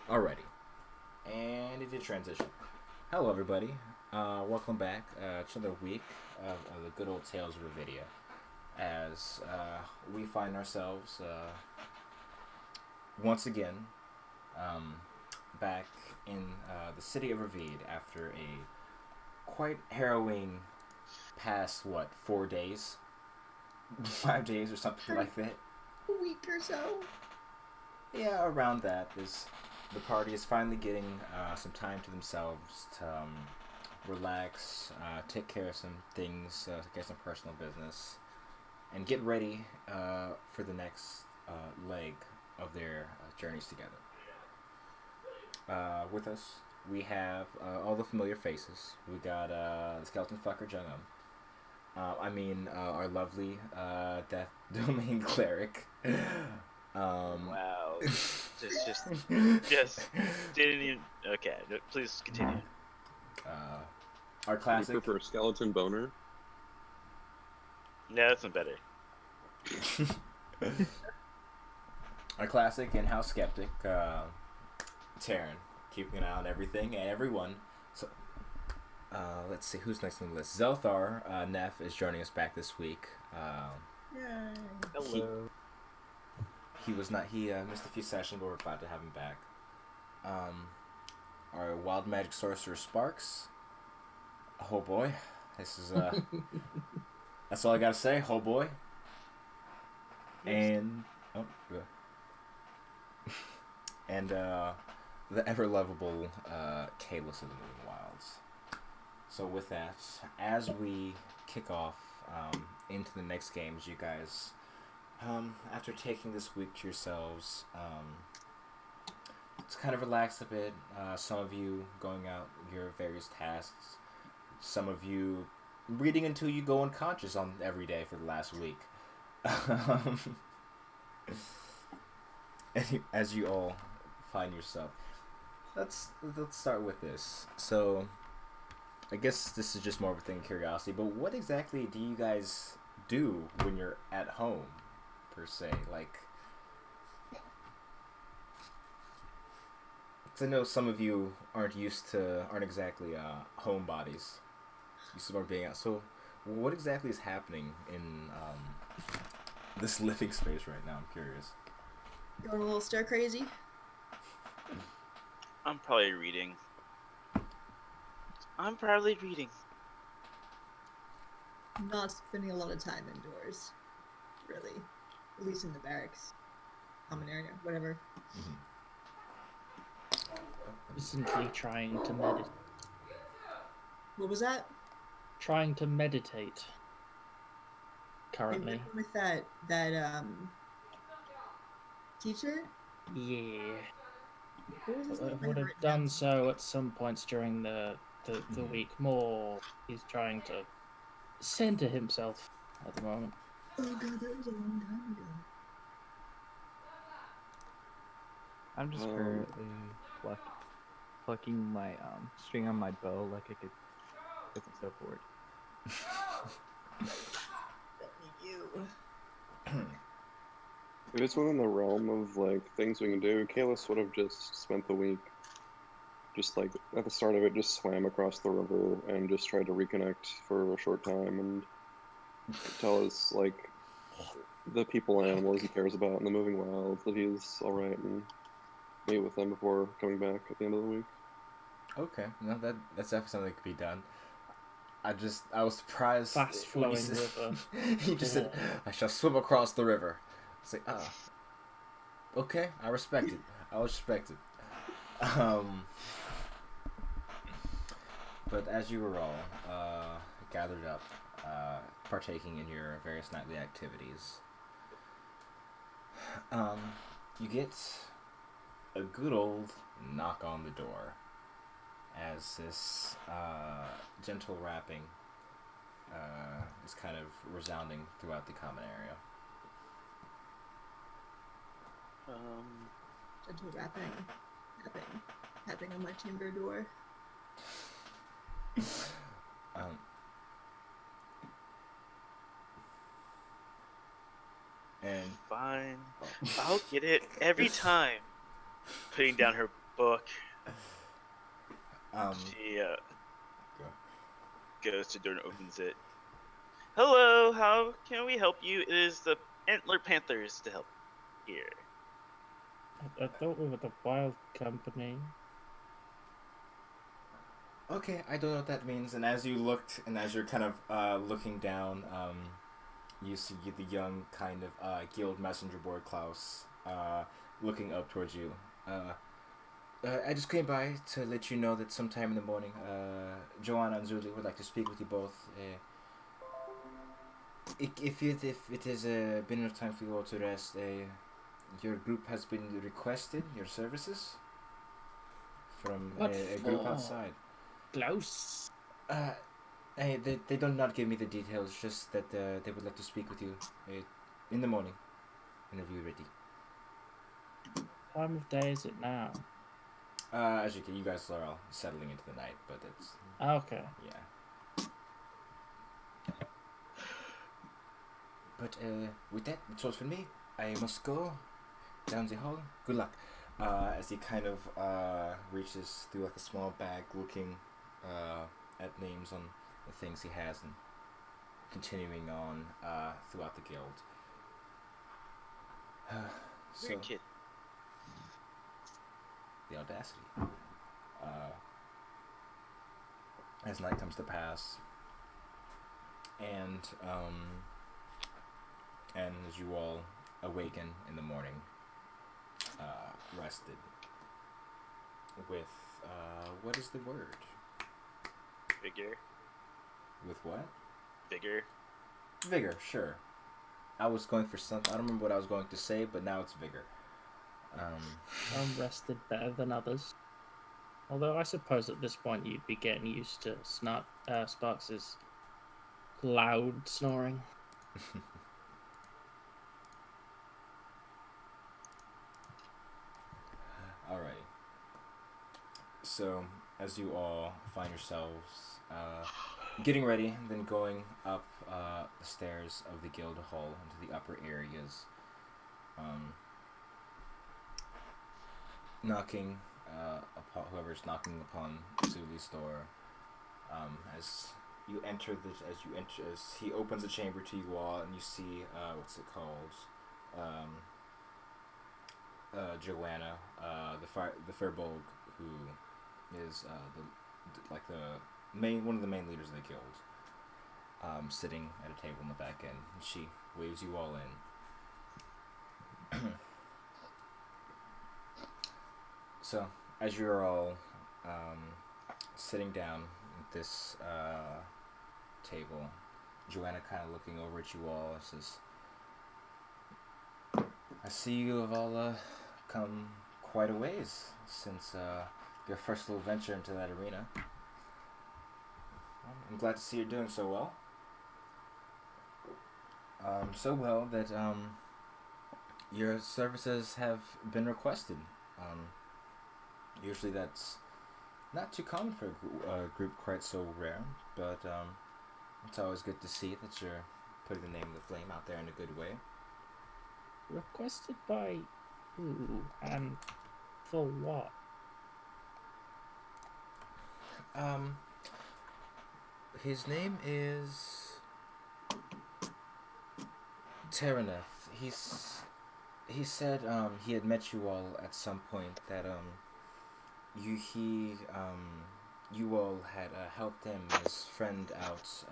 Alrighty. And it did transition. Hello, everybody. Welcome back to another week of the good old Tales of Revedia. As we find ourselves once again um, back in the city of Revedia after a quite harrowing past, 4 days? 5 days or something For like that. a week or so. Yeah, around that is the party is finally getting some time to themselves to relax, take care of some things, get some personal business, and get ready for the next leg of their journeys together. With us, we have all the familiar faces. We got the skeleton fucker Jungum. Our lovely Death Domain cleric. Um, Wow. Just didn't even. Okay, please continue. uh, our Do you classic. prefer skeleton boner? No, that's not better. Our classic in-house skeptic, Taryn, keeping an eye on everything and everyone. So, let's see who's next on the list. Zelthar Neff is joining us back this week. Yay. Hello. He was not. He missed a few sessions, but we're glad to have him back. Our wild magic sorcerer Sparks. Oh boy, this is that's all I gotta say. Oh boy. And oh, good. And the ever lovable Kalis of the Moving Wilds. So with that, as we kick off into the next games, you guys, after taking this week to yourselves, to kind of relax a bit. Some of you going out your various tasks. Some of you reading until you go unconscious on every day for the last week. As you all find yourself, let's start with this. So, I guess this is just more of a thing of curiosity. But what exactly do you guys do when you're at home, per se? Like, 'cause I know some of you aren't exactly homebodies. Used to more being out. So, what exactly is happening in this living space right now? I'm curious. Going a little stir crazy. I'm probably reading. I'm probably reading. Not spending a lot of time indoors. Really. At least in the barracks. Common area, whatever. Mm-hmm. Recently trying to meditate. What was that? Trying to meditate. Currently. With that teacher? Yeah. What was his I name? would have done so at some points during the week. More, he's trying to center himself at the moment. Oh god, that was a long time ago. I'm just currently plucking my string on my bow like I could, because I'm so bored. If it's within the realm of like things we can do, Kalis would have just spent the week, just like at the start of it, just swam across the river and just tried to reconnect for a short time and tell us like the people and animals he cares about in the moving wilds that he's all right and meet with them before coming back at the end of the week. Okay, no, that's definitely something that could be done. I was surprised. Fast when flowing river. He just said, "I shall swim across the river." It's like, okay, I respect it. I respect it. But as you were all gathered up, partaking in your various nightly activities, you get a good old knock on the door as this gentle rapping is kind of resounding throughout the common area. Gentle tapping on my chamber door. And Fine. I'll get it every time. Putting down her book. Um, She go. goes to the door and opens it. Hello, how can we help you? It is the Antler Panthers to help here. I thought we were the Wild Company. Okay, I don't know what that means. And as you looked, and as you're kind of looking down, you see the young kind of guild messenger boy Klaus looking up towards you. I just came by to let you know that sometime in the morning, Joanna and Zuli would like to speak with you both. If it has been enough time for you all to rest, your group has been requested your services from What a group for? outside. Klaus. They do not give me the details, just that they would like to speak with you in the morning whenever you're ready. What time of day is it now? As you guys are all settling into the night, but it's Okay. yeah. But with that, it's all for me. I must go down the hall. Good luck. As he kind of reaches through like a small bag, looking at names on the things he has, and continuing on throughout the guild. So Weird kid. the audacity. As night comes to pass, and as you all awaken in the morning, rested with what is the word? Vigor. With what? Vigor. Vigor, sure. I was going for something. I don't remember what I was going to say, but now it's vigor. I'm rested better than others. Although I suppose at this point you'd be getting used to Sparks' loud snoring. Alright. So, as you all find yourselves getting ready, then going up the stairs of the guild hall into the upper areas, knocking upon whoever's knocking upon Zuli's door, as you enter as he opens the chamber to you all, and you see what's it called, Joanna, the Firbolg, who is one of the main leaders of the guild, sitting at a table in the back end. And she waves you all in. So, as you're all sitting down at this table, Joanna kind of looking over at you all says, I see you have all come quite a ways since your first little venture into that arena. I'm glad to see you're doing so well. So well that your services have been requested. Usually that's not too common for a group quite so rare, but it's always good to see that you're putting the name of the flame out there in a good way. Requested by who and for what? His name is Tereneth. He said he had met you all at some point, that you all had helped him and his friend out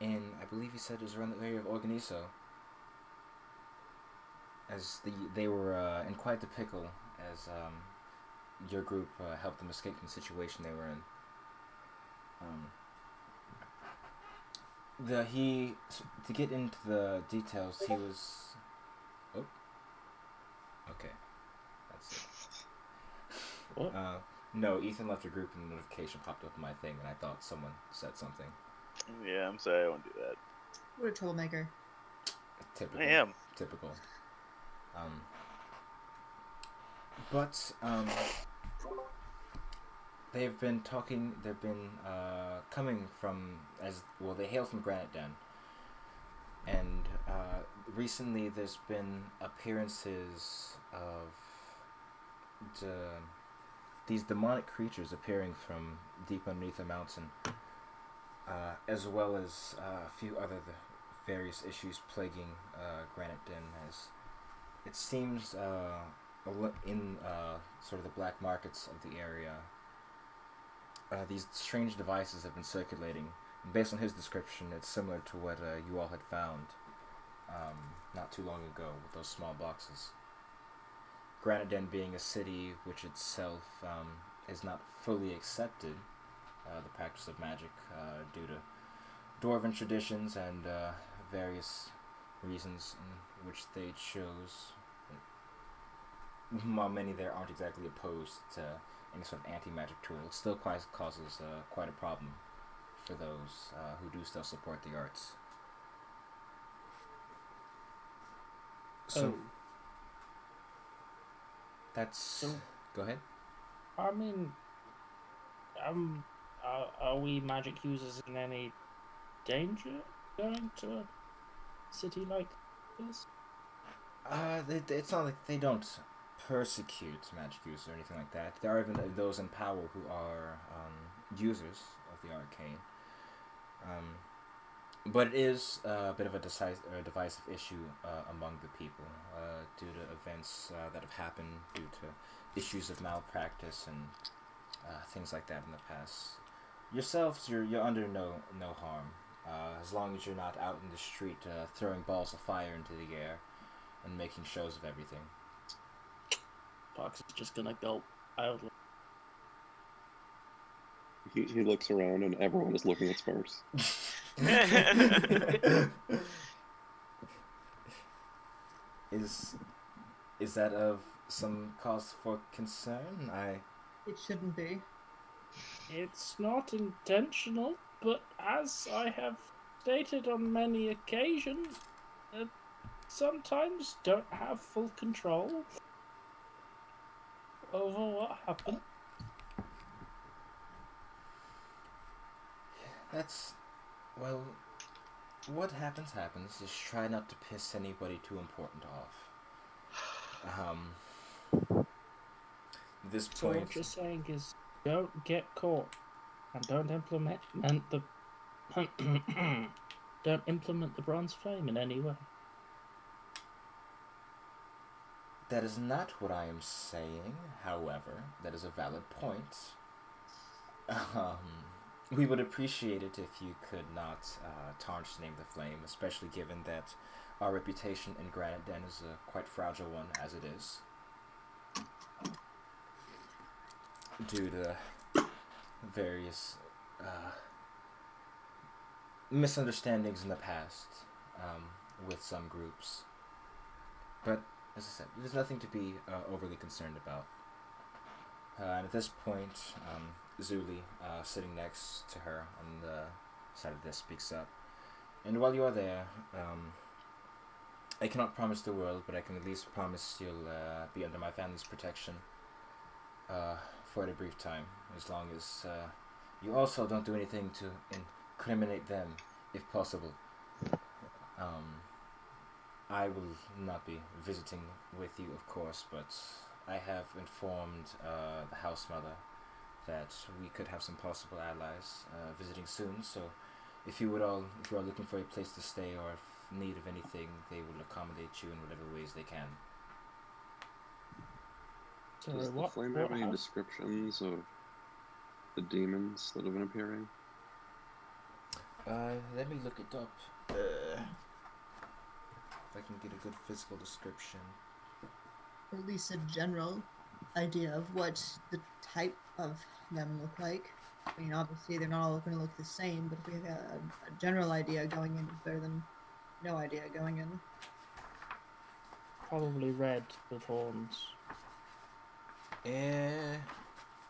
in, I believe he said it was around the area of Organiso, as they were in quite the pickle, as your group helped them escape from the situation they were in. To get into the details, he was. Oh. Okay. That's it. What? No, Ethan left a group and a notification popped up on my thing, and I thought someone said something. Yeah, I'm sorry, I won't do that. What a troublemaker. Typical. I am. Typical. They've been talking. They've been coming from, as well. They hail from Granite Den, and recently there's been appearances of the, these demonic creatures appearing from deep underneath the mountain, as well as a few other various issues plaguing Granite Den, as it seems in sort of the black markets of the area, these strange devices have been circulating. Based on his description, it's similar to what you all had found not too long ago with those small boxes. Granite Den being a city which itself is not fully accepted the practice of magic due to dwarven traditions and various reasons in which they chose. While many there aren't exactly opposed to any sort of anti-magic tool, it still causes quite a problem for those who do still support the arts. So that's. Go ahead. I mean, are we magic users in any danger going to a city like this? It's not like they don't persecute magic users or anything like that. There are even those in power who are users of the arcane. But it is a bit of a divisive issue among the people due to events that have happened due to issues of malpractice and things like that in the past. Yourselves, you're under no harm as long as you're not out in the street throwing balls of fire into the air and making shows of everything. Fox is just gonna go out. He looks around and everyone is looking at Sparks. Is that of some cause for concern? It shouldn't be. It's not intentional, but as I have stated on many occasions, sometimes don't have full control over what happened. That's, well, what happens. Just try not to piss anybody too important off. At this So point, what you're saying is, don't get caught, and don't implement the don't implement the bronze flame in any way. that is not what I am saying. However, that is a valid point. We would appreciate it if you could not tarnish the name of the flame, especially given that our reputation in Granite Den is a quite fragile one as it is, due to various misunderstandings in the past with some groups. But, as I said, there's nothing to be overly concerned about. And at this point, Zuli, sitting next to her on the side of this, speaks up. And while you are there, I cannot promise the world, but I can at least promise you'll be under my family's protection for a brief time, as long as you also don't do anything to incriminate them, if possible. I will not be visiting with you, of course, but I have informed the house mother that we could have some possible allies visiting soon. So, if you are looking for a place to stay or if need of anything, they will accommodate you in whatever ways they can. So Does the flame have any descriptions of the demons that have been appearing? Let me look it up. If I can get a good physical description. Or at least a general idea of what the type of them look like. I mean, obviously they're not all going to look the same, but if we have a general idea going in, it's better than no idea going in. Probably red with horns Eh.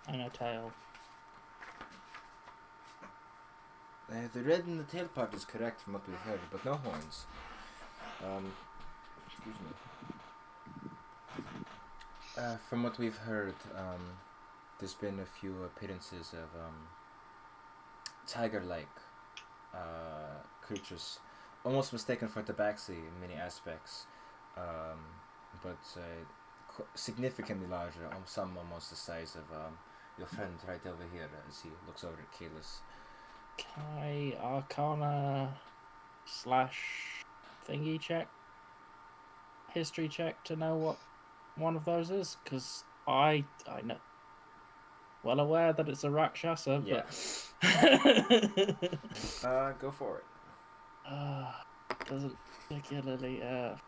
and a tail. The red in the tail part is correct from what we've heard, but no horns. Excuse me. From what we've heard, there's been a few appearances of tiger-like creatures, almost mistaken for tabaxi in many aspects, but significantly larger, some almost the size of your friend right over here as he looks over at Kalis. Can I Arcana / thingy check? History check to know what one of those is? Because I know. Well aware that it's a Rakshasa, Yeah. but... Go for it. Doesn't particularly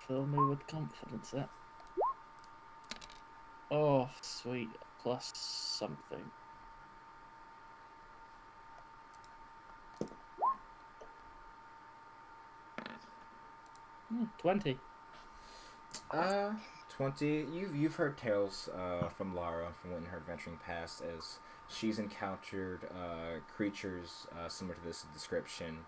fill me with confidence yet. Oh, sweet. Plus something. 20. 20. You've heard tales from Lara from in her adventuring past as she's encountered creatures similar to this description.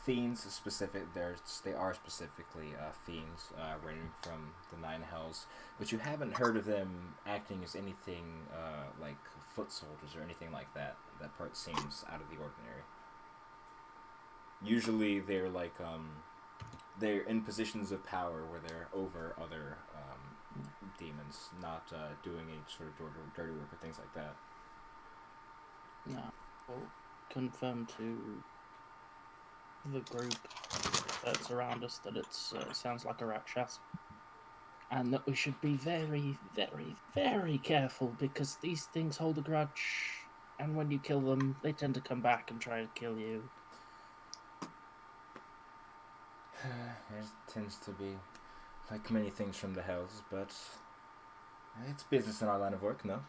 Fiends specific. They are specifically fiends ranging from the Nine Hells, but you haven't heard of them acting as anything like foot soldiers or anything like that. That part seems out of the ordinary. Usually they're like they're in positions of power where they're over other demons, not doing any sort of dirty work or things like that. No. We'll confirm to the group that's around us that it sounds like a Rakshas. And that we should be very, very, very careful because these things hold a grudge. And when you kill them, they tend to come back and try to kill you. There tends to be, like many things from the Hells, but it's business in our line of work, no?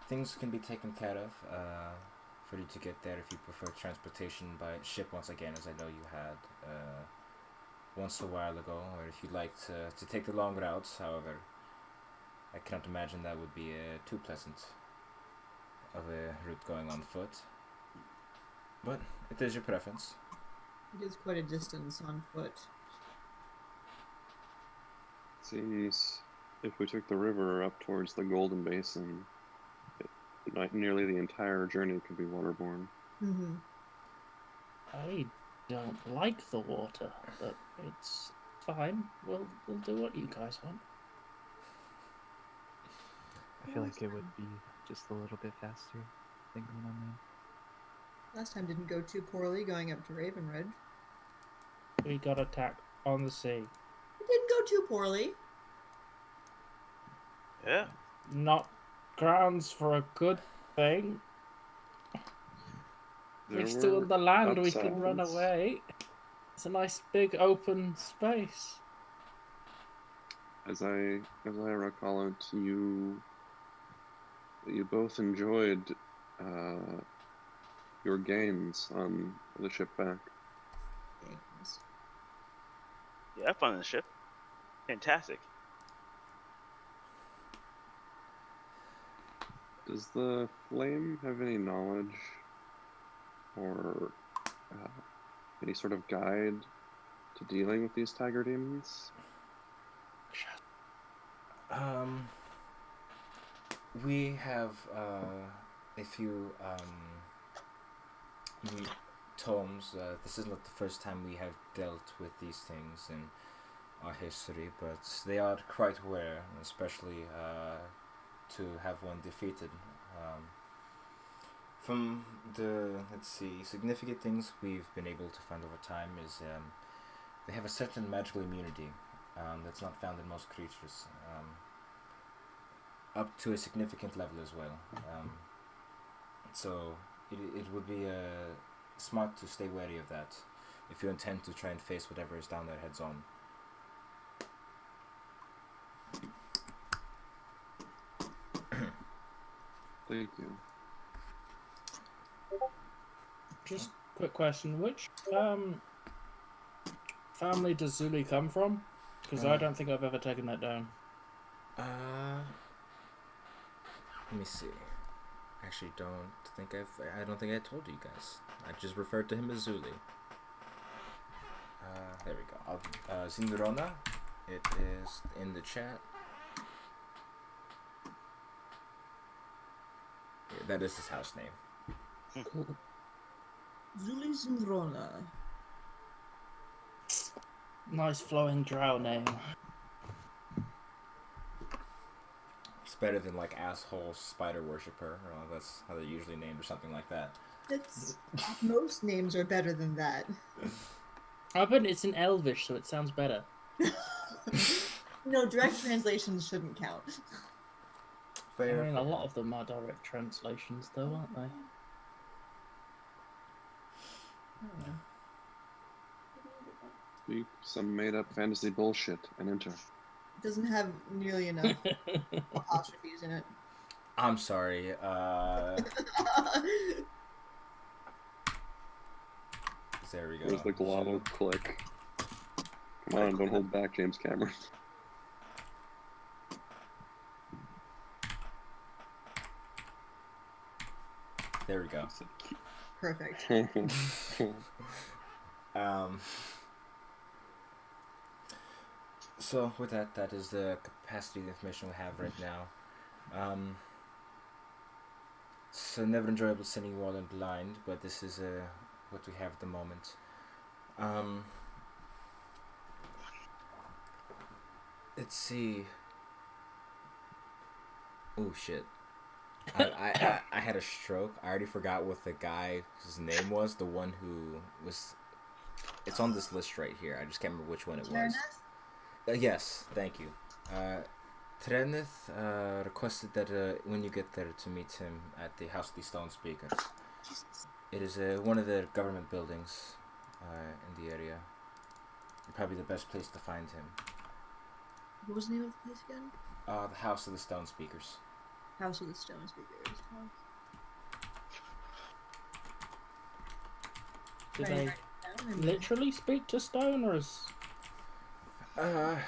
Things can be taken care of for you to get there if you prefer transportation by ship once again, as I know you had once a while ago, or if you'd like to take the long routes. However, I cannot imagine that would be too pleasant of a route going on foot. But it is your preference. It is quite a distance on foot. Seems if we took the river up towards the Golden Basin, nearly the entire journey could be waterborne. Mm-hmm. I don't like the water, but it's fine. We'll do what you guys want. I feel like it would be just a little bit faster than going on land. Last time didn't go too poorly going up to Raven Ridge. We got attacked on the sea. It didn't go too poorly. Yeah. Not grounds for a good thing. We're still in the land, we can run away. It's a nice big open space. As I recall it, you both enjoyed your games on the ship back. Games. Yeah, fun on the ship. Fantastic. Does the Flame have any knowledge or any sort of guide to dealing with these tiger demons? We have a few tomes. This is not the first time we have dealt with these things in our history, but they are quite rare, especially to have one defeated. From the, significant things we've been able to find over time is they have a certain magical immunity that's not found in most creatures, up to a significant level as well. So it would be smart to stay wary of that if you intend to try and face whatever is down their heads on. Thank you. Just quick question: which family does Zuli come from? Because I don't think I've ever taken that down. Let me see. Actually, I don't think I told you guys. I just referred to him as Zuli. There we go. Zindrona. It is in the chat. Yeah, that is his house name. Cool. Zuli Zindrona. Nice flowing drow name. It's better than like asshole spider worshiper. Well, that's how they're usually named, or something like that. It's most names are better than that. I bet it's in Elvish, so it sounds better. No, direct translations shouldn't count. Fair. I mean, a lot of them are direct translations, though, aren't they? Speak some made-up fantasy bullshit and enter. It doesn't have nearly enough apostrophes in it. I'm sorry. There we go. Where's the glottal click? Come on, don't hold back, James Cameron. There we go. Perfect. So with that is the capacity of the information we have right now. It's never enjoyable sending you all in blind, but this is what we have at the moment. Let's see. Oh shit. I had a stroke. I already forgot what the guy's name was. The one who was. It's on this list right here. I just can't remember which one it was. Yes, thank you. Treneth requested that when you get there to meet him at the House of the Stone Speakers. It is one of the government buildings in the area. Probably the best place to find him. What was the name of the place again? The House of the Stone Speakers. House of the Stone Speakers. Do they literally speak to stone, or is... I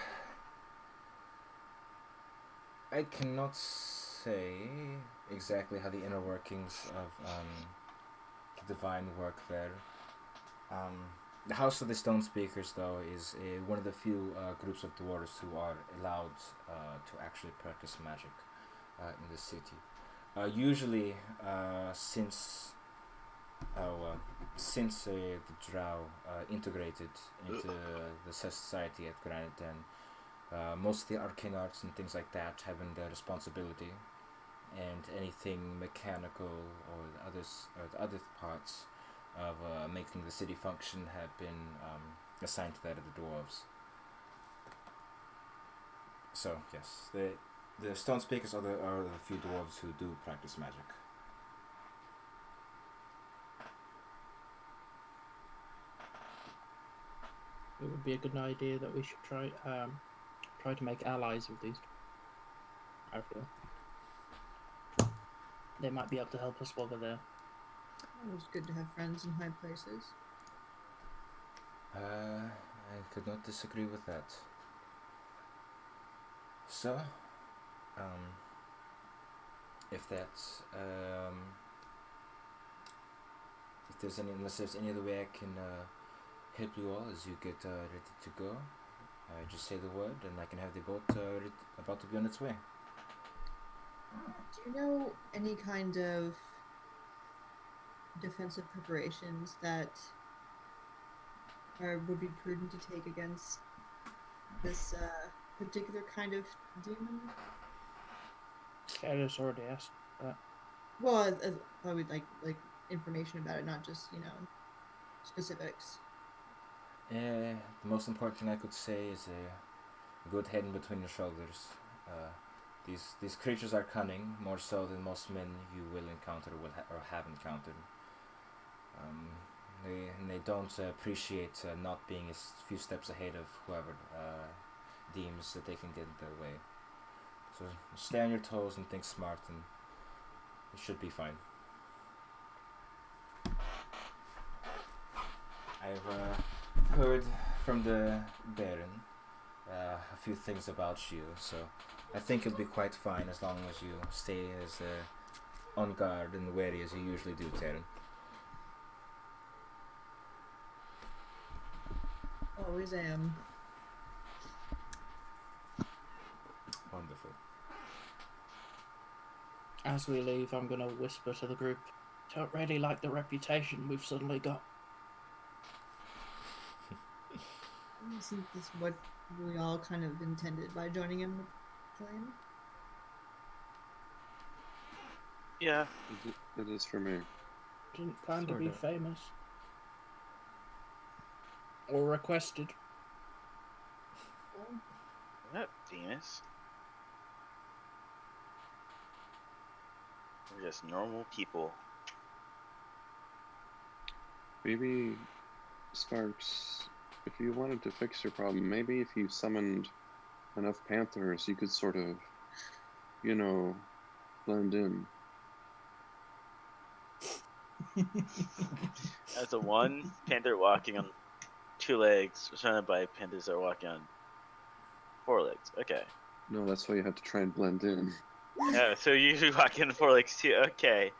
cannot say exactly how the inner workings of the divine work there. The House of the Stone Speakers, though, is one of the few groups of dwarves who are allowed to actually practice magic in the city. Usually, since the Drow integrated into the society at Granite Den, most of the arcane arts and things like that having their responsibility, and anything mechanical or the other parts of making the city function have been assigned to that of the dwarves. So yes, the Stone Speakers are the few dwarves who do practice magic. It would be a good idea that we should try to make allies with these. I feel they might be able to help us while we're there. It was good to have friends in high places. I could not disagree with that. So, unless there's any other way I can help you all as you get ready to go, just say the word and I can have the boat about to be on its way. Do you know any kind of defensive preparations that would be prudent to take against this particular kind of demon? Kara's already asked that. Well, I would like information about it, not just specifics. The most important thing I could say is a good head in between your shoulders. These creatures are cunning, more so than most men you will encounter or have encountered. They don't appreciate not being a few steps ahead of whoever deems that they can get in their way. So stay on your toes and think smart, and it should be fine. I've heard from the Baron a few things about you, so I think you'll be quite fine as long as you stay as on guard and wary as you usually do, Terran. Always am. Wonderful. As we leave, I'm going to whisper to the group, don't really like the reputation we've suddenly got. Isn't this what we all kind of intended by joining in the flame? Yeah. It is for me. Didn't plan to Sort be of. famous. Or requested. We're not famous. We're just normal people. Maybe, Sparks, if you wanted to fix your problem, maybe if you summoned enough panthers, you could sort of, you know, blend in. As a one panther walking on 2 legs, surrounded by panthers that are walking on 4 legs. Okay. No, that's why you have to try and blend in. Yeah, so you usually walk on 4 legs too. Okay.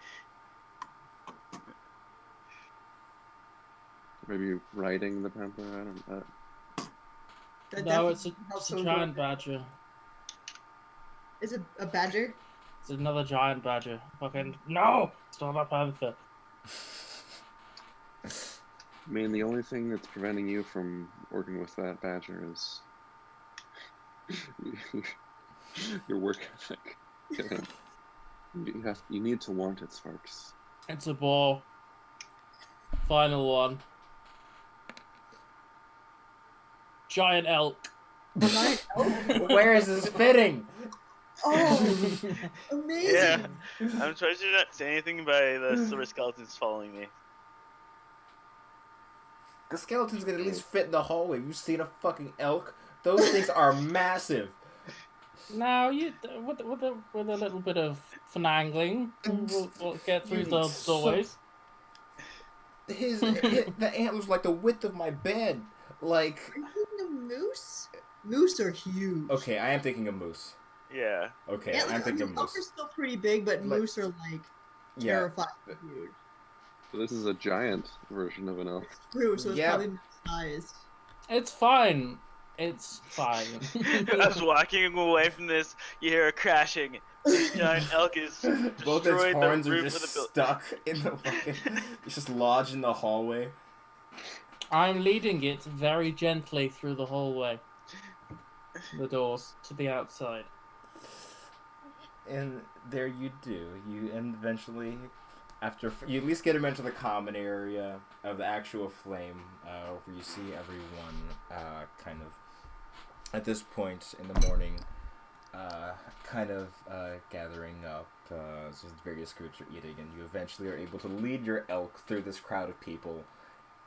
Maybe riding the panther. I don't know. That No, definitely it's helps a with giant growth. badger. Is it a badger? It's another giant badger. Fucking no! It's not a panther. I mean, the only thing that's preventing you from working with that badger is your work ethic. You need to want it, Sparks. It's a ball. Final one. Giant elk. Giant elk? Where is this fitting? Oh, amazing! Yeah. I'm trying to not say anything by the silver skeletons following me. The skeletons can at least fit in the hallway. You've seen a fucking elk? Those things are massive. Now you with a little bit of finagling, we'll get through the doorways. The antler's like the width of my bed. Like. Are you thinking of moose? Moose are huge. Okay, I am thinking of moose. Yeah. Okay, Yeah, I'm thinking of elk are moose. still pretty big, but Like- moose are like Yeah. terrifying huge. So this is a giant version of an elk. It's true, so it's Yeah. probably moose-sized. It's fine. It's fine. I was walking away from this, you hear a crashing. This giant elk is Both its destroyed the horns are roof just of the building. stuck in the fucking. It's just lodged in the hallway. I'm leading it very gently through the hallway. The doors to the outside. And there you do. And eventually, after you at least get him into the common area of the actual flame, where you see everyone kind of at this point in the morning, kind of gathering up. So various groups are eating, and you eventually are able to lead your elk through this crowd of people,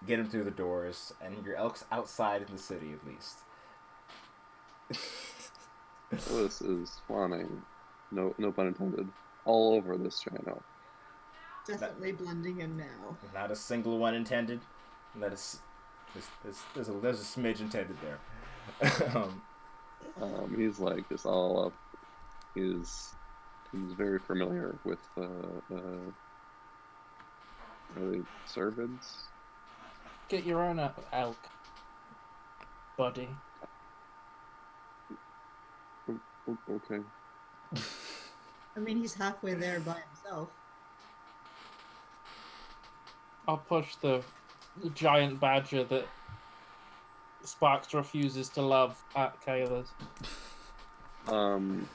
get him through the doors, and your elk's outside in the city at least. This is fawning, no pun intended, all over this giant elk. Definitely blending in now. Not a single one intended. That is, there's a smidge intended there. He's like just all up. He's very familiar with are they cervids? Get your own elk, buddy. Okay. I mean, he's halfway there by himself. I'll push the giant badger that Sparks refuses to love at Kayla's. I'm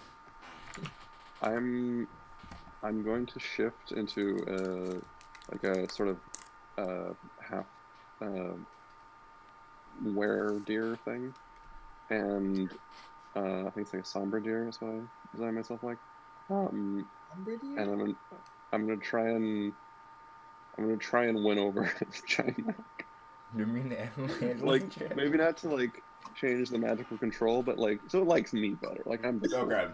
going to shift into like a sort of half were deer thing, and I think it's like a somber deer is what I design myself like. And I'm gonna try and win over the giant elk. You mean the animal handling Like check? maybe not to like change the magical control, but like so it likes me better. Like I'm the Oh god.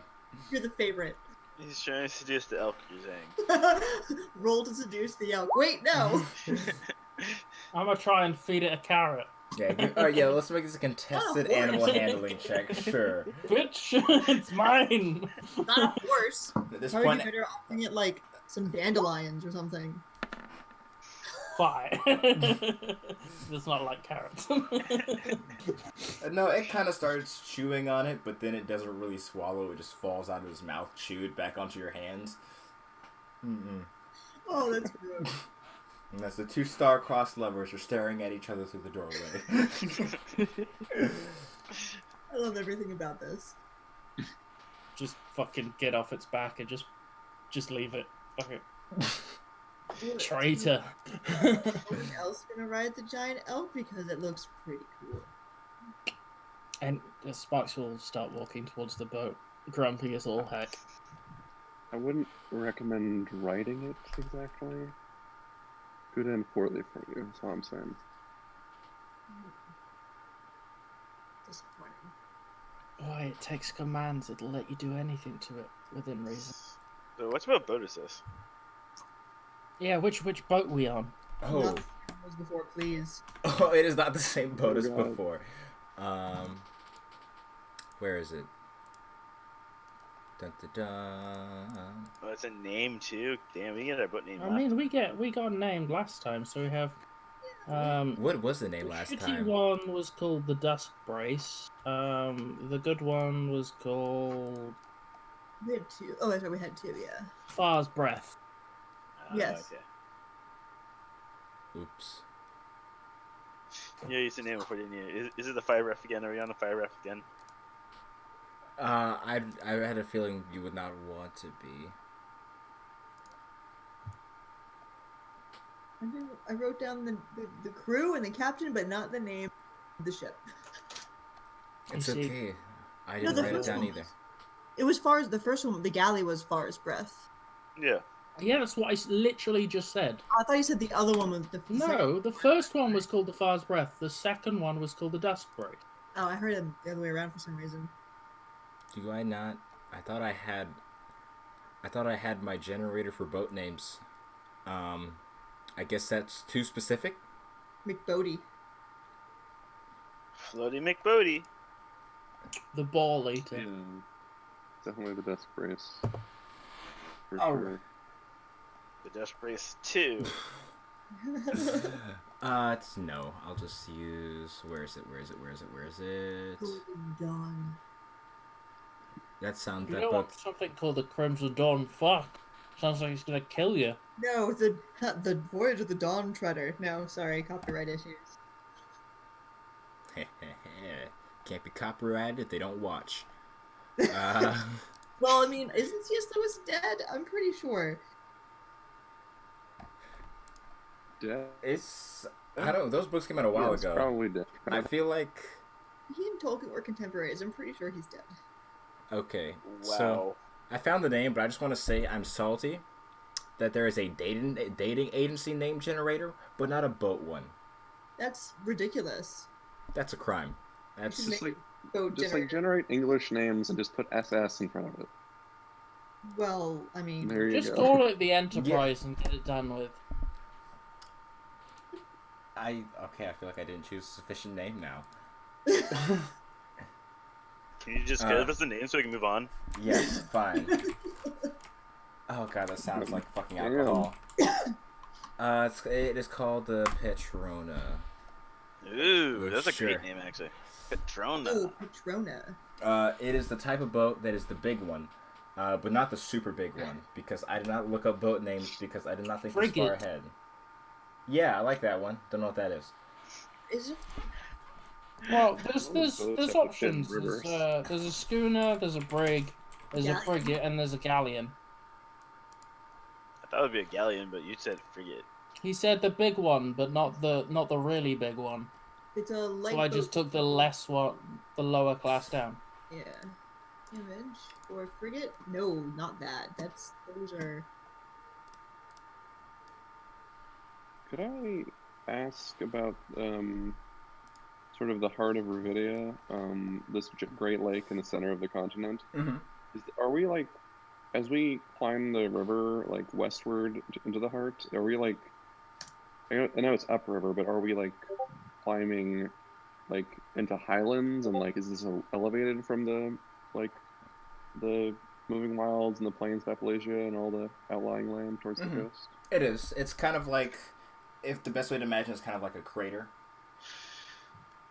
You're the favorite. He's trying to seduce the elk, you're saying. Roll to seduce the elk. Wait, no. I'm gonna try and feed it a carrot. Yeah, alright, yeah, let's make this a contested Oh, animal horse. handling check, sure. Bitch, it's mine. Not a horse. At this Probably point, better offering it like some dandelions or something. Fine. It's not like carrots. no, it kind of starts chewing on it, but then it doesn't really swallow, it just falls out of his mouth, chewed back onto your hands. Mm-mm. Oh, that's good. And as the two star-crossed lovers are staring at each other through the doorway. I love everything about this. Just fucking get off its back and just leave it. Fuck it. Traitor. Someone else gonna ride the giant elk because it looks pretty cool. And Sparks will start walking towards the boat, grumpy as all heck. I wouldn't recommend writing it exactly. Could end poorly for you, that's all I'm saying. Disappointing. Why, it takes commands. It'll let you do anything to it within reason. So what about boat is this? Yeah, which boat we on? Oh. Not the same as before, please. Oh, it is not the same boat as God. before. Where is it? Dun, dun, dun. Oh, it's a name too. Damn, we get our boat name. I mean, we got named last time, so we have. What was the name The last shitty time? one was called the Dusk Brace. The good one was called We had two. Oh, that's right, we had two, yeah. Far's Breath. Yes. Okay. Oops. Yeah, you used to name it before, didn't you? Is it the fire ref again? Are we on the fire ref again? I had a feeling you would not want to be. I wrote down the crew and the captain, but not the name of the ship. It's You see- okay. I No, didn't the write it first down one either. It was Far's, the first one, the galley was Far's Breath. Yeah. Yeah, that's what I literally just said. I thought you said the other one was the No, the first one was called the Far's Breath. The second one was called the Dusk Brace. Oh, I heard it the other way around for some reason. Do I not? I thought I had my generator for boat names. I guess that's too specific. McBodie. Floaty McBodie. The Ball Eater. Yeah. Definitely the Dusk Brace. For Oh. sure. The Dust Brace 2. It's no. I'll just use. Where is it? Golden Dawn. That sounds. You That don't book. want something called the Crimson Dawn. Fuck. Sounds like it's gonna kill you. No, the Voyage of the Dawn Treader. No, sorry, copyright issues. Can't be copyrighted if they don't watch. Well, I mean, isn't C.S. Lewis dead? I'm pretty sure. Dead? It's. I don't. Those books came out a while Yes, ago. probably dead. I feel like. He and Tolkien were contemporaries. I'm pretty sure he's dead. Okay. Wow. So I found the name, but I just want to say I'm salty that there is a dating agency name generator, but not a boat one. That's ridiculous. That's a crime. That's You should Just like Boat Just generator. like generate English names and just put SS in front of it. Well, I mean, There you Just go. call it the Enterprise and get it done with. I feel like I didn't choose a sufficient name now. Can you just give us the name so we can move on? Yes, fine. Oh god, that sounds like fucking Damn. alcohol. It is called the Petrona. Ooh, that's a Sure. great name, actually. Petrona. oh, Petrona. It is the type of boat that is the big one, but not the super big one, because I did not look up boat names because I did not think this far Frigate. ahead. Yeah, I like that one. Don't know what that is. Is it? Well, Boats there's have to fit options. rivers. There's a schooner, there's a brig, there's a Galleon. frigate, and there's a galleon. I thought it would be a galleon, but you said frigate. He said the big one, but not the really big one. It's a light So I just boat. took the less one, the lower class down. Yeah. Image or frigate? No, not that. Those are. Could I ask about sort of the heart of Revedia, this Great Lake in the center of the continent? Mm-hmm. Are we like, as we climb the river like westward into the heart? Are we like, I know it's upriver, but are we like climbing like into highlands and like is this elevated from the like the moving wilds and the plains of Appalachia and all the outlying land towards Mhm. the coast? It is. It's kind of like, if the best way to imagine is kind of like a crater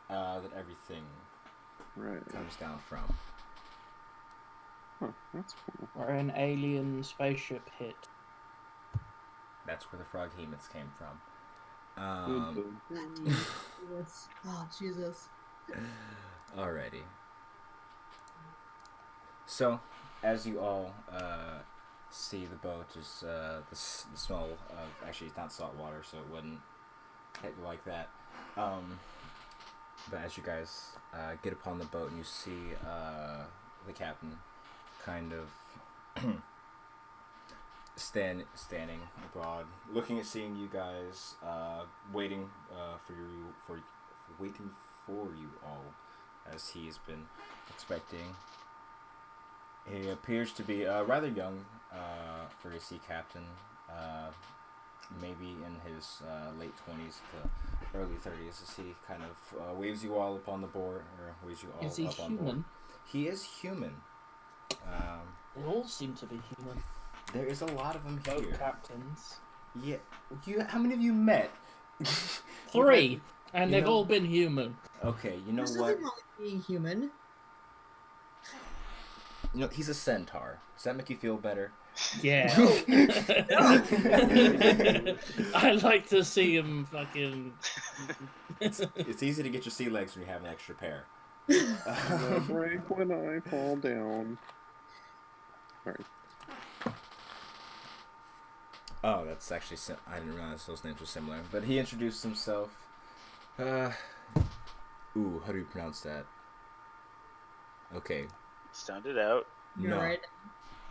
that everything Right. comes down from. Huh, that's cool. Where an alien spaceship hit. That's where the frog hemots came from. Yes. Oh, Jesus. Alrighty. So, as you all see the boat, is the smell of, actually it's not salt water, so it wouldn't hit you like that. But as you guys get upon the boat and you see the captain kind of standing abroad, looking at seeing you guys, waiting waiting for you all, as he's been expecting. He appears to be rather young for a sea captain, maybe in his late 20s to early 30s, as he kind of waves you all upon the board, or waves you all Is he up on board. human? He is human. They all seem to be human. There is a lot of them Boat here. captains. Yeah, how many of you met? 3, and they've all been human. Okay, you know There's what? nothing wrong with being human. You know, he's a centaur. Does that make you feel better? Yeah. I like to see him fucking. It's easy to get your sea legs when you have an extra pair. Break when I fall down. Alright. Oh, that's actually I didn't realize those names were similar. But he introduced himself. How do you pronounce that? Okay. Sound it out. You're No. right.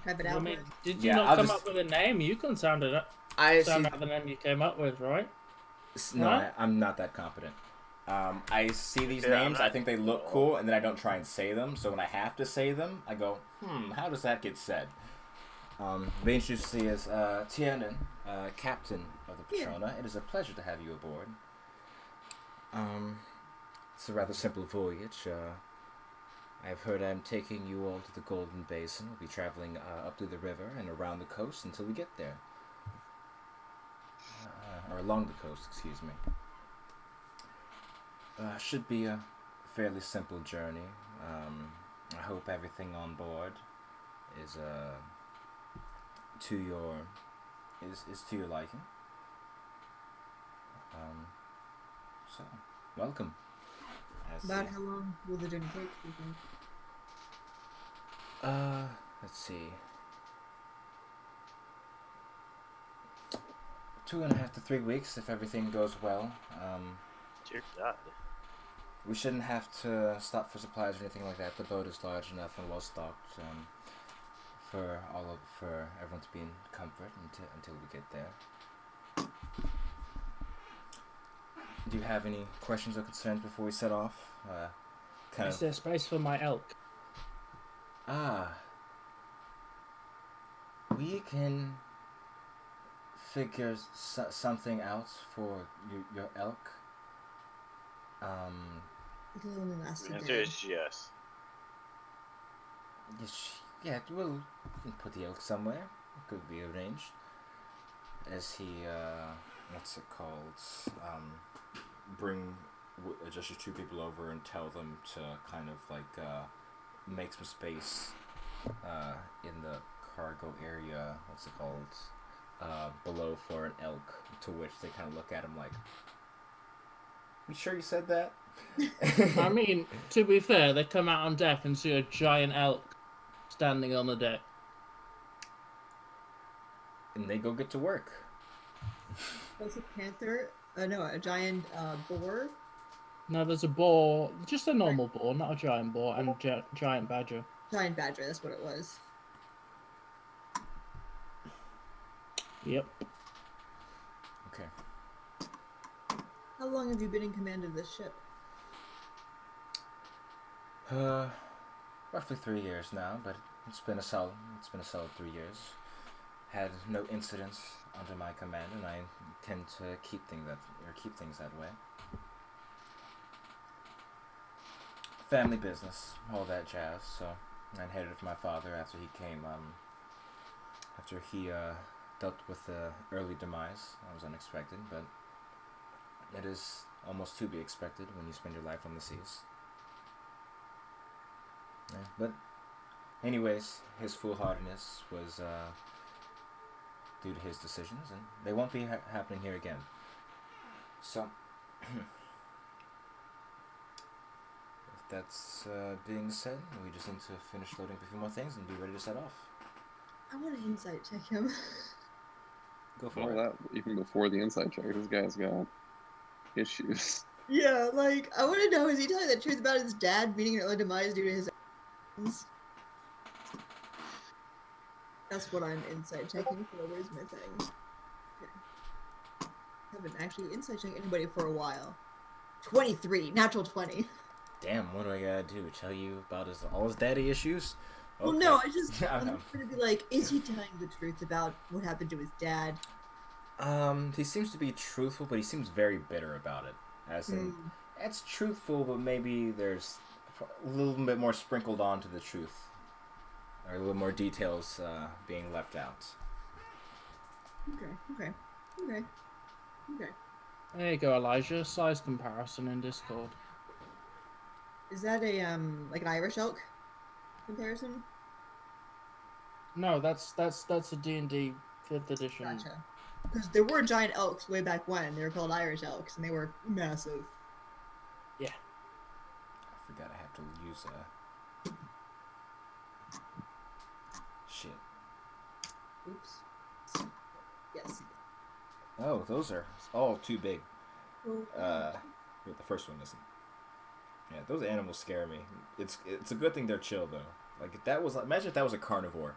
Type it I out. mean, did you Yeah, not I'll come just- up with a name? You can sound it up. I Sound see. out the name you came up with, right? No, Huh? I'm not that competent. I see these Yeah, I'm names, I not- think they look cool, and then I don't try and say them. So when I have to say them, I go, how does that get said? They introduce you as Tianan, captain of the Patrona. It is a pleasure to have you aboard. It's a rather simple voyage. I've heard I'm taking you all to the Golden Basin. We'll be traveling up through the river and around the coast until we get there. Or along the coast, excuse me. Should be a fairly simple journey. I hope everything on board is to your liking. So welcome. About how long will the journey take, do you think? Let's see. 2.5 to 3 weeks if everything goes well. Dear God. We shouldn't have to stop for supplies or anything like that. The boat is large enough and well stocked for everyone to be in comfort until we get there. Do you have any questions or concerns before we set off? Is there space for my elk? We can figure something out for your elk. It'll only last The a answer day. is yes. Yeah, we'll put the elk somewhere. It could be arranged. As he, what's it called? Bring just your 2 people over and tell them to kind of like make some space in the cargo area. What's it called? Below for an elk. To which they kind of look at him like, "You sure you said that?" I mean, to be fair, they come out on deck and see a giant elk standing on the deck. And they go get to work. That's a panther. No, a giant boar. No, there's a boar, just a normal boar, not a giant boar, and a giant badger. Giant badger, that's what it was. Yep. Okay. How long have you been in command of this ship? Roughly 3 years now, but it's been a solid 3 years. Had no incidents under my command, and I tend to keep things that way. Family business, all that jazz. So I inherited from my father after he came. After he dealt with the early demise. That was unexpected, but it is almost to be expected when you spend your life on the seas. Yeah, but anyways, his foolhardiness was due to his decisions, and they won't be happening here again. So, if that's being said, we just need to finish loading up a few more things and be ready to set off. I want to insight check him. Go for All it. that even before the inside check, this guy's got issues. Yeah, like, I want to know, is he telling the truth about his dad meeting an early demise due to his actions? That's what I'm insight checking for. Where's my thing? Okay. Haven't actually insight checked anybody for a while. 23, natural 20. Damn, what do I gotta do? Tell you about all his daddy issues? Well, Okay. no, I'm just I'm- going to be like, is he telling the truth about what happened to his dad? He seems to be truthful, but he seems very bitter about it. As in, it's truthful, but maybe there's a little bit more sprinkled onto the truth. Or a little more details being left out. Okay. There you go, Elijah. Size comparison in Discord. Is that a, like an Irish elk comparison? No, that's a D&D 5th edition. Gotcha. Because there were giant elks way back when. They were called Irish elks, and they were massive. Yeah. I forgot I have to use shit. Oops. Yes. Oh, those are all too big. Well, The first one isn't. Yeah, those animals scare me. It's a good thing they're chill though. Like if that was, imagine if that was a carnivore.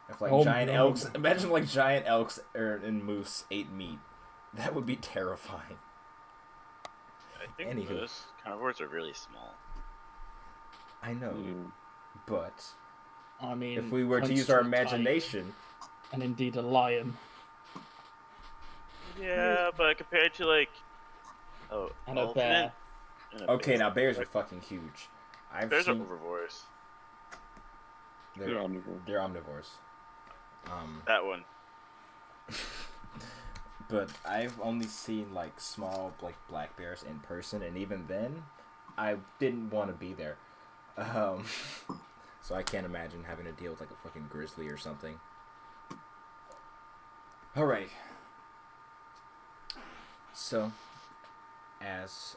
If like giant elks, imagine like giant elks and moose ate meat. That would be terrifying. I think Anywho. most carnivores are really small. I know, but I mean, if we were to use our constraint type, imagination, and indeed a lion. Yeah, but compared to like, And a bear. okay, now bears are fucking huge. Bears are herbivores. They're omnivores. They're omnivores. That one. But I've only seen like small like black bears in person, and even then, I didn't want to be there. So I can't imagine having to deal with like a fucking grizzly or something. Alrighty. So, as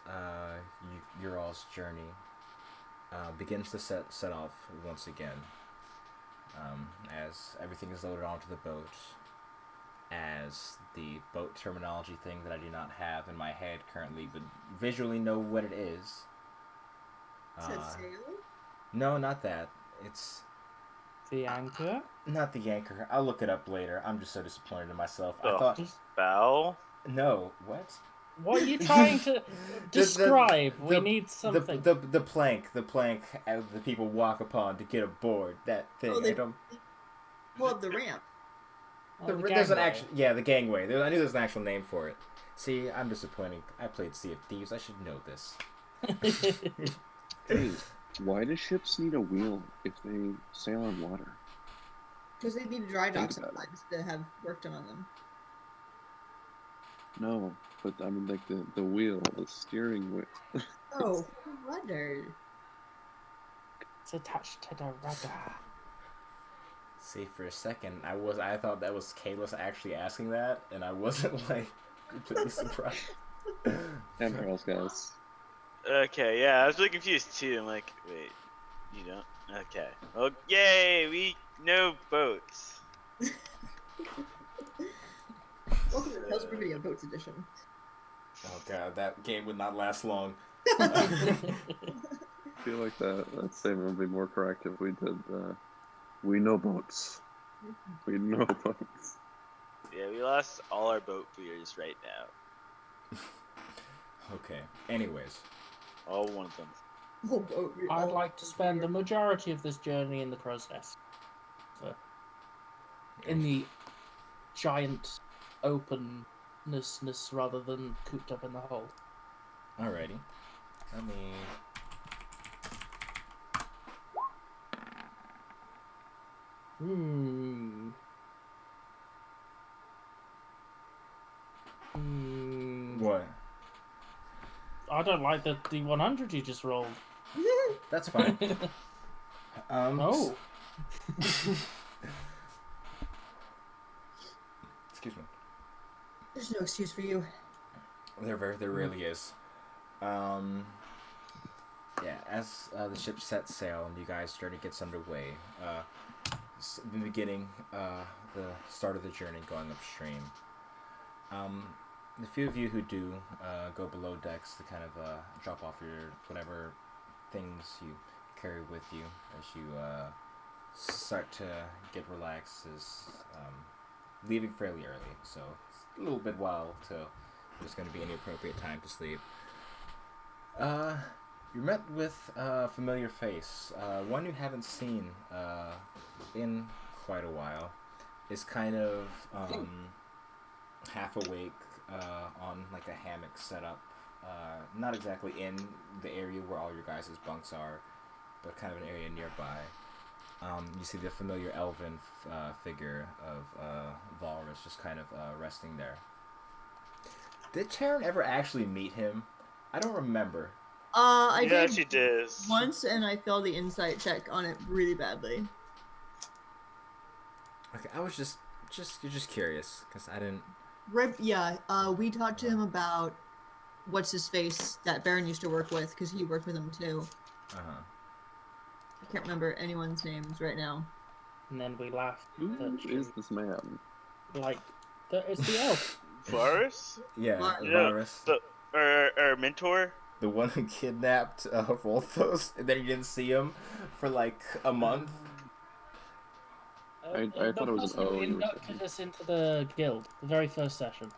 your all's journey begins to set off once again, as everything is loaded onto the boat, as the boat terminology thing that I do not have in my head currently, but visually know what it is. Is that sail? No, not that. It's The anchor? not the anchor. I'll look it up later. I'm just so disappointed in myself. I Oh. thought Bow. no. What? What are you trying to describe? We need something. The plank the people walk upon to get aboard. That thing. Oh, they I don't. pull up the ramp. Oh, the There's an gangway. actual the gangway. I knew there's an actual name for it. See, I'm disappointing. I played Sea of Thieves. I should know this. Hey, why do ships need a wheel if they sail on water? Because they need to dry dock Think about it. sometimes to have work done on them. No, but I mean like the wheel, the steering wheel. Oh, I wondered. It's attached to the rudder. See, for a second, I thought that was Kalis actually asking that, and I wasn't like completely surprised. Damn girls, guys. Okay, yeah, I was really confused too. I'm like, wait, you don't? Okay. Well, yay, we know boats. Welcome to the Tales of Revedia Boats Edition. Oh god, that game would not last long. I feel like that statement would be more correct if we did. We know boats. We know boats. Yeah, we lost all our boat fears right now. Okay. Anyways, All one of them. Oh, boat. I'd like to spend the majority of this journey in the crow's nest. In the giant openness rather than cooped up in the hole. alrighty. Let me. What? I don't like the D100 you just rolled. That's fine. Oh. Excuse me. There's no excuse for you. There really is. Um, yeah, as the ship sets sail and you guys' journey gets underway, in the beginning, the start of the journey going upstream. Um, the few of you who do go below decks to kind of drop off your whatever things you carry with you as you start to get relaxed is leaving fairly early, so it's a little bit while till there's going to be any appropriate time to sleep. You're met with a familiar face, one you haven't seen in quite a while. Is kind of half awake on like a hammock setup, not exactly in the area where all your guys' bunks are, but kind of an area nearby. You see the familiar elven figure of Valrus just kind of resting there. Did Taryn ever actually meet him? I don't remember. I Yeah, did she did. once, and I failed the insight check on it really badly. Okay, I was just curious because I didn't. Yeah, we talked to him about what's his face that Baron used to work with, because he worked with him too. I can't remember anyone's names right now. And then we laughed. Who that is she- this man? Like, it's the elf. Varus? Yeah, Yeah, Varus. Our mentor? The one who kidnapped Rolthos, and then you didn't see him for like a month. I thought it was an person who O you were inducted saying. us into the guild, the very first session.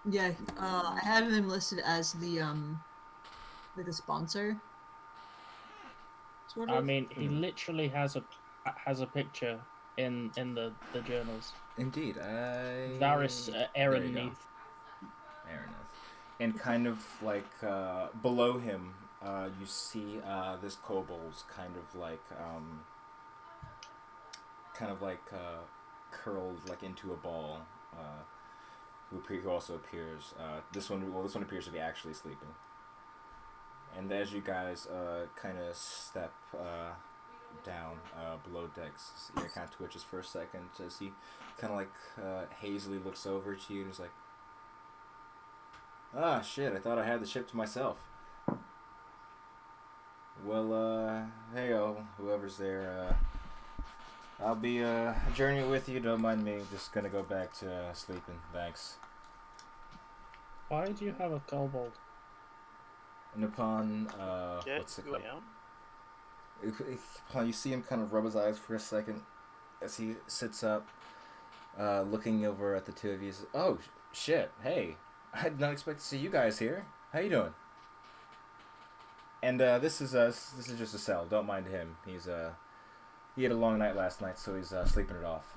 Yeah, I had him listed as the like a sponsor. Sort of. I mean, he literally has a picture in the journals. Indeed, Varys There you Aaron go. Neath. Araneth. And kind of like below him, you see this kobold's kind of like curled like into a ball. Who also appears. This one appears to be actually sleeping. And as you guys kind of step down below decks, his ear kind of twitches for a second as he kind of like hazily looks over to you and is like, "Ah, shit, I thought I had the ship to myself." Well, hey-o, whoever's there, I'll be journeying with you, don't mind me, just gonna go back to sleeping, thanks. Why do you have a kobold? And upon, what's it called? Upon you see him kind of rub his eyes for a second as he sits up, looking over at the two of you, says, "Oh, shit, hey, I did not expect to see you guys here. How you doing?" And this is just a cell. Don't mind him. He had a long night last night, so he's sleeping it off.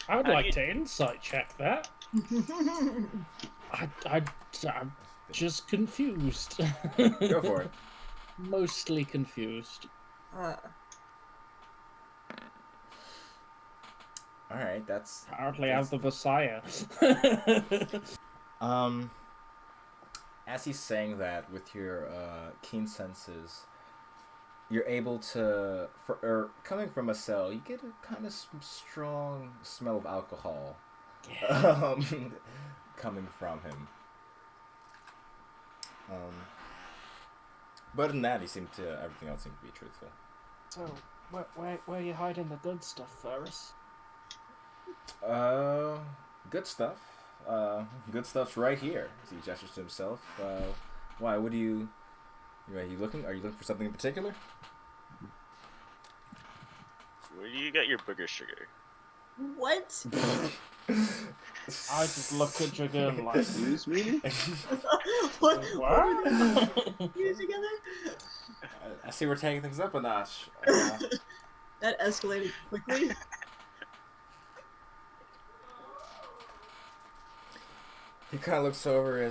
I would like to insight check that. I'm just confused. Go for it. Mostly confused. All right, that's Apparently, I'm the Messiah. As he's saying that, with your keen senses, you're able to, coming from a cell, you get a kind of strong smell of alcohol coming from him. But in that, everything else seemed to be truthful. So, where are you hiding the good stuff, Varys? Good stuff. Good stuff's right here. As he gestures to himself. Why? Are you looking? Are you looking for something in particular? Where do you get your booger sugar? What? I just look at Dragoon like, Excuse me? What were they what? doing together? I see we're taking things up a notch. That escalated quickly. He kind of looks over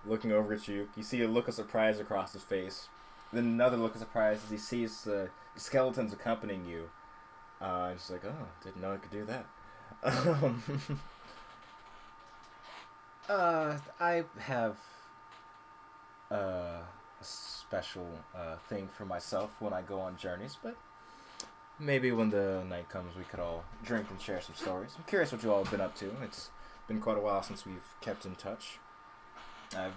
looking over at you. You see a look of surprise across his face. Then another look of surprise as he sees the skeletons accompanying you. And he's like, "Oh, didn't know I could do that." I have a special thing for myself when I go on journeys, but maybe when the night comes, we could all drink and share some stories. I'm curious what you all have been up to. It's been quite a while since we've kept in touch. I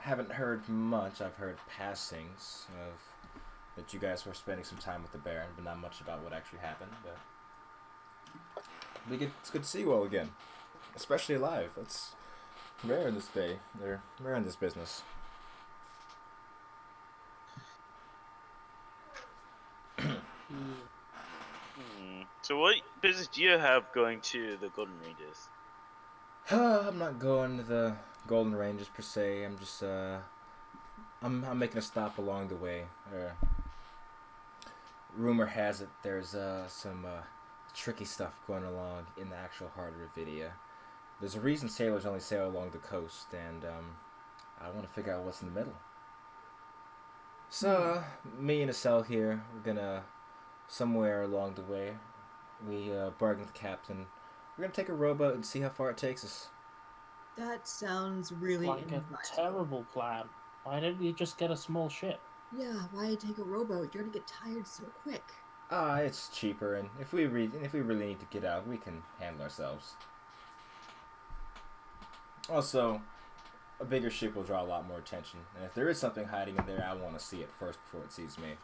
haven't heard much. I've heard passings of that you guys were spending some time with the Baron, but not much about what actually happened. But it's good to see you all again, especially alive. That's rare in this day. They're rare in this business. So what business do you have going to the Golden Ranges? I'm not going to the Golden Ranges per se. I'm just I'm making a stop along the way. Rumor has it there's some tricky stuff going along in the actual heart of Revedia. There's a reason sailors only sail along the coast, and I want to figure out what's in the middle. So me and Estelle here, we're gonna somewhere along the way. We bargained with the captain. We're gonna take a rowboat and see how far it takes us. That sounds really Like a inadvisable. terrible plan. Why don't you just get a small ship? Yeah, why take a rowboat? You're gonna get tired so quick. It's cheaper, and if we really need to get out, we can handle ourselves. Also, a bigger ship will draw a lot more attention, and if there is something hiding in there, I want to see it first before it sees me.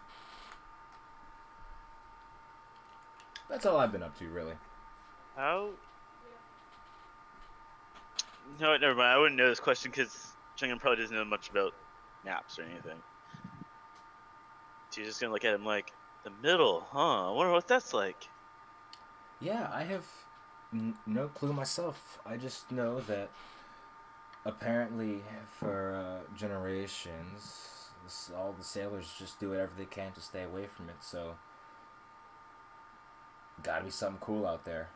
That's all I've been up to, really. How? No, never mind. I wouldn't know this question because Chungan probably doesn't know much about maps or anything. So you're just gonna look at him like, the middle, huh? I wonder what that's like. Yeah, I have no clue myself. I just know that apparently for generations, all the sailors just do whatever they can to stay away from it, so gotta be something cool out there.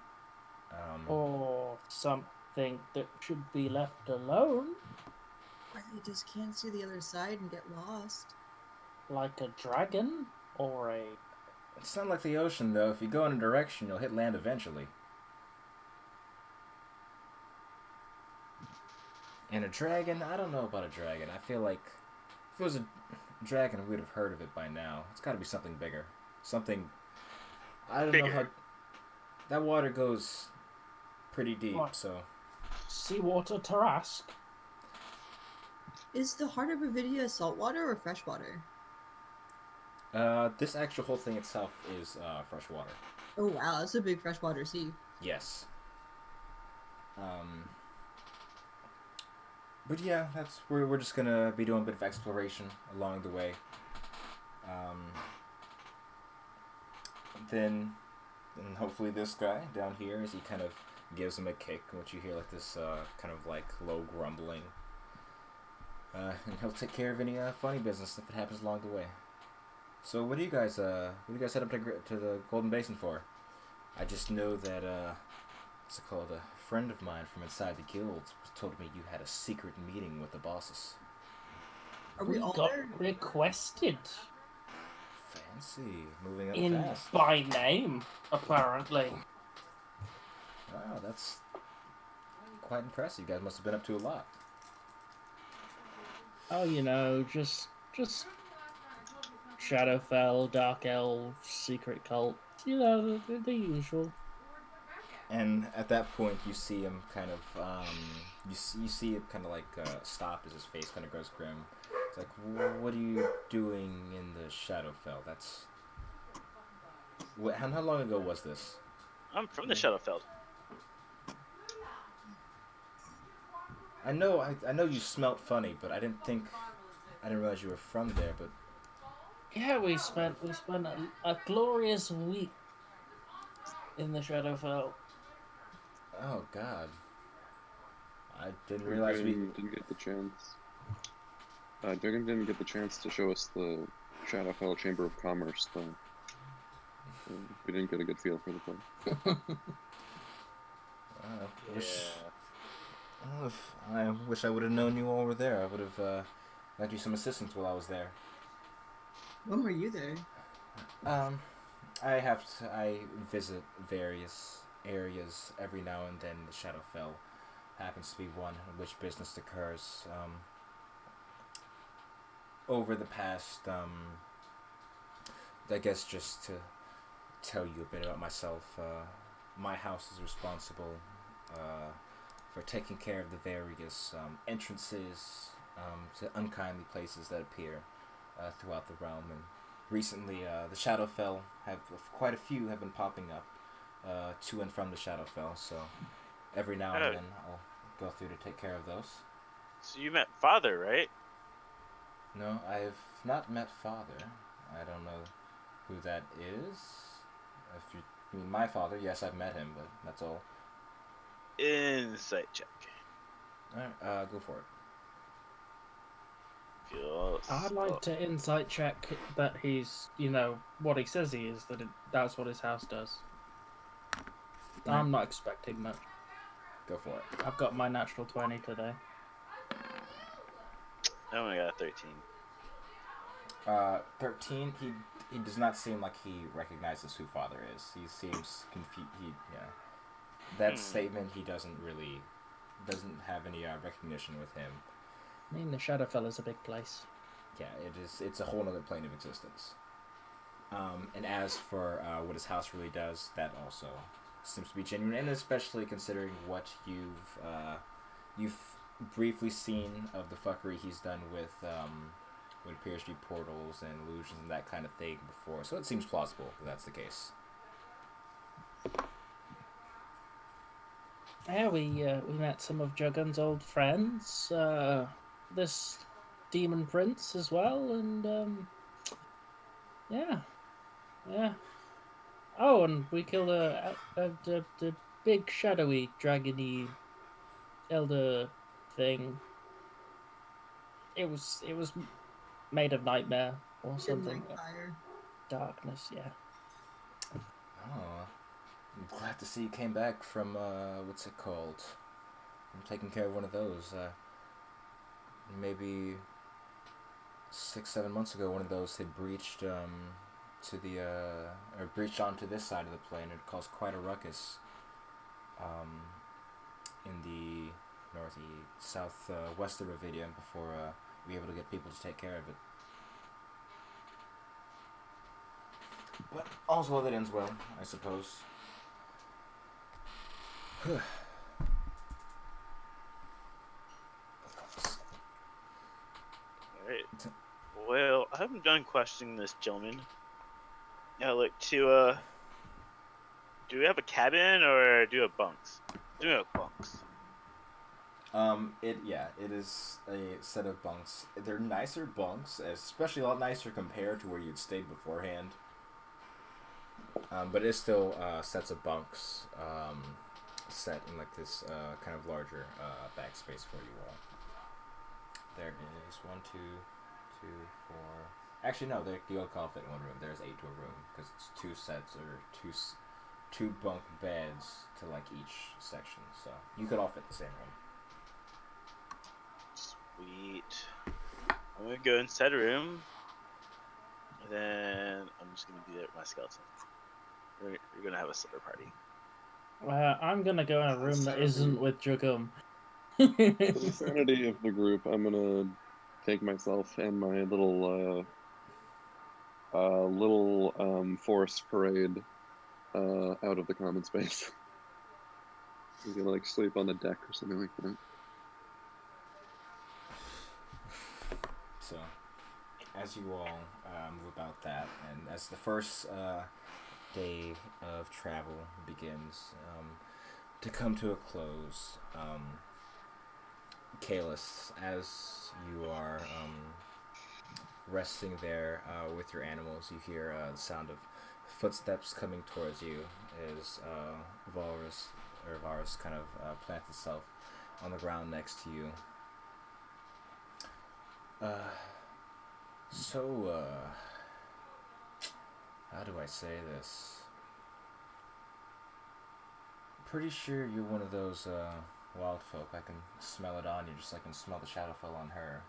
Or something that should be left alone, Or they just can't see the other side and get lost. like a dragon or a... It's not like the ocean, though. If you go in a direction, you'll hit land eventually. And a dragon? I don't know about a dragon. I feel like if it was a dragon, we'd have heard of it by now. It's got to be something bigger. Something... I don't know Bigger. how... That water goes pretty deep, What? so... Seawater Tarask. Is the heart of Revedia saltwater or freshwater? This actual whole thing itself is fresh water. Oh wow, that's a big freshwater sea. Yes. But yeah, that's where we're just gonna be doing a bit of exploration along the way. Then hopefully this guy down here, as he kind of gives him a kick, which you hear like this kind of like low grumbling. And he'll take care of any funny business if it happens along the way. So what do you guys head up to the Golden Basin for? I just know that what's it called? A friend of mine from inside the guild told me you had a secret meeting with the bosses. Are we all got there? requested Fancy, moving up in fast. by name, apparently. Wow, that's quite impressive. You guys must have been up to a lot. Oh, you know, just Shadowfell, Dark Elves, Secret Cult, you know, the usual. And at that point, you see him kind of, you see it kind of like stop as his face kind of goes grim. It's like, what are you doing in the Shadowfell? That's... How long ago was this? I'm from the Shadowfell. I know you smelt funny, but I didn't realize you were from there, but... Yeah, we spent a glorious week in the Shadowfell. Oh, God. I didn't realize Dragon didn't get the chance. Dragon didn't get the chance to show us the Shadowfell Chamber of Commerce, though. We didn't get a good feel for the place. I wish I would have known you all were there. I would have lent you some assistance while I was there. When were you there? I visit various areas every now and then. The Shadowfell happens to be one in which business occurs. Over the past I guess just to tell you a bit about myself, my house is responsible for taking care of the various entrances to unkindly places that appear throughout the realm. And recently, the Shadowfell have quite a few have been popping up to and from the Shadowfell. So every now and then, I'll go through to take care of those. So you met Father, right? No, I've not met Father. I don't know who that is. If you mean my father, yes, I've met him, but that's all. Insight check. Alright, go for it. I'd like to insight check that he's, what he says he is, that's what his house does. I'm not expecting much. Go for it. I've got my natural 20 today. I only got a 13. 13. He does not seem like he recognizes who Father is. He seems confused. That statement, he doesn't have any recognition with him. I mean, the Shadowfell is a big place. Yeah, it's a whole other plane of existence. And as for what his house really does, that also seems to be genuine, and especially considering what you've briefly seen of the fuckery he's done with what appears to be portals and illusions and that kind of thing before. So it seems plausible that that's the case. Yeah, we met some of Juggun's old friends. This demon prince as well, and yeah. Oh, and we killed a big shadowy dragony elder thing. It was made of nightmare or something. Like fire. Darkness, yeah. Oh, I'm glad to see you came back from what's it called? From taking care of one of those. Maybe 6-7 months ago, one of those had breached breached onto this side of the plane. It caused quite a ruckus in the southwest of Revedia before we were able to get people to take care of it. But all's well that ends well, I suppose. Alright. Well, I haven't done questioning this gentleman. Now, look to do we have a cabin or do we have bunks? Do we have bunks? It is a set of bunks. They're nicer bunks, especially a lot nicer compared to where you'd stayed beforehand. But it's still sets of bunks set in like this kind of larger backspace for you all. There is 1, 2, 2, 4. Actually, no, the old call fit in one room. There's 8 to a room because it's 2 sets or two bunk beds to like each section. So you could all fit in the same room. Sweet. I'm gonna go inside a room, and then I'm just gonna be there with my skeleton. You're gonna have a slipper party. I'm gonna go in a room that isn't with Juggum. For the sanity of the group, I'm gonna take myself and my little forest parade out of the common space. I'm gonna like sleep on the deck or something like that. So, as you all move about that, and as the first day of travel begins to come to a close, Kalis, as you are resting there with your animals, you hear the sound of footsteps coming towards you as Varus kind of plants itself on the ground next to you. How do I say this? Pretty sure you're one of those wild folk. I can smell it on you, just like I can smell the Shadowfell on her.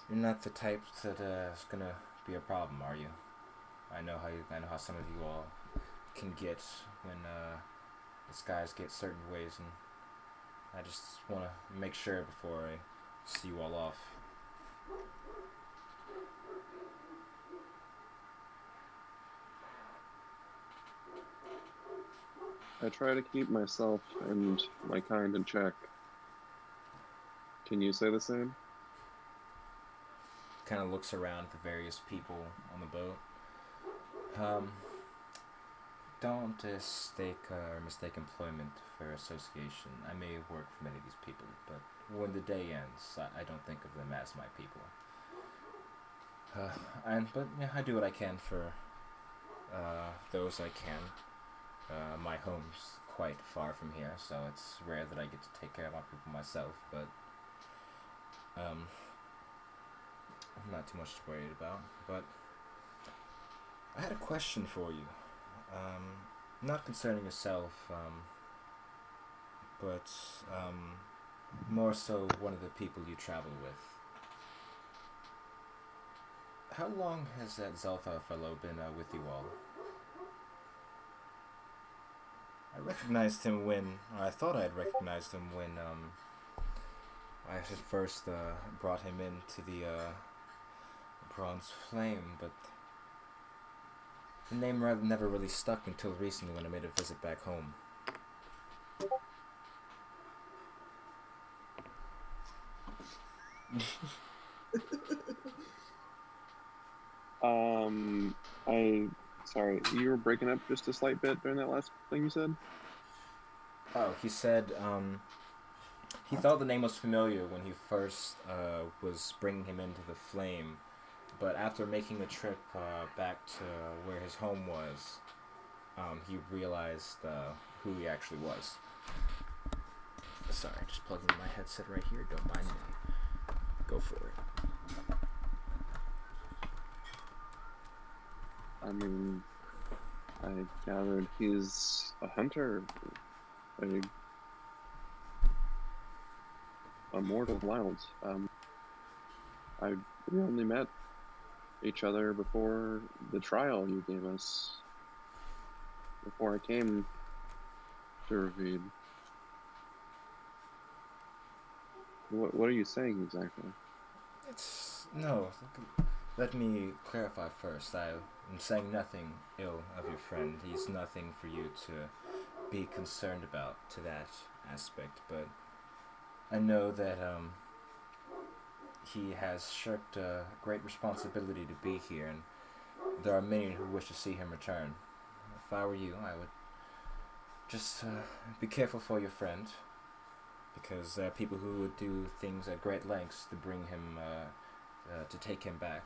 You're not the type that is gonna be a problem, are you? I know how some of you all can get when the skies get certain ways, and I just want to make sure before I see you all off. I try to keep myself and my kind in check. Can you say the same? Kind of looks around at the various people on the boat. Um, don't mistake employment for association. I may work for many of these people, but when the day ends, I don't think of them as my people. But yeah, I do what I can for those I can. My home's quite far from here, so it's rare that I get to take care of my people myself. But I'm not too much worried about. But I had a question for you. Not concerning yourself, but more so one of the people you travel with. How long has that Zelthar fellow been with you all? I recognized him when, or I thought I had recognized him when I had first brought him into the Bronze Flame, but the name never really stuck until recently when I made a visit back home. Sorry, you were breaking up just a slight bit during that last thing you said? Oh, he said he thought the name was familiar when he first was bringing him into the Flame, but after making the trip back to where his home was, he realized who he actually was. Sorry, just plugging in my headset right here. Don't mind me. Go for it. I mean, I gathered he's a hunter, a mortal wilds. We only met each other before the trial you gave us, before I came to Revedia. What are you saying exactly? No. Let me clarify first. I am saying nothing ill of your friend. He's nothing for you to be concerned about to that aspect, but I know that he has shirked a great responsibility to be here, and there are many who wish to see him return. If I were you, I would just be careful for your friend, because there are people who would do things at great lengths to bring him, to take him back,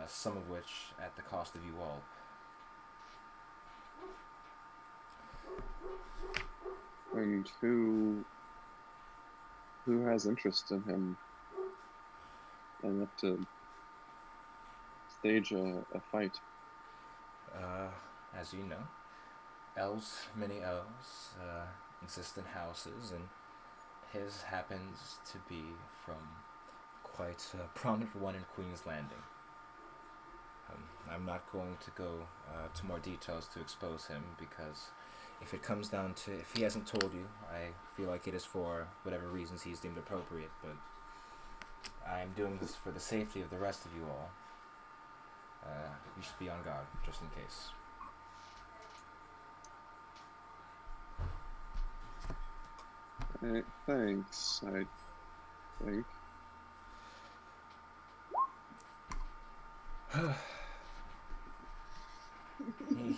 some of which at the cost of you all. And who has interest in him enough to stage a fight? As you know, elves, many elves, exist in houses, and his happens to be from quite a prominent one in Queen's Landing. I'm not going to go to more details to expose him, because if it comes down to, if he hasn't told you, I feel like it is for whatever reasons he's deemed appropriate, but I'm doing this for the safety of the rest of you all. You should be on guard, just in case. Thanks, I think. He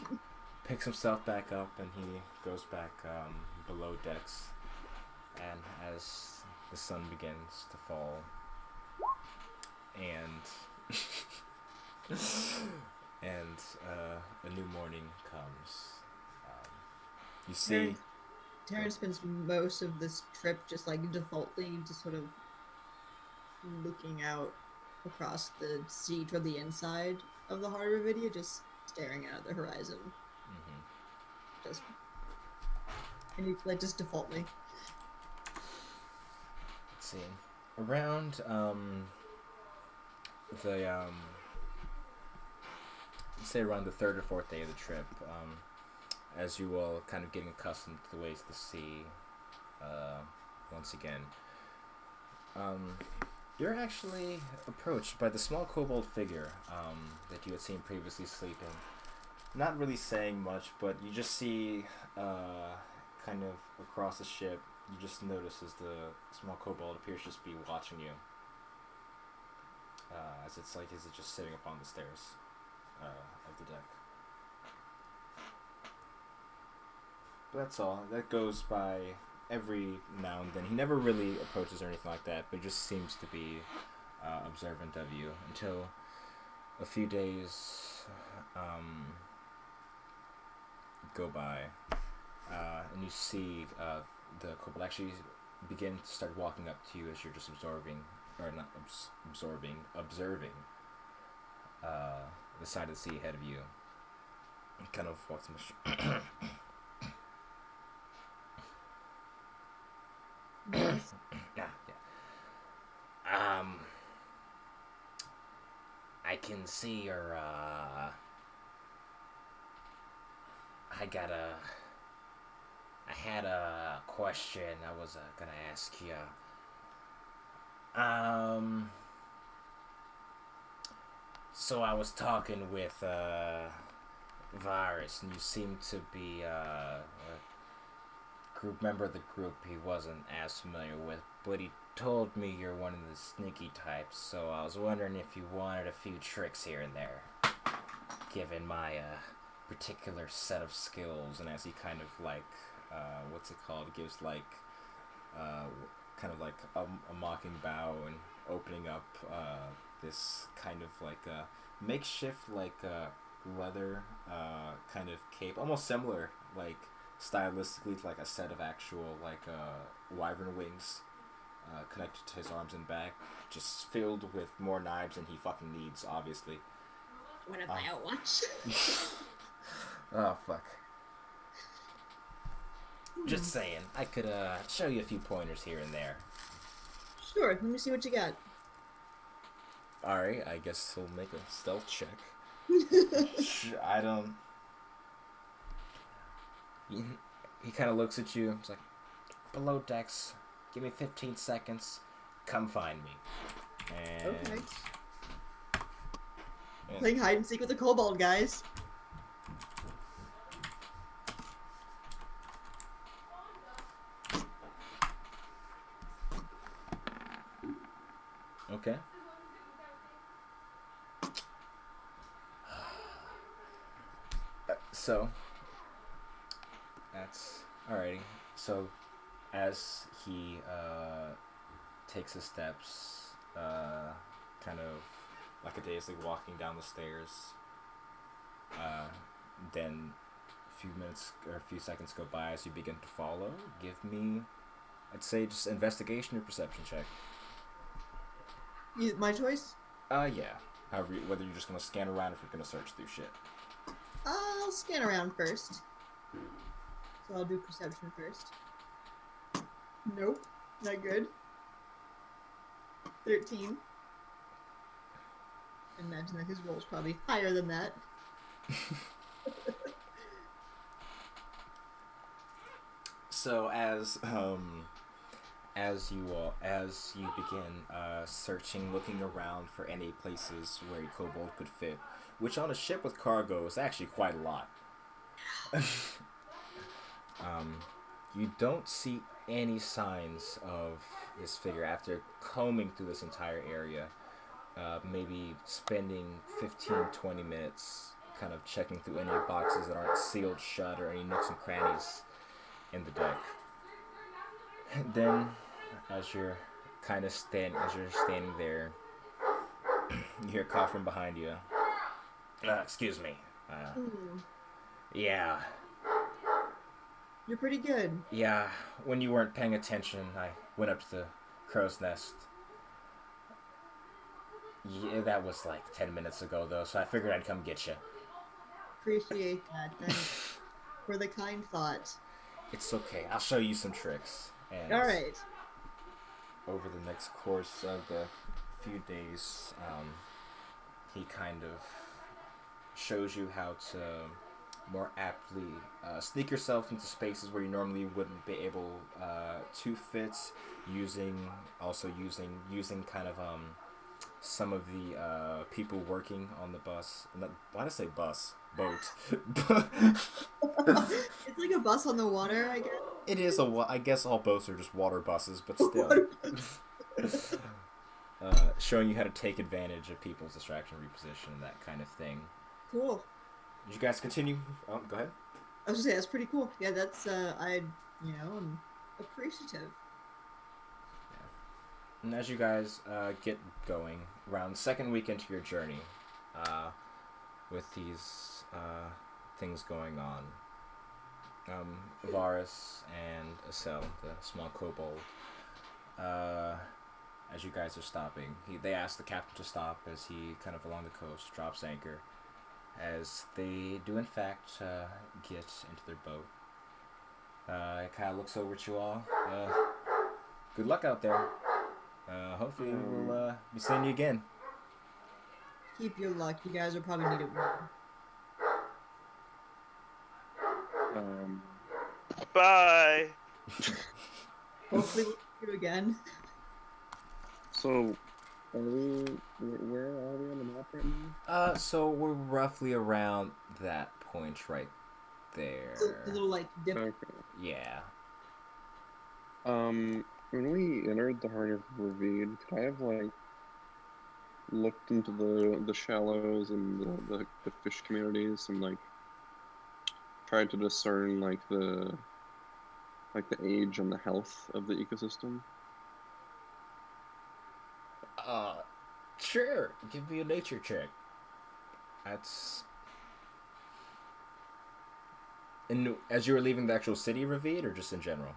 picks himself back up and he goes back below decks, and as the sun begins to fall and a new morning comes, you see Terrence spends most of this trip just like defaultly just sort of looking out across the sea toward the inside of the heart of Revedia, just staring out at the horizon. Just and you like just defaultly. Let's see. Around say around the third or fourth day of the trip, as you all kind of getting accustomed to the ways of the sea, once again, you're actually approached by the small kobold figure that you had seen previously sleeping not really saying much, but you just see, kind of across the ship, you just notice as the small kobold appears to just be watching you. As it's like, is it just sitting up on the stairs of the deck. But that's all. That goes by every now and then. He never really approaches or anything like that, but he just seems to be observant of you until a few days go by, and you see the kobold actually begin to start walking up to you as you're just observing the side of the sea ahead of you. He kind of walks in Yes. yeah. I can see your, I had a question I was gonna ask you. So I was talking with, Virus, and you seem to be, a group member of the group he wasn't as familiar with, but he told me you're one of the sneaky types, so I was wondering if you wanted a few tricks here and there, given my particular set of skills. And as he kind of like, what's it called, gives like, kind of like a mocking bow and opening up this kind of like a makeshift like leather kind of cape, almost similar like stylistically to like a set of actual like wyvern wings connected to his arms and back, just filled with more knives than he fucking needs, obviously. Wanna buy a watch? Oh, fuck. Just saying, I could show you a few pointers here and there. Sure, let me see what you got. Alright, I guess he'll make a stealth check. I don't... He kind of looks at you. It's like, below decks, give me 15 seconds, come find me. And... Okay. Playing hide and seek with a kobold, guys. Okay. So, that's alrighty. So, as he takes his steps, kind of like a daisy walking down the stairs, then a few minutes or a few seconds go by as you begin to follow. Give me, I'd say, just investigation or perception check. My choice? Yeah. However, whether you're just gonna scan around or if you're gonna search through shit. I'll scan around first. So I'll do perception first. Nope, not good. 13. Imagine that his roll's probably higher than that. So as you begin searching, looking around for any places where a kobold could fit, which on a ship with cargo is actually quite a lot. You don't see any signs of this figure after combing through this entire area. Maybe spending 15-20 minutes kind of checking through any boxes that aren't sealed shut or any nooks and crannies in the deck. Then, as you're standing there, you hear a cough from behind you. Excuse me. Yeah. You're pretty good. Yeah, when you weren't paying attention, I went up to the crow's nest. Yeah, that was like 10 minutes ago, though, so I figured I'd come get you. Appreciate that. Thanks for the kind thought. It's okay. I'll show you some tricks. And Alright. over the next course of the few days, he kind of shows you how to more aptly sneak yourself into spaces where you normally wouldn't be able to fit, using kind of some of the people working on the bus. Why did I say bus? Boat. It's like a bus on the water, I guess. It is I guess all boats are just water buses, but still. Water bus. Showing you how to take advantage of people's distraction, reposition, and that kind of thing. Cool. Did you guys continue? Oh, go ahead. I was just saying that's pretty cool. Yeah, that's I'm appreciative. And as you guys get going, around the second week into your journey, with these things going on, Varus and Acel, the small kobold, as you guys are stopping, they ask the captain to stop as he kind of along the coast drops anchor, as they do in fact get into their boat. It kind of looks over at you all. Good luck out there. Hopefully we'll be seeing you again. Keep your luck. You guys will probably need it more. Bye. Hopefully we'll see you again. So, where are we on the map right now? So we're roughly around that point right there. The little like dip. Okay. Yeah. When we entered the heart of Revedia, could I have like looked into the shallows and the fish communities and like tried to discern like the age and the health of the ecosystem? Sure. Give me a nature check. That's. And as you were leaving the actual city, Revedia, or just in general?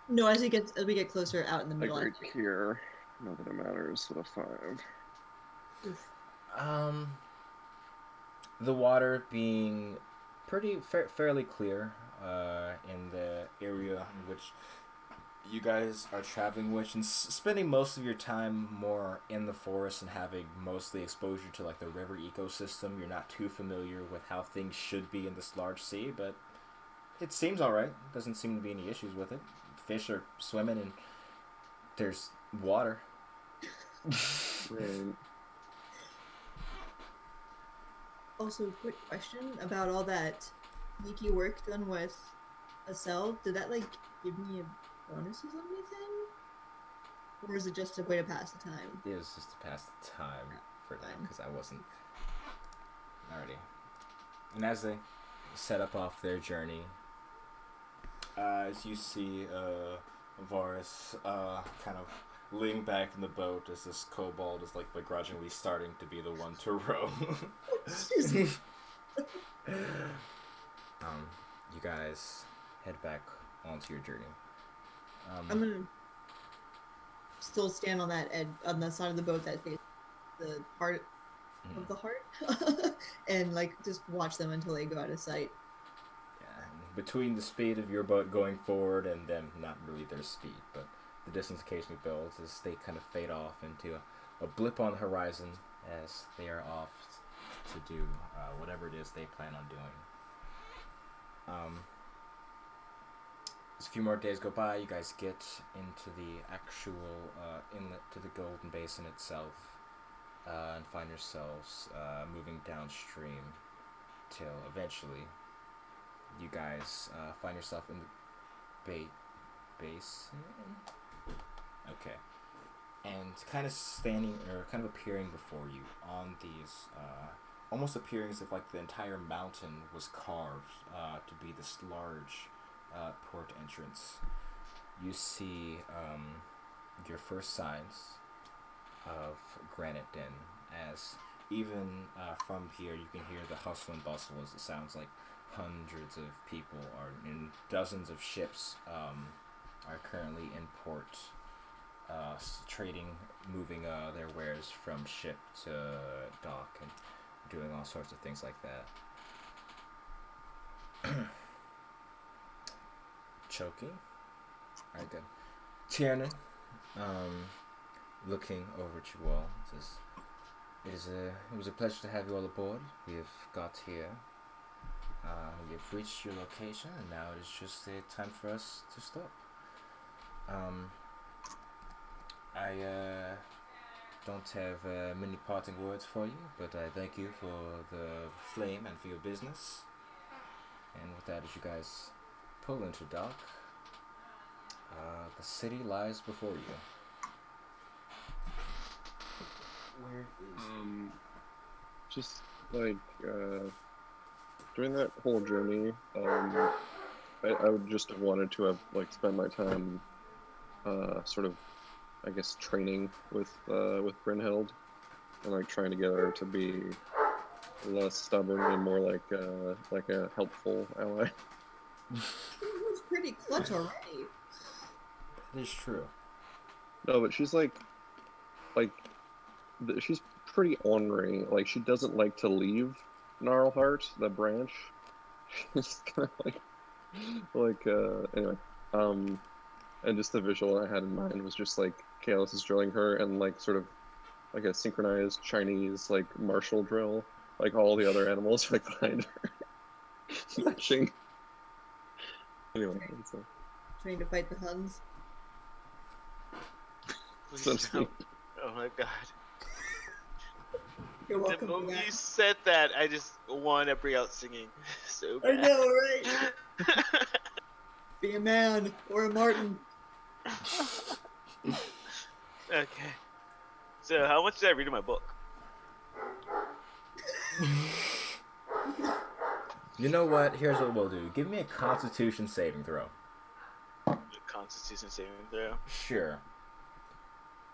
No, as we get closer out in the Like middle. right here. Not that it matters with a 5. Oof. The water being fairly clear in the area in which you guys are traveling, which and spending most of your time more in the forest and having mostly exposure to like the river ecosystem. You're not too familiar with how things should be in this large sea, but it seems all right. Doesn't seem to be any issues with it. Fish are swimming and there's water. Right. Also, quick question about all that sneaky work done with Acel. Did that like give me bonuses on anything, or is it just a way to pass the time? It was just to pass the time for now Fine. because I wasn't already. And as they set up off their journey, as you see Varus kind of leaning back in the boat as this kobold is like begrudgingly starting to be the one to row. You guys head back onto your journey. I'm gonna still stand on that edge, on the side of the boat that faces the heart of the heart, and like just watch them until they go out of sight. Yeah, and between the speed of your boat going forward and them, not really their speed, but the distance occasionally builds as they kind of fade off into a blip on the horizon as they are off to do whatever it is they plan on doing. As a few more days go by, you guys get into the actual inlet to the Golden Basin itself, and find yourselves moving downstream till eventually you guys find yourself in the basin. Okay. And kind of standing, or kind of appearing before you on these, almost appearing as if like the entire mountain was carved to be this large port entrance. You see your first signs of Granite Den, as even from here you can hear the hustle and bustle as it sounds like hundreds of people are in dozens of ships are currently in port, trading, moving their wares from ship to dock and doing all sorts of things like that. Choking. Alright, good. Tiernan, looking over at you all, says, it was a pleasure to have you all aboard. We have got here. We have reached your location, and now it is just time for us to stop. I don't have many parting words for you, but I thank you for the flame and for your business. And with that, as you guys pull into dock, the city lies before you. Where is Just like during that whole journey, I would just have wanted to have like spent my time, sort of, I guess, training with Brynhild, and like trying to get her to be less stubborn and more like a helpful ally. He was pretty clutch already. That is true. No, but she's she's pretty ornery. Like she doesn't like to leave Gnarlheart, the branch. She's kind of anyway. And just the visual I had in mind was just like Kalis is drilling her and like sort of like a synchronized Chinese like martial drill. Like all the other animals are like behind her, matching. Anyway, so Trying to fight the Huns. Please Essentially. don't. Oh my god. You're The welcome for moment that. you said that, I just want to bring out singing so I bad. know, right? Be a man or a Martin. Okay. So, how much did I read in my book? You know what? Here's what we'll do. Give me a Constitution saving throw. Constitution saving throw. Sure.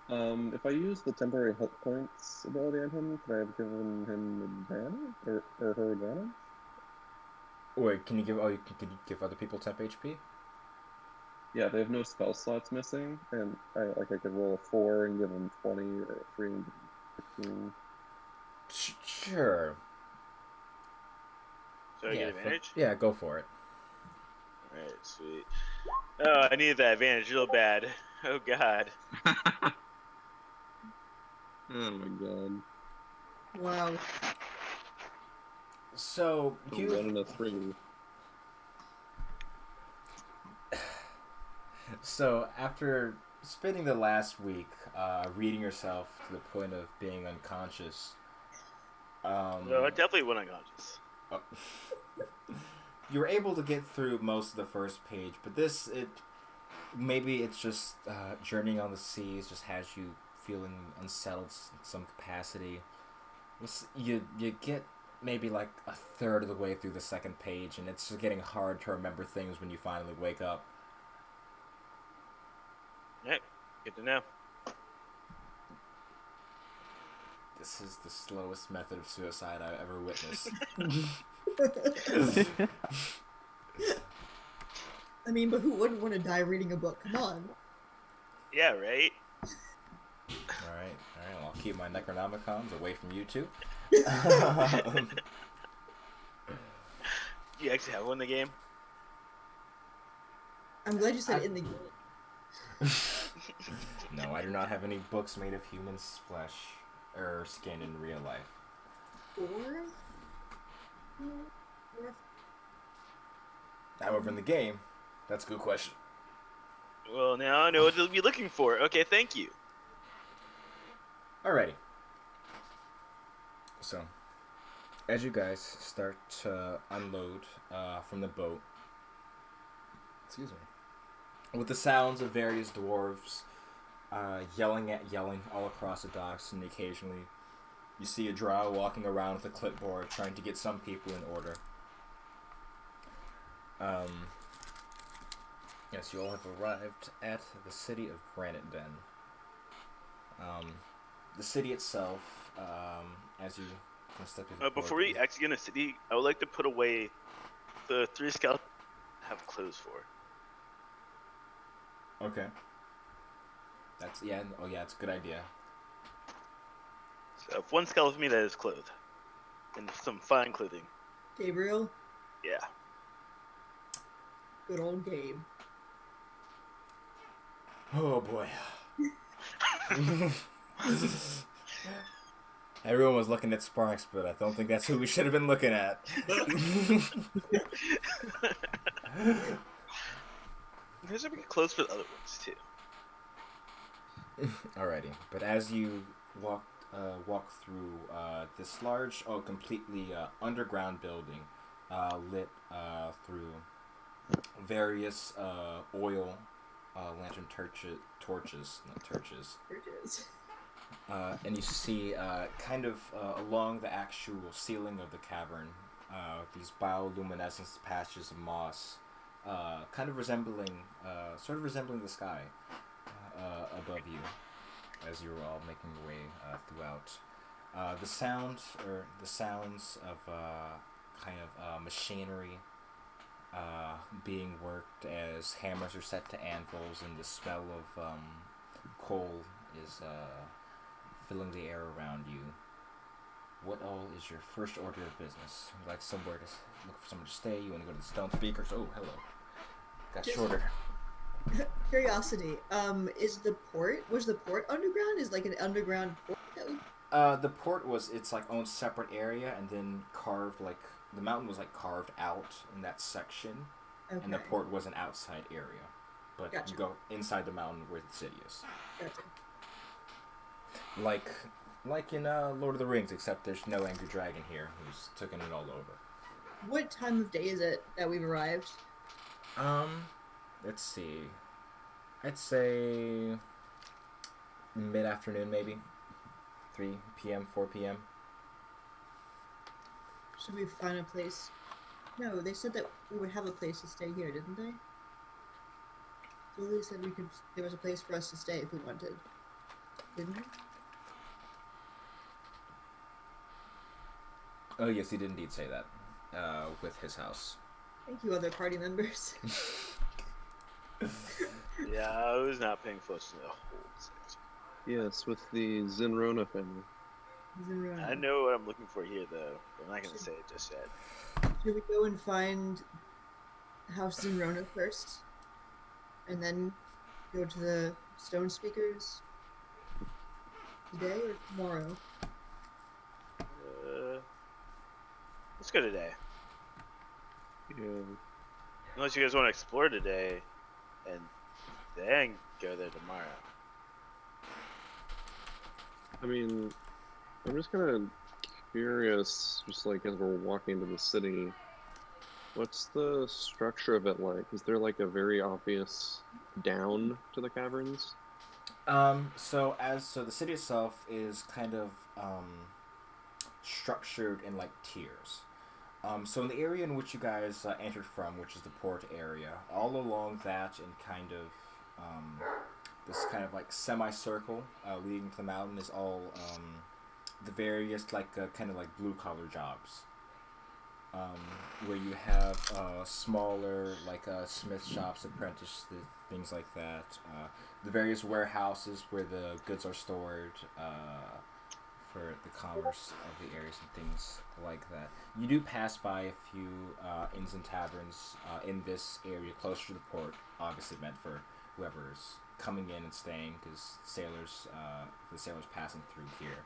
if I use the temporary hit points ability on him, could I have given him advantage or her advantage? Wait, can you give? Oh, can you give other people temp HP? Yeah, they have no spell slots missing, and I could roll a 4 and give them 20, or a 3 and give them 15. Sure. So I get advantage? Yeah, go for it. Alright, sweet. Oh, I needed that advantage real bad. Oh god. Oh my god. Wow. So A you 1 and a 3. So after spending the last week reading yourself to the point of being unconscious, No, I definitely went unconscious. oh, you were able to get through most of the first page, but maybe it's just journeying on the seas just has you feeling unsettled in some capacity. You get maybe like a third of the way through the second page, and it's just getting hard to remember things when you finally wake up. Alright, good to know. This is the slowest method of suicide I've ever witnessed. I mean, but who wouldn't want to die reading a book? Come on. Yeah, right? Alright, well, I'll keep my Necronomicons away from you two. You actually have one in the game? I'm glad you said in the game. No, I do not have any books made of humans' flesh or skin in real life. However, in the game, that's a good question. Well, now I know what to be looking for. Okay, thank you. Alrighty. So, as you guys start to unload from the boat, excuse me, with the sounds of various dwarves yelling all across the docks, and occasionally you see a drow walking around with a clipboard trying to get some people in order. Yes, you all have arrived at the city of Granite Den. The city itself, as you step into the Before we actually get in the city, I would like to put away the 3 scouts I have clothes for. Okay. It's a good idea. So if one scout with me that is clothed. And some fine clothing. Gabriel? Yeah. Good old Gabe. Oh boy. Everyone was looking at Sparks, but I don't think that's who we should have been looking at. There's a big clothes for the other ones too. Alrighty, but as you walk walk through this large, completely underground building, lit through various oil lantern torches, not torches. Bridges. And you see, kind of along the actual ceiling of the cavern, these bioluminescence patches of moss, kind of resembling, sort of resembling the sky above you, as you were all making your way throughout. The sounds of kind of machinery being worked as hammers are set to anvils, and the smell of coal is filling the air around you. What all is your first order of business? You like somewhere to look for somewhere to stay? You want to go to the stone speakers? Oh, hello. Got Just- shorter. Curiosity. Is the port? Was the port underground? Is like an underground port? That we... The port was its like own separate area, and then carved like the mountain was like carved out in that section, Okay. and the port was an outside area. But Gotcha. you go inside the mountain where the city is. Gotcha. Like in Lord of the Rings, except there's no angry dragon here who's taking it all over. What time of day is it that we've arrived? Let's see. I'd say mid-afternoon, maybe 3 p.m., 4 p.m. Should we find a place? No, they said that we would have a place to stay here, didn't they? So they said there was a place for us to stay if we wanted. Didn't they? Oh yes, he did indeed say that. With his house. Thank you, other party members. Yeah, I was not paying close to the whole section. Yes, with the Zinrona family. I know what I'm looking for here, though. But I'm not gonna say it just yet. Should we go and find House Zinrona first? And then go to the stone speakers? Today or tomorrow? Let's go today. Yeah. Unless you guys want to explore today, and then go there tomorrow. I mean, I'm just kind of curious, just like as we're walking to the city, what's the structure of it like? Is there like a very obvious down to the caverns? So the city itself is kind of structured in like tiers. So in the area in which you guys entered from, which is the port area, all along that and kind of this kind of like semicircle leading to the mountain is all the various like kind of like blue collar jobs. Where you have smaller like smith shops, apprentice things like that. The various warehouses where the goods are stored. For the commerce of the areas and things like that. You do pass by a few inns and taverns in this area closer to the port, obviously meant for whoever's coming in and staying, because the sailors passing through here.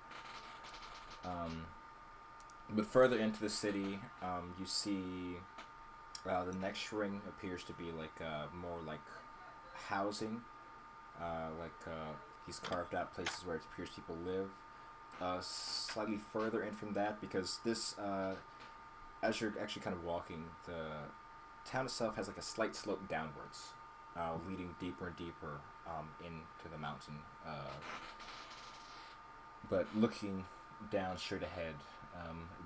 But further into the city, you see the next ring appears to be like more like housing, he's carved out places where it appears people live. Slightly further in from that, because this, as you're actually kind of walking, the town itself has like a slight slope downwards, leading deeper and deeper into the mountain. But looking down straight ahead,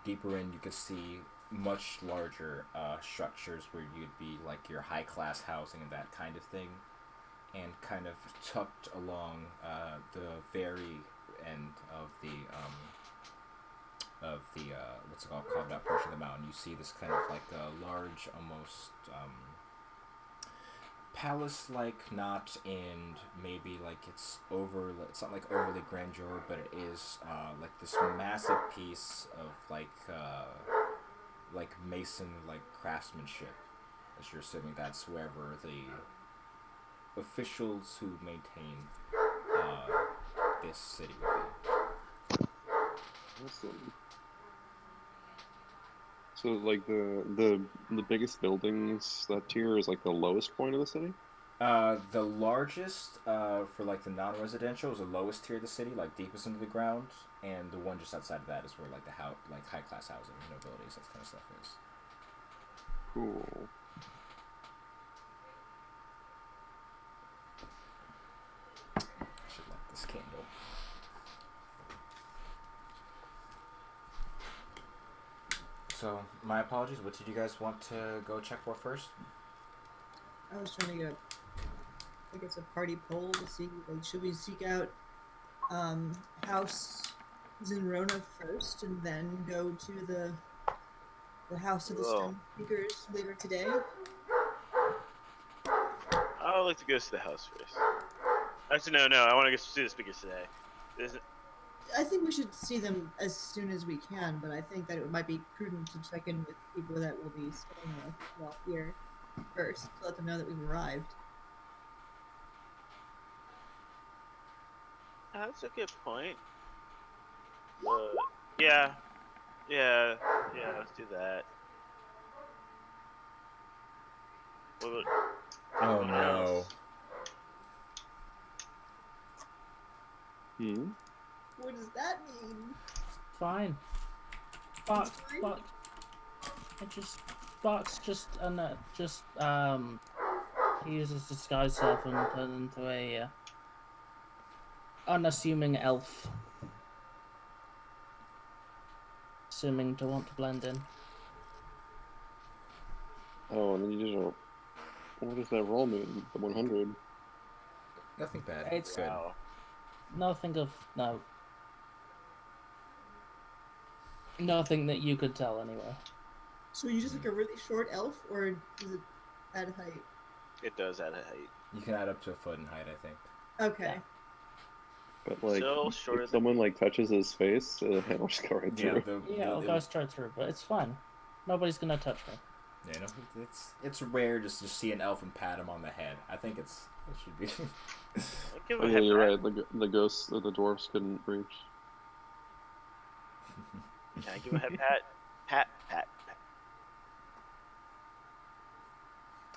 deeper in, you can see much larger structures where you'd be like your high-class housing and that kind of thing, and kind of tucked along the very end of the what's it called, carved out portion of the mountain. You see this kind of like a large, almost palace-like, not in maybe like it's not like overly grandeur, but it is like this massive piece of like mason like craftsmanship, as you're assuming that's wherever the officials who maintain this city would be. Awesome. So like the biggest buildings, that tier is like the lowest point of the city? The largest for like the non-residential is the lowest tier of the city, like deepest into the ground, and the one just outside of that is where like the like high class housing, nobilities, that kind of stuff is. Cool. I should light this candle. So, my apologies. What did you guys want to go check for first? I was trying to get I guess a party poll to see, like, should we seek out House Zinrona first and then go to the House of the Well, Stone Speakers later today? I would like to go to the house first. Actually, no. I want to go see the speakers today. I think we should see them as soon as we can, but I think that it might be prudent to check in with people that will be staying while here first to let them know that we've arrived. That's a good point. Yeah, let's do that. What about Oh anyone no. else? What does that mean? Fine. Fox, Fine? Fox. Fox he uses disguise self and turns into a unassuming elf. Assuming to want to blend in. Oh, and then you just what does that roll mean? The 100. Nothing bad. It's good. Wow. Nothing that you could tell anyway. So you just like a really short elf, or does it add height? It does add a height. You can add up to a foot in height, I think. Okay. Yeah. But like, So shorter if than- someone like touches his face, it'll just go right Yeah, through. It'll go straight through, but it's fine. Nobody's gonna touch me. You know, it's rare just to see an elf and pat him on the head. I think it should be. I'll give Oh him a yeah, head you're pat. right. The ghosts or the dwarves couldn't reach. Can I give him a head pat? Pat.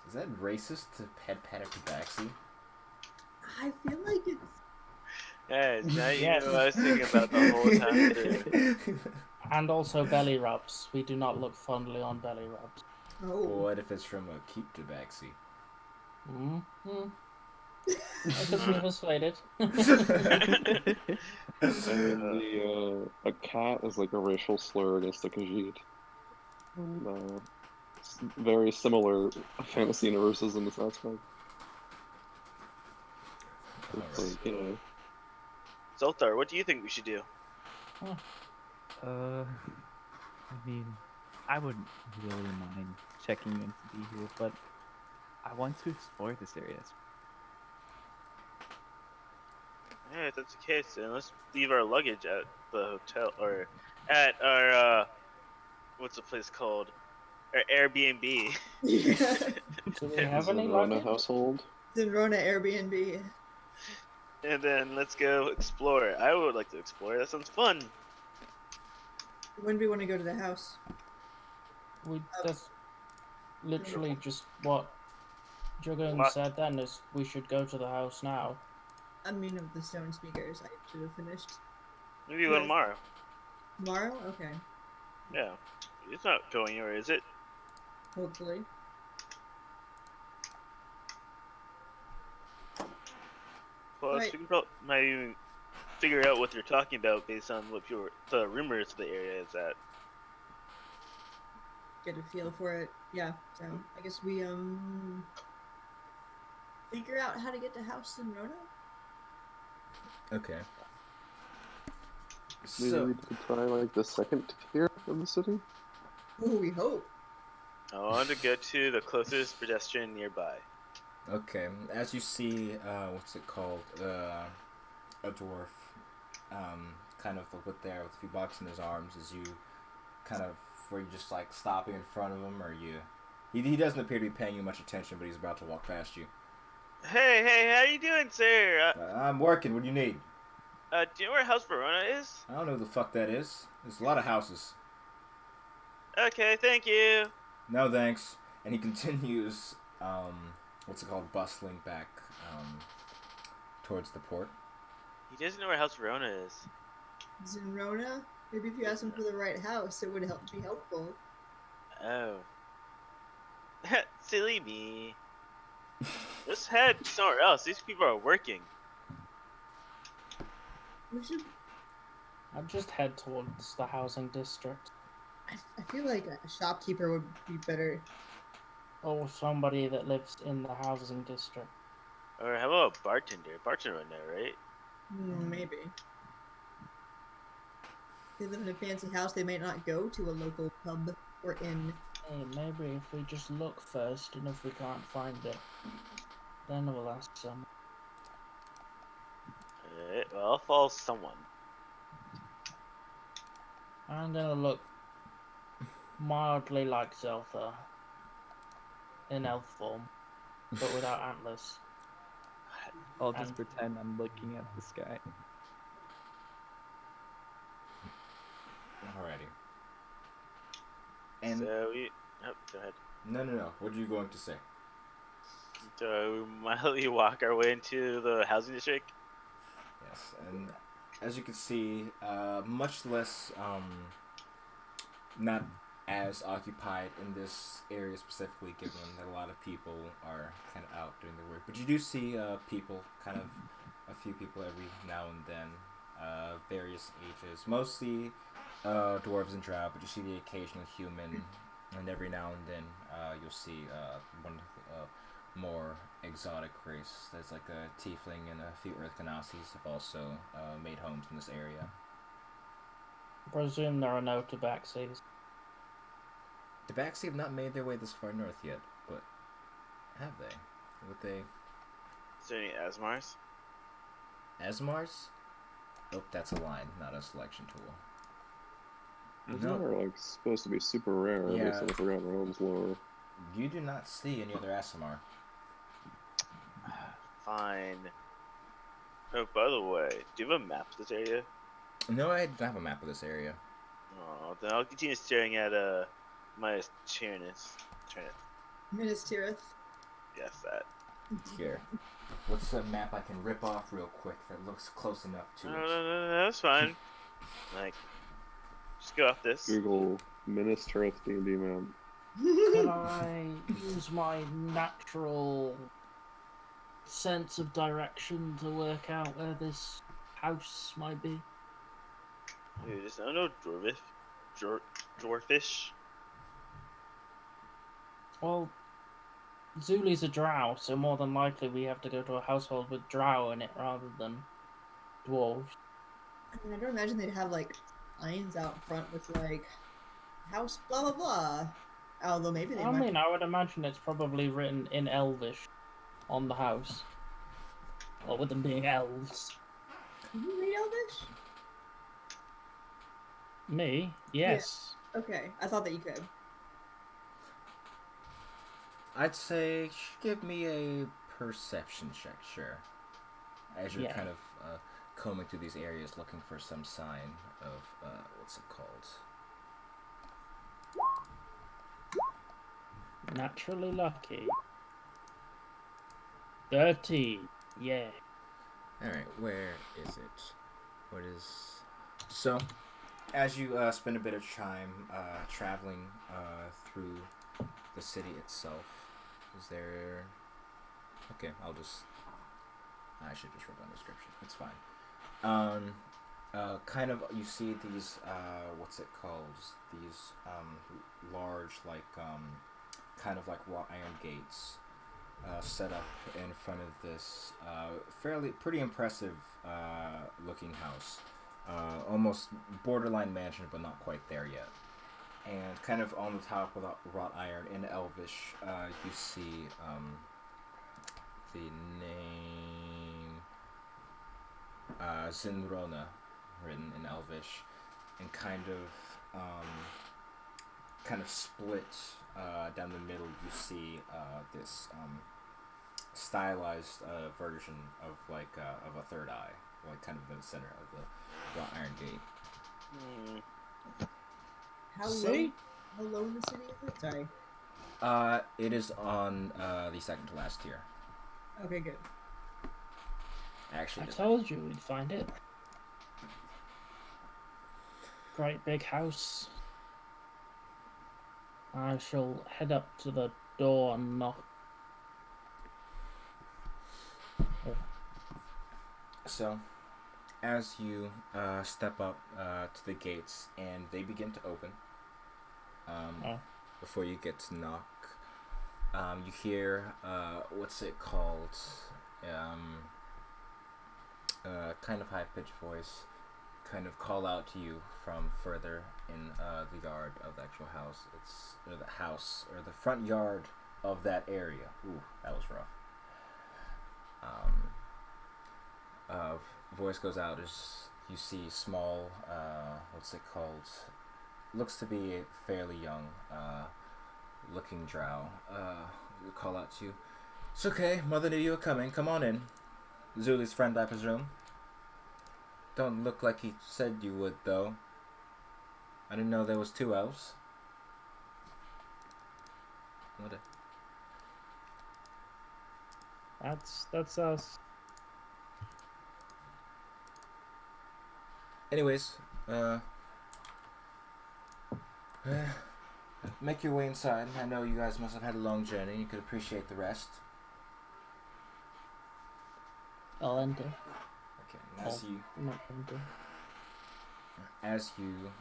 Is that racist to head pat after Baxi? I feel like it's. Yeah, now you Yes. know what I was thinking about the whole time too. And also belly rubs. We do not look fondly on belly rubs. Oh. What if it's from a keep to Baxi? Mm-hmm. I could be persuaded. And then a cat is like a racial slur against a Khajiit. And, very similar fantasy universes in this aspect. It's Alright. like, you know, Zoltar, what do you think we should do? I mean, I wouldn't really mind checking in to be here, but I want to explore this area. Yeah, if that's the case, then let's leave our luggage at the hotel or at our what's the place called? Our Airbnb. Yeah. Do we have any Zenrona luggage? household. Zinrona Airbnb. And then let's go explore. I would like to explore. That sounds fun. When do we want to go to the house? That's literally just what Dragoon What? said then, is we should go to the house now. I mean, of the Stone Speakers. I should have finished. Maybe go tomorrow. Tomorrow? Okay. Yeah. It's not going anywhere, is it? Hopefully. Plus, Right. we can probably might even figure out what they're talking about based on what the rumors of the area is at. Get a feel for it. Yeah. So I guess we figure out how to get to House Zinrona. Okay. Maybe So, we could try like the second tier of the city. Oh, we hope. I want to go to the closest pedestrian nearby. okay, as you see, what's it called? A dwarf, kind of with a few bucks in his arms, as you kind of, were you just like stopping in front of him, or he doesn't appear to be paying you much attention, but he's about to walk past you. Hey, how you doing, sir? I'm working, what do you need? Do you know where House Verona is? I don't know who the fuck that is. There's a lot of houses. Okay, thank you. No thanks. And he continues what's it called, bustling back towards the port. He doesn't know where House Verona is. Zinrona? Maybe if you ask him for the right house, it would be helpful. Oh. Silly me. Just head somewhere else. These people are working. We should. I'd just head towards the housing district. I feel like a shopkeeper would be better. Or somebody that lives in the housing district. Or how about a bartender? Bartender would know, right? Maybe. They live in a fancy house. They may not go to a local pub or inn. Hey, maybe if we just look first, and if we can't find it, then we'll ask someone. Alright, well, I'll follow someone. I'm gonna look mildly like Zeltha in elf form, but without antlers. I'll just And- pretend I'm looking at the sky. Alrighty. And So we. Oh, go ahead. no. What are you going to say? So we mildly walk our way into the housing district. Yes, and as you can see, much less, not as occupied in this area specifically, given that a lot of people are kind of out doing their work. But you do see people, kind of a few people every now and then, various ages, mostly dwarves and drow, but you see the occasional human, and every now and then you'll see one more exotic race. There's like a tiefling and a few earth Ganassis have also made homes in this area. I presume there are no tabaxis. The Baxi have not made their way this far north yet, but have they? Would they? Is there any Asmars? Asmars? Oh, that's a line, not a selection tool. Those No. are like supposed to be super rare based Yeah. on the Forgotten Realms lore. You do not see any other Asimar. Fine. Oh, by the way, do you have a map of this area? No, I don't have a map of this area. Oh, then I'll continue staring at my Tyrannus. Minas Tirith. Yes, that. Here. What's a map I can rip off real quick that looks close enough to No, that's fine. Like, just go off this. Google Minas Tirith D&D map. Can I use my natural sense of direction to work out where this house might be? Dude, just I don't know dwarfish. Well, Zuli's a drow, so more than likely we have to go to a household with drow in it rather than dwarves. I mean, I don't imagine they'd have like signs out front with like house blah blah blah. Although maybe they I might. mean, I would imagine it's probably written in Elvish on the house. Well, with them being elves. Can you read Elvish? Me? Yes. Okay, I thought that you could. I'd say give me a perception check, sure. As you're Yeah. kind of combing through these areas looking for some sign of, what's it called? Naturally lucky. 13. Yeah. Alright, where is it? What is... So, as you spend a bit of time traveling through the city itself, is there... Okay, I should just write down the description. It's fine. Kind of, you see these, what's it called? These large, like, kind of like wrought iron gates set up in front of this pretty impressive looking house. Almost borderline mansion, but not quite there yet. And kind of on the top of the wrought iron in Elvish, you see the name Zinrona written in Elvish, and kind of split down the middle. You see this stylized version of like of a third eye, like kind of in the center of the wrought iron gate. How See? low? How low in the city is it? Sorry. It is on the second to last tier. Okay, good. Actually, I it is. told you we'd find it. Great big house. I shall head up to the door and knock. So, as you step up to the gates and they begin to open, before you get to knock, you hear what's it called? Kind of high pitched voice, kind of call out to you from further in the yard of the actual house. Or the house or the front yard of that area. Ooh, that was rough. Voice goes out as you see small, what's it called? Looks to be a fairly young looking drow. Call out to you. It's okay, Mother knew you were coming. Come on in. Zuli's friend, I presume. Don't look like he said you would, though. I didn't know there was 2 elves. What a... That's us. Anyways, make your way inside. I know you guys must have had a long journey. You could appreciate the rest. I'll enter. Okay, and as you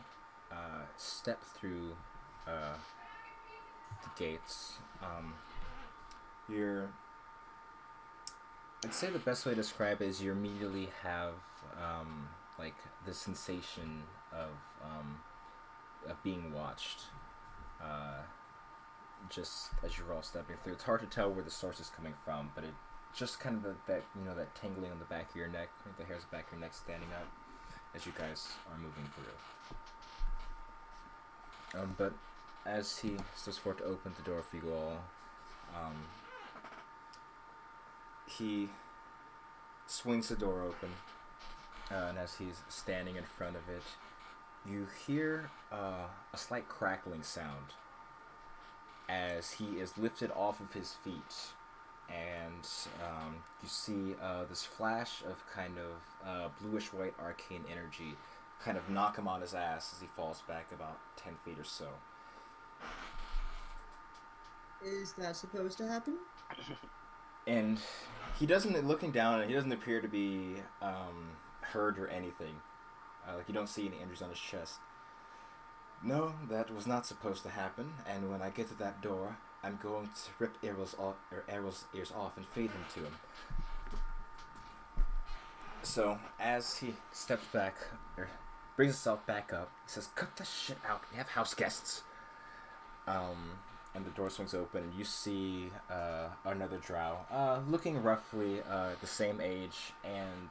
step through the gates, I'd say the best way to describe it is you immediately have like the sensation of being watched. Just as you're all stepping through, it's hard to tell where the source is coming from, but it just kind of that that tingling on the back of your neck, the hairs on the back of your neck standing up as you guys are moving through. But as he steps forward to open the door for you all, he swings the door open, and as he's standing in front of it, you hear a slight crackling sound as he is lifted off of his feet, and you see this flash of kind of bluish white arcane energy kind of knock him on his ass as he falls back about 10 feet or so. Is that supposed to happen? And he doesn't, looking down, he doesn't appear to be hurt or anything. Like, you don't see any injuries on his chest. No, that was not supposed to happen, and when I get to that door, I'm going to rip Errol's ears off and feed him to him. So, as he steps back, or brings himself back up, he says, "Cut the shit out, we have house guests." And the door swings open, and you see another drow, looking roughly the same age and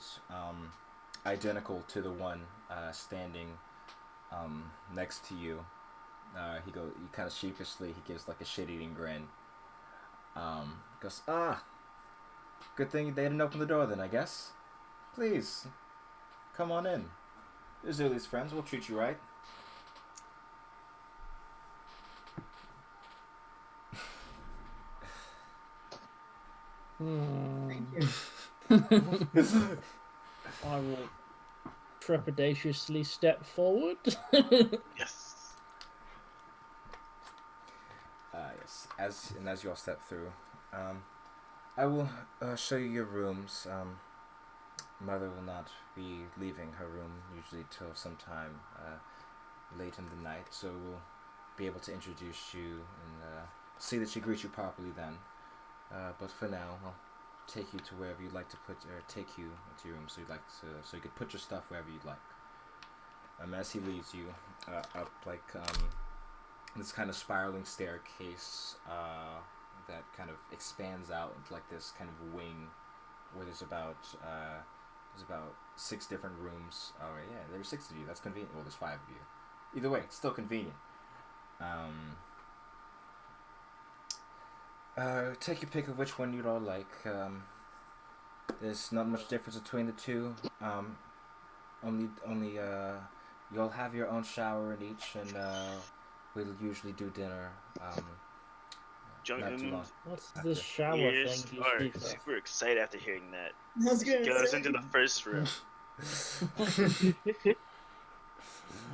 identical to the one standing next to you. He kind of sheepishly, he gives like a shit-eating grin. Goes, good thing they didn't open the door then, I guess. Please, come on in. They're Zuli's friends, we'll treat you right. Thank you. I will trepidatiously step forward. Yes. Yes. As you all step through, I will show you your rooms. Mother will not be leaving her room usually till sometime late in the night, so we'll be able to introduce you and see that she greets you properly then. But for now, I'll take you to wherever you'd like to take you to your room, so you could put your stuff wherever you'd like. As he leads you up like this kind of spiraling staircase that kind of expands out into like this kind of wing, where there's about 6 different rooms. Oh yeah, there were 6 of you. That's convenient. Well, there's 5 of you. Either way, it's still convenient. Take your pick of which one you'd all like. There's not much difference between the two. Only you all have your own shower in each, and we'll usually do dinner not too long. What's after. this shower Ears thing you are speak of? super excited after hearing that. I was She gonna goes say. into the first room.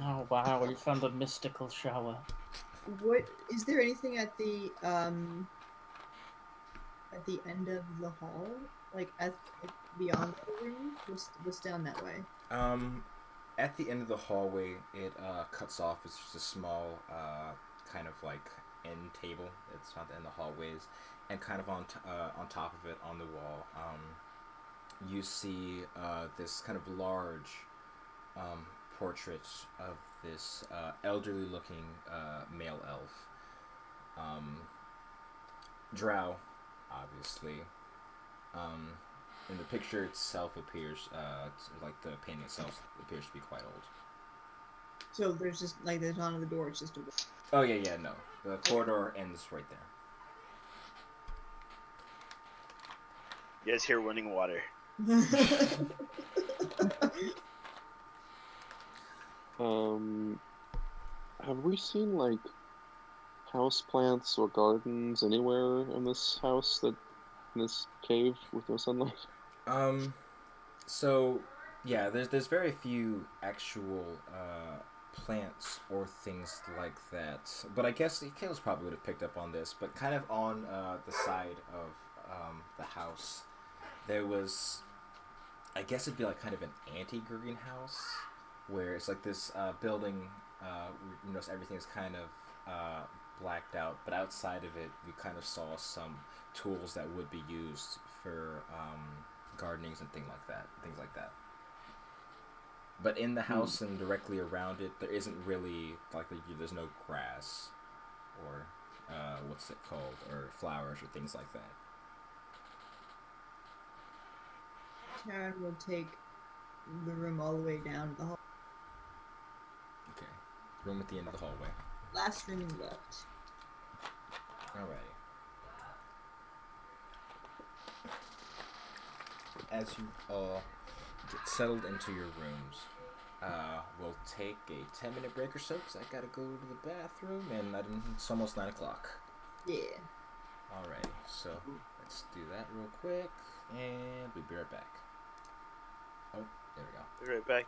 Oh wow, you found a mystical shower. What is there anything at the end of the hall, like beyond the room? What's down that way? At the end of the hallway, it cuts off. It's just a small kind of like end table. It's not in the hallways, and kind of on top of it on the wall, you see this kind of large portrait of this elderly looking male elf. Drow, obviously. Um, and the picture itself appears, like the painting itself appears to be quite old. So there's just like there's not on the door. It's just a. Oh yeah, no. The corridor ends right there. You guys hear running water. Have we seen like house plants or gardens anywhere in this house in this cave with no sunlight? So yeah, there's very few actual plants or things like that. But I guess Kale's probably would have picked up on this. But kind of on the side of the house, there was, I guess it'd be like kind of an anti-greenhouse, where it's like this building. You notice everything is kind of blacked out, but outside of it, you kind of saw some tools that would be used for gardenings and things like that. But in the house and directly around it, there isn't really like there's no grass or what's it called, or flowers or things like that. Karen will take the room all the way down to the hall. Okay, room at the end of the hallway. Last room left. Alrighty. As you all get settled into your rooms, we'll take a 10-minute break or so because I gotta go to the bathroom and it's almost 9 o'clock. Yeah. Alrighty, so let's do that real quick and we'll be right back. Oh, there we go. Be right back.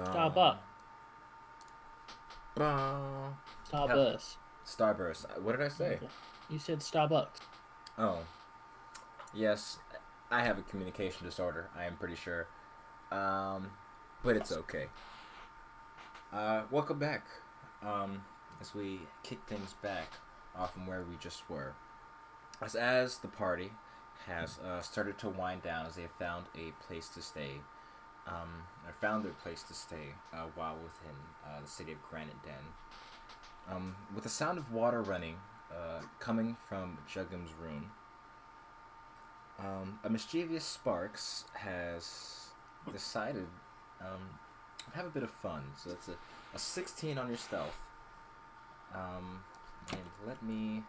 Starbuck. Bah. Starburst. Starburst. What did I say? Okay. You said Starbucks. Oh. Yes, I have a communication disorder, I am pretty sure. But it's okay. Welcome back. As we kick things back off from where we just were. As the party has started to wind down, as they have found a place to stay, or found their place to stay while within the city of Granite Den. With the sound of water running coming from Juggum's room, a mischievous Sparks has decided to have a bit of fun. So it's a 16 on your stealth. And let me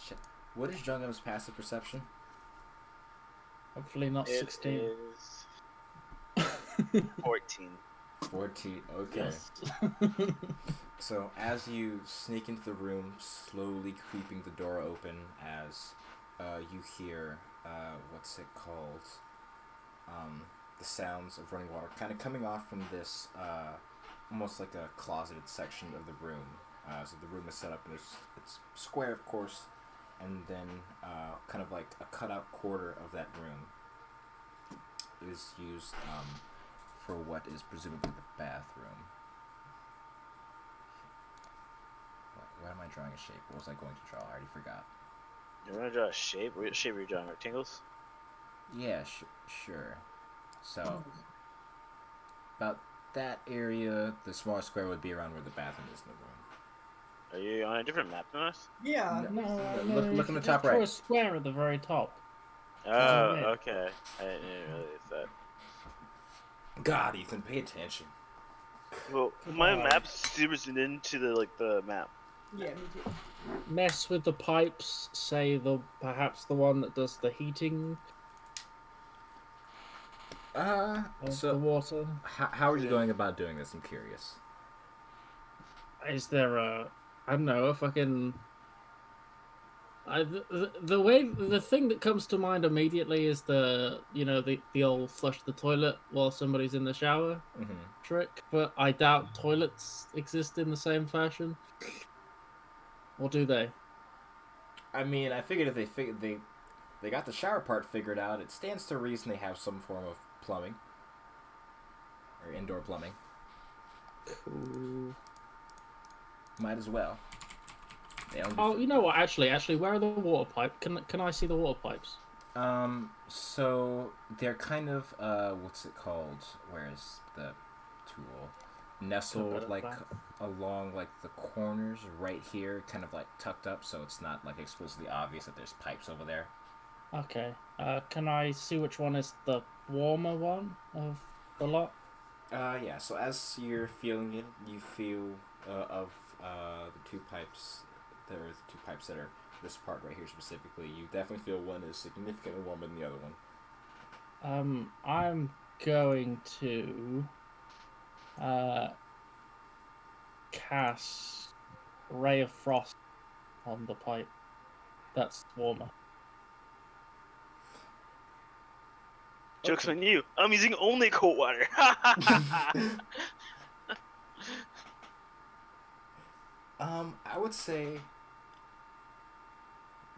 check. What is Juggum's passive perception? Hopefully not 16. It is 14. 14. Okay. Yes. So as you sneak into the room, slowly creeping the door open, as you hear what's it called? The sounds of running water, kind of coming off from this almost like a closeted section of the room. So the room is set up, and it's square, of course, and then kind of like a cutout quarter of that room is used for what is presumably the bathroom. Why am I drawing a shape? What was I going to draw? I already forgot. You're gonna draw a shape? What shape are you drawing? Rectangles? Yeah, sure. So, about that area, the smaller square would be around where the bathroom is in the room. Are you on a different map than us? Yeah. No, Look in the top draw right. a square at the very top. Oh, it? okay. I didn't realize that. God, Ethan, pay attention. Well, my map zooms into the map. Yeah, me too. Mess with the pipes. Say perhaps the one that does the heating of the So water. how are you going about doing this? I'm curious. Is there a, I don't know, a fucking... the thing that comes to mind immediately is the old flush the toilet while somebody's in the shower trick, but I doubt toilets exist in the same fashion. Or do they? I mean, I figured if they got the shower part figured out, it stands to reason they have some form of plumbing or indoor plumbing. Cool. Might as well. Oh, you know what? Actually, where are the water pipes? Can I see the water pipes? So they're kind of what's it called? Where's the tool? Nestled like along like the corners right here, kind of like tucked up, so it's not like explicitly obvious that there's pipes over there. Okay. Can I see which one is the warmer one of the lot? Yeah. So as you're feeling it, you feel of the two pipes. There are the two pipes that are this part right here specifically. You definitely feel one is significantly warmer than the other one. I'm going to cast Ray of Frost on the pipe. That's warmer. Joke's on you. I'm using only cold water. I would say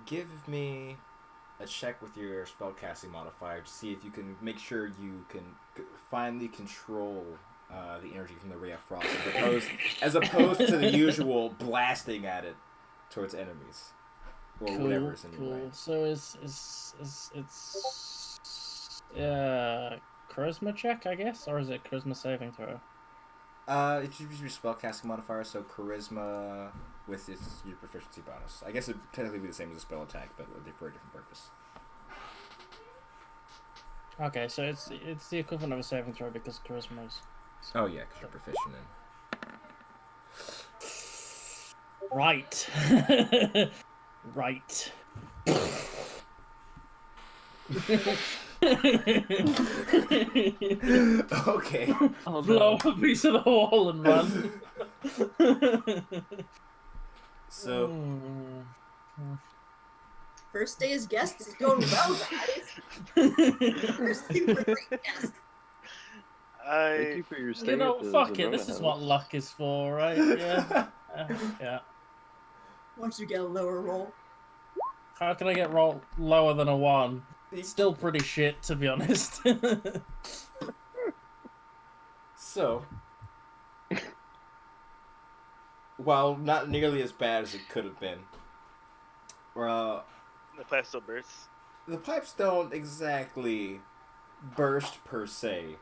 give me a check with your spellcasting modifier to see if you can make sure you can finally control the energy from the Ray of Frost, as opposed to the usual blasting at it towards enemies or whatever is in your way. So it's charisma check, I guess, or is it charisma saving throw? It should be your spellcasting modifier, so charisma with your proficiency bonus. I guess it would technically be the same as a spell attack, but for a different purpose. Okay, so it's the equivalent of a saving throw because charisma is. Oh yeah, because you're proficient in. Right. Right. Okay. Oh, Blow no. up a piece of the wall and run. So First day as guests is going well, guys. We're super great guests. Thank I you for your You stay know, at the fuck it. Zerona This is what house. luck is for, right? Yeah. Yeah. Once you get a lower roll. How can I get roll lower than a 1? You- Still pretty shit, to be honest. So, while not nearly as bad as it could have been, the pipe still bursts. the pipes don't exactly burst per se.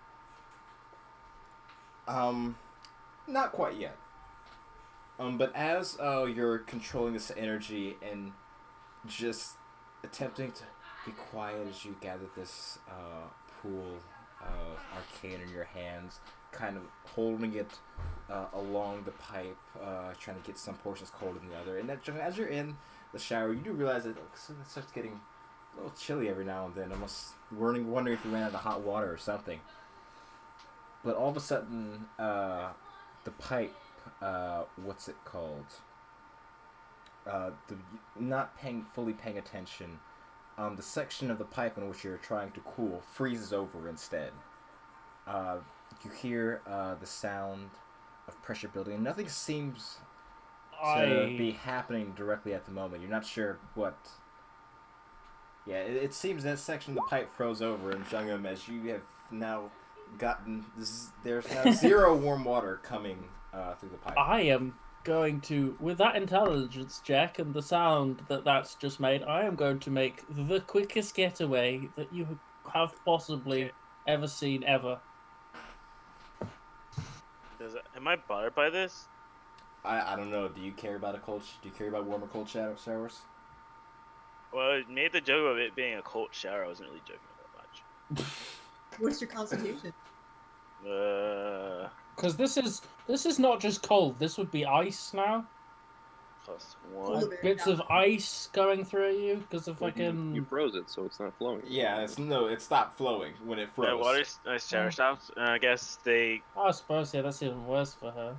Not quite yet. But as you're controlling this energy and just attempting to be quiet as you gather this pool of arcane in your hands, kind of holding it along the pipe, trying to get some portions colder than the other. And as you're in the shower, you do realize that it starts getting a little chilly every now and then, almost wondering if you ran out of hot water or something. But all of a sudden, the pipe, what's it called? The not fully paying attention. The section of the pipe in which you're trying to cool freezes over instead. You hear the sound of pressure building, and nothing seems to be happening directly at the moment. You're not sure what. Yeah, it seems that section of the pipe froze over, and Jungum, as you have now gotten, there's now zero warm water coming through the pipe. I am going to, with that intelligence check and the sound that's just made, I am going to make the quickest getaway that you have possibly ever seen ever. Am I bothered by this? I don't know. Do you care about warm or cold showers? Well, I made the joke of it being a cold shower. I wasn't really joking that much. What's your constitution? Because this is not just cold. This would be ice now. +1. Colder. Bits of ice going through you because of Well, fucking. you froze it, so it's not flowing. Yeah, it stopped flowing when it froze. Water shower stops, and I guess I suppose that's even worse for her.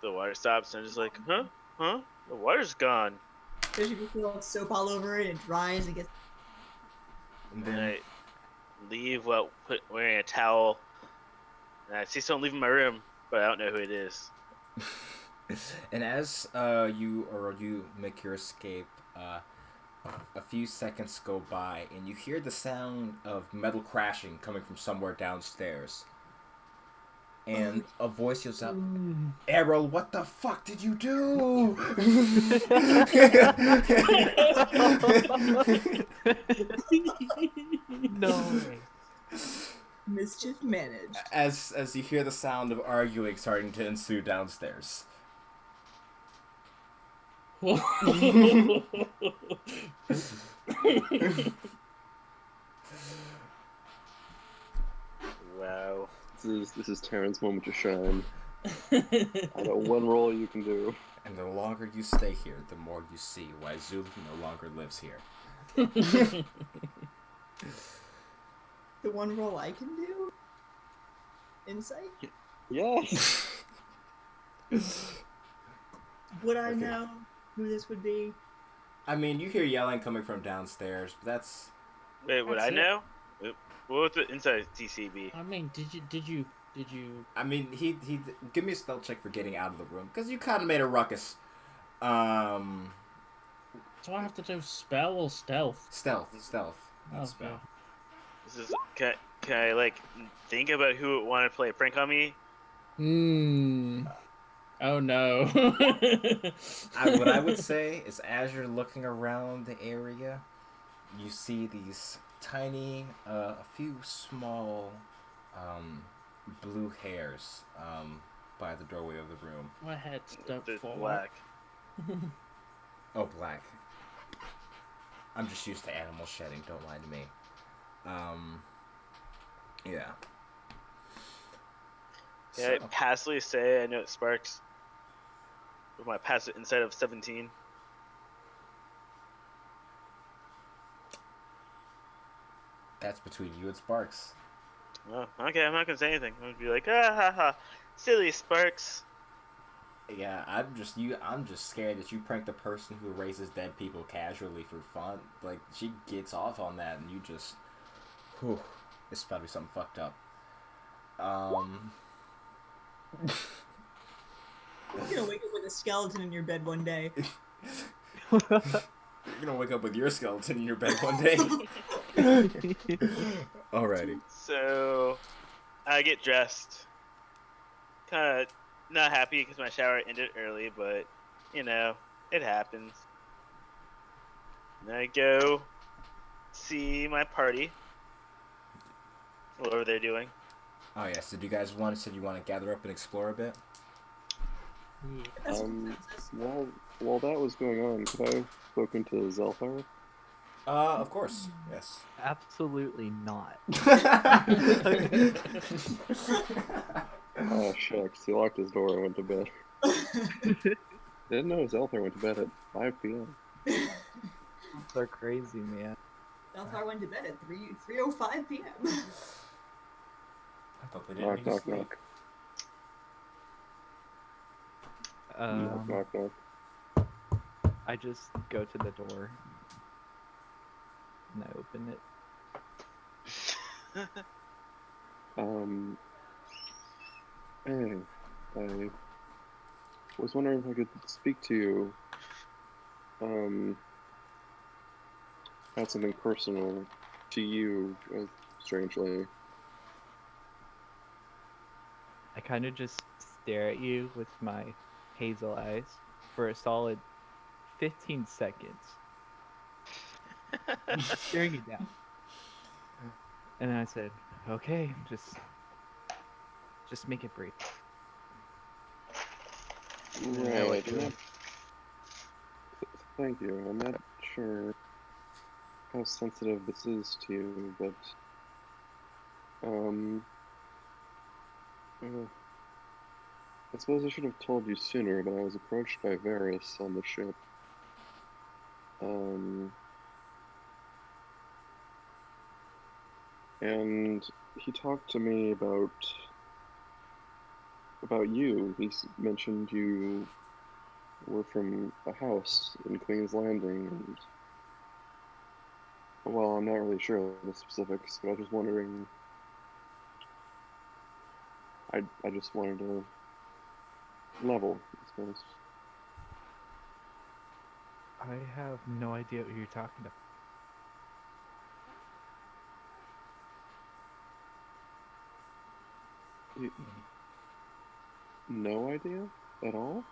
the water stops, and I'm just like, huh? The water's gone. Because you feel like soap all over it, and it dries and gets. And And then I leave wearing a towel, and I see someone leaving my room, but I don't know who it is. and as you make your escape, a few seconds go by, and you hear the sound of metal crashing coming from somewhere downstairs. And a voice yells out, "Errol, what the fuck did you do?" No. Mischief managed. As you hear the sound of arguing starting to ensue downstairs. Wow. This is Terran's moment to shine. I know one role you can do. And the longer you stay here, the more you see why Zulu no longer lives here. The one roll I can do? Insight? Yes. Would I Okay. know who this would be? I mean, you hear yelling coming from downstairs, but that's... Wait, would That's I it. know? What would the inside TCB? I mean, did you? I mean, he give me a stealth check for getting out of the room, because you kind of made a ruckus. Do I have to do spell or stealth? Stealth, not Okay. spell. This is can I like think about who would want to play a prank on me? Oh no. What I would say is, as you're looking around the area, you see these tiny, a few small, blue hairs, by the doorway of the room. My head don't They're fall. black. Oh, black. I'm just used to animal shedding, don't lie to me. Yeah. Yeah, I passively say I know it sparks. With my passive insight of 17. That's between you and Sparks. Oh, okay, I'm not gonna say anything. I'm gonna be like, ah ha ha, silly Sparks. Yeah, I'm just scared that you pranked the person who raises dead people casually for fun. Like, she gets off on that, and you just, whew, it's about to be something fucked up. You're gonna wake up with a skeleton in your bed one day. You're gonna wake up with your skeleton in your bed one day. Alrighty. So, I get dressed. Kind of not happy because my shower ended early, but, you know, it happens. And I go see my party. Whatever they're doing. Oh yeah. So do you guys said you want to gather up and explore a bit? Yeah. That's consensus. While that was going on, could I have spoken to Zelthar? Of course. Yes. Absolutely not. Oh shucks, he locked his door and went to bed. Didn't know Zelthar went to bed at 5 p.m. They're crazy, man. Delphar went to bed at 3:05 p.m. I thought they didn't Knock, make you knock, sleep. knock. Knock, knock, knock. I just go to the door and I open it. Hey, I was wondering if I could speak to you, about something personal to you, strangely. I kind of just stare at you with my hazel eyes for a solid 15 seconds, staring you down. And then I said, "Okay, just make it brief." And then I Right, let you in. thank you. I'm not sure how sensitive this is to you, but, uh, I suppose I should have told you sooner, but I was approached by Varys on the ship. And he talked to me about you. Mentioned you were from a house in Queen's Landing, and well, I'm not really sure of the specifics, but I was just wondering. I just wanted to level, I suppose. I have no idea what you're talking about. No idea at all?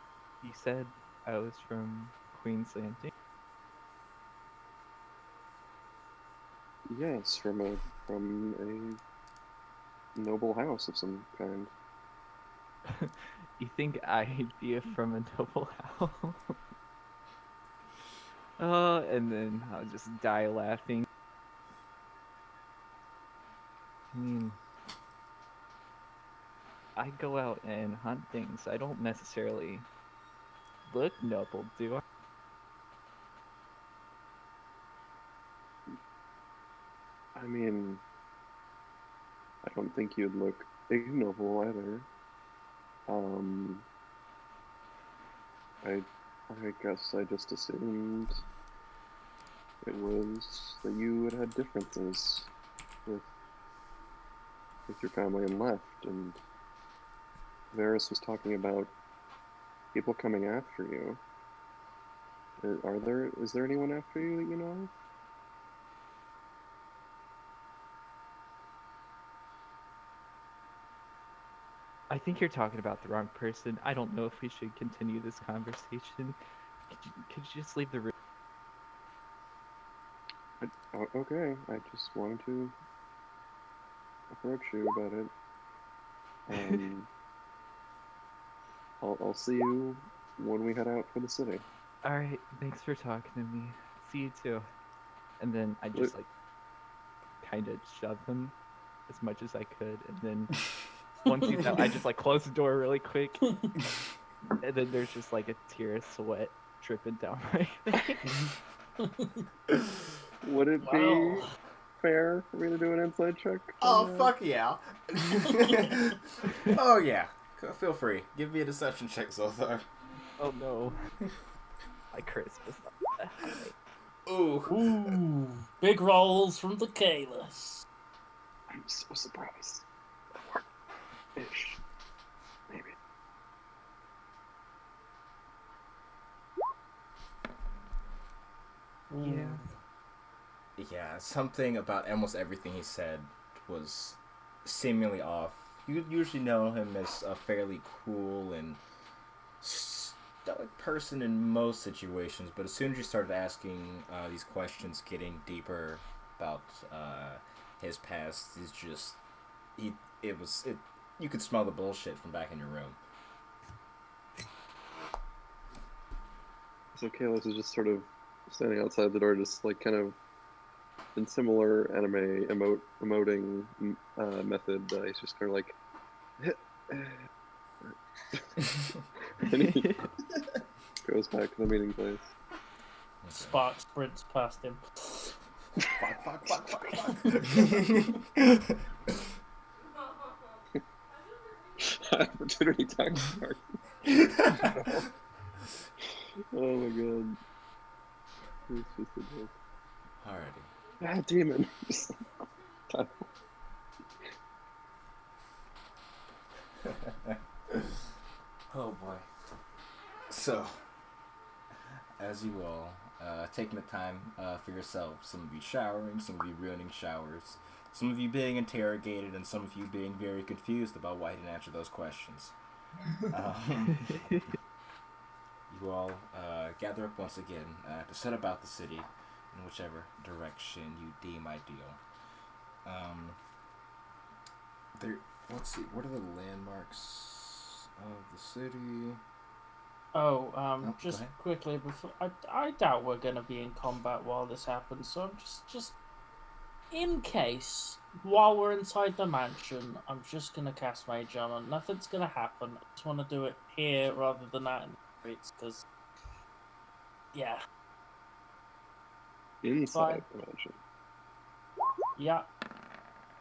You said I was from Queen's Landing. Yes, from a noble house of some kind. You think I'd be from a noble house? And then I'll just die laughing. I mean, I go out and hunt things. I don't necessarily look noble, do I? I mean, I don't think you'd look ignoble either. I guess I just assumed it was that you had differences with your family and left, and Varys was talking about people coming after you. Is there anyone after you that you know of? I think you're talking about the wrong person. I don't know if we should continue this conversation. Could you just leave the room? Okay, I just wanted to approach you about it. I'll see you when we head out for the city. Alright, thanks for talking to me. See you too. And then I just like kind of shove him as much as I could, and then once he's out, I just like close the door really quick, and then there's just like a tear of sweat dripping down my face. Would it be fair for me to do an inside check? Oh, on that? fuck yeah. Oh, yeah. Feel free. Give me a deception check, Zothar. Oh no, my Christmas not that high. Ooh. Ooh, big rolls from the Kalis. I'm so surprised. Ish. Maybe. Yeah. Yeah, something about almost everything he said was seemingly off. You usually know him as a fairly cool and stoic person in most situations, but as soon as you started asking these questions, getting deeper about his past, he's just he. It was it. You could smell the bullshit from back in your room. So Kalos is just sort of standing outside the door, just like kind of in similar anime emoting method. He's just kind of like, and he goes back to the meeting place. Spark sprints past him. Fuck. Opportunity tax card. Oh my god. It's just a joke. Alrighty. Ah, demon. Oh boy. So, as you all taking the time for yourself, some of you showering, some of you ruining showers, some of you being interrogated, and some of you being very confused about why he didn't answer those questions. You all gather up once again to set about the city in whichever direction you deem ideal. Let's see, what are the landmarks of the city? Oh, go just ahead. quickly before I doubt we're gonna be in combat while this happens, so I'm just in case while we're inside the mansion, I'm just gonna cast Mage Armor. Nothing's gonna happen. I just want to do it here rather than out in the streets, because yeah, Inside the mansion. yeah,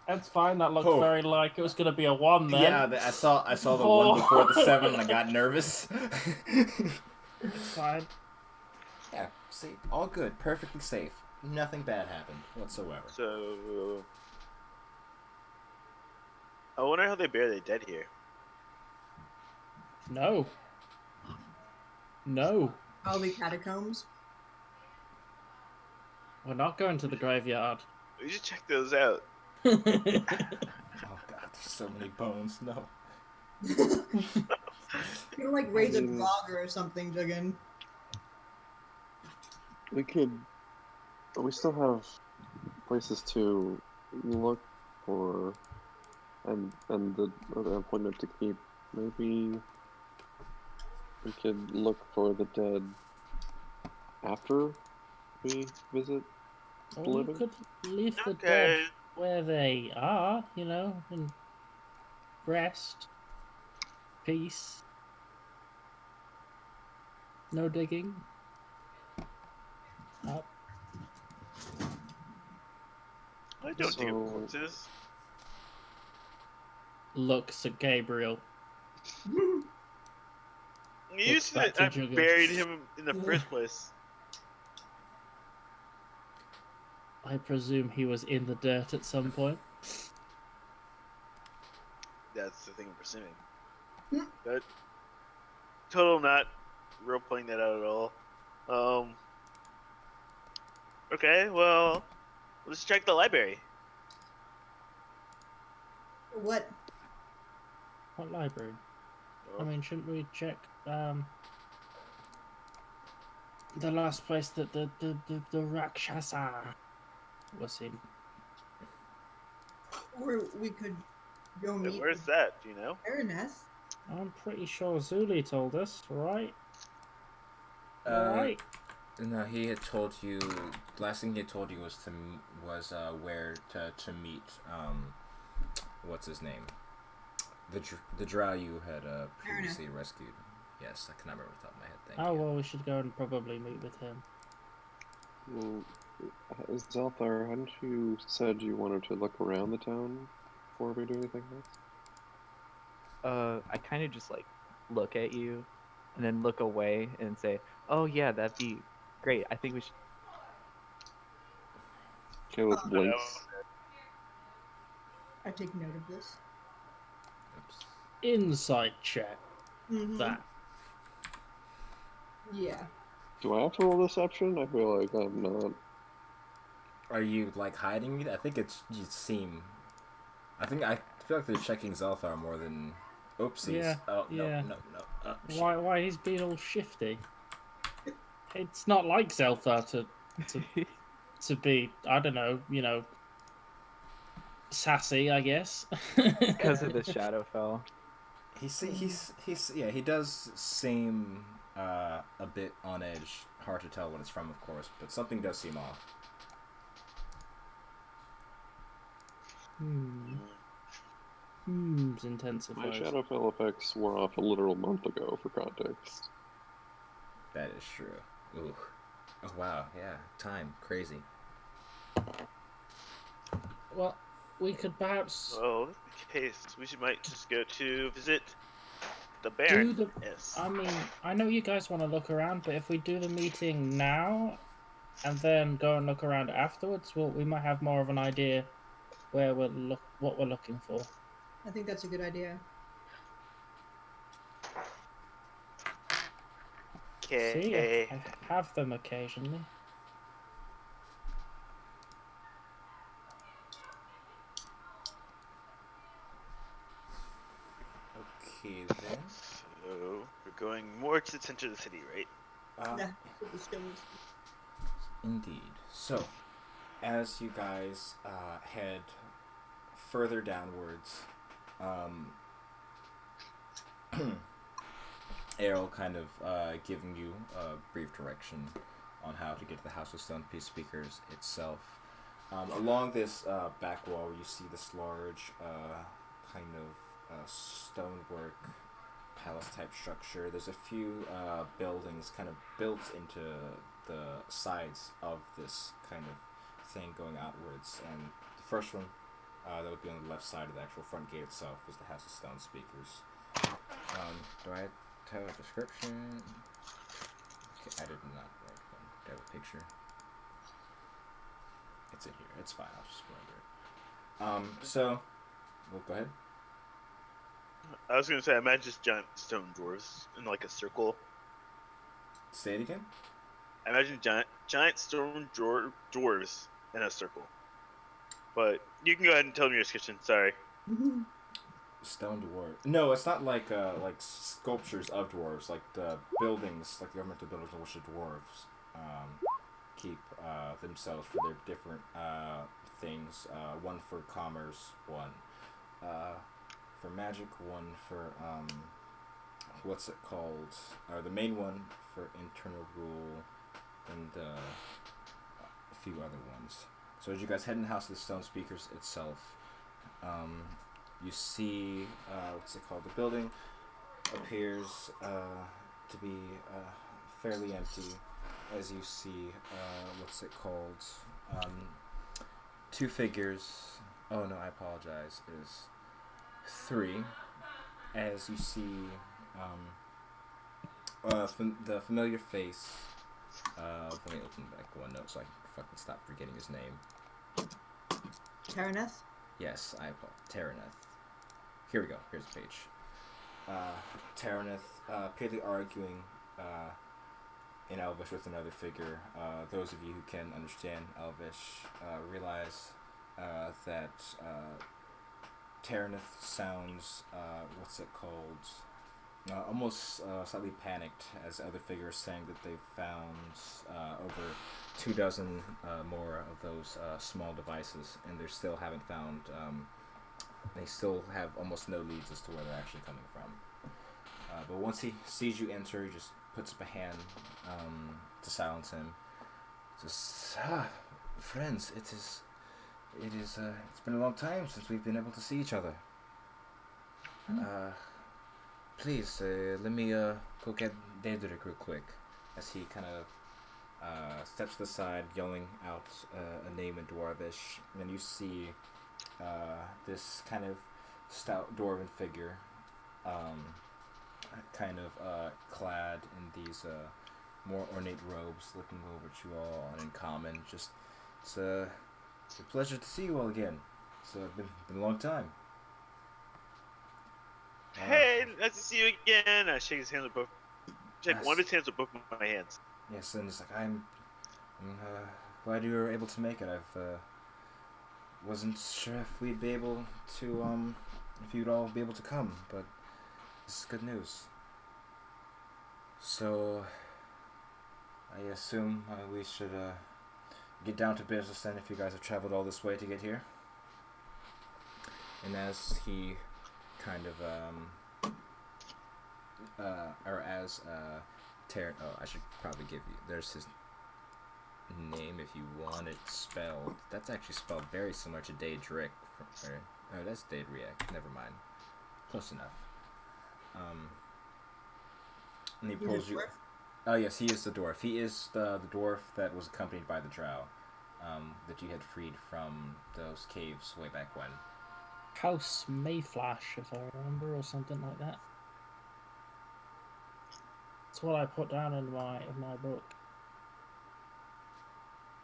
that's fine. That looked Oh. very like it was gonna be a 1 then. Yeah, I saw the 1 before the 7 and I got nervous. It's fine. Yeah, see, all good, perfectly safe. Nothing bad happened whatsoever. So, I wonder how they bury the dead here. No. Probably catacombs. We're not going to the graveyard. We should check those out. Oh god, there's so many bones. No. You know, like raise a mean- blogger or something, Juggin. We still have places to look for, and the appointment to keep. Maybe we could look for the dead after we visit the Or you living. could leave the Okay. dead where they are, in rest, peace, no digging. Up. I don't dig So- up corpses. Looks at Gabriel. You Looks said back to I Jugga. buried him in the first place. I presume he was in the dirt at some point. That's the thing I'm presuming. But total not role playing that out at all. Okay, well, let's check the library. What? What library? I Oh, mean, shouldn't we check the last place that the Rakshasa was in? Or we could go hey, meet where's that? Do you know? Baroness. I'm pretty sure Zuli told us, right? Uh, Right? No, he had told you. Last thing he had told you was where to meet. What's his name? The drow you had previously rescued. Yes, I cannot remember off the top of my head. Thank Oh you. well, we should go and probably meet with him. Well, Zelthar, hadn't you said you wanted to look around the town before we do anything else? I kind of just like look at you, and then look away and say, "Oh yeah, that'd be great. I think we should." Caleb blinks. I take note of this. Oops. Insight check. Mhm. That. Yeah. Do I have to roll deception? I feel like I'm not. Are you like hiding it? I think it's you seem. I feel like they're checking Zelthar more than. Oopsies. Yeah, Oh yeah. no. Oh, shit. Why he's being all shifty? It's not like Zeltha to be, I don't know, sassy, I guess. Because of the Shadowfell. He does seem a bit on edge. Hard to tell what it's from, of course, but something does seem off. Hm's My intensifies. Shadowfell effects wore off a literal month ago, for context. That is true. Ooh. Oh wow, yeah. Time. Crazy. Well, we could perhaps Well, in that case, might just go to visit the do Baron. the. Yes. I mean, I know you guys want to look around, but if we do the meeting now and then go and look around afterwards, we might have more of an idea what we're looking for. I think that's a good idea. See, Okay. I have them occasionally. Okay then. So we're going more to the center of the city, right? Yeah. It was still- Indeed. So, as you guys head further downwards, Errol kind of giving you a brief direction on how to get to the House of Stone Peace Speakers itself. Along this back wall, you see this large kind of stonework palace-type structure. There's a few buildings kind of built into the sides of this kind of thing going outwards. And the first one that would be on the left side of the actual front gate itself is the House of Stone Speakers. Do I tell a description? Okay, I did not write one. Do I have a picture? It's in here. It's fine. I'll just remember it. So, well, go ahead. I was gonna say, I imagine just giant stone dwarves in like a circle. Say it again. I imagine giant stone dwarves in a circle. But you can go ahead and tell me your description. Sorry. Stone dwarf. No, it's not like sculptures of dwarves. Like the buildings, like the governmental buildings in which the dwarves keep themselves for their different things. One for commerce, one for magic, one for what's it called? The main one for internal rule, and a few other ones. So as you guys head in the House of the Stone Speakers itself, you see what's it called? The building appears to be fairly empty. As you see, what's it called? Two figures. Oh no, I apologize. It is three. As you see, the familiar face. Let me open back one note so I can fucking stop forgetting his name. Taraneth? Yes, I apologize. Taraneth. Here we go. Here's the page. Taraneth apparently arguing in Elvish with another figure. Those of you who can understand Elvish realize that Taraneth sounds, what's it called? Almost slightly panicked as the other figure is saying that they've found over 24 more of those small devices, and they still haven't found. They still have almost no leads as to where they're actually coming from. But once he sees you enter, he just puts up a hand to silence him. Just friends, it's been a long time since we've been able to see each other. Please, let me go get Daedric real quick. As he kind of steps to the side, yelling out a name in Dwarvish, and you see this kind of stout dwarven figure, kind of clad in these more ornate robes, looking over at you all, and in common, just it's a pleasure to see you all again. It's been a long time. Hey, nice to see you again. I shake his hands with both. Shake Yes. one of his hands with both my hands. Yes, and it's like I'm glad you were able to make it. I've wasn't sure if we'd be able to if you'd all be able to come, but this is good news. So I assume we should get down to business then, if you guys have traveled all this way to get here. And as he kind of or as Taryn, oh, I should probably give you. There's his name if you want it spelled. That's actually spelled very similar to Daedric. Oh, that's Daedric. Never mind. Close enough. And he He's a pulls you. dwarf? Oh yes, he is the dwarf. He is the dwarf that was accompanied by the drow, that you had freed from those caves way back when. House Mayflash, if I remember, or something like that. That's what I put down in my book.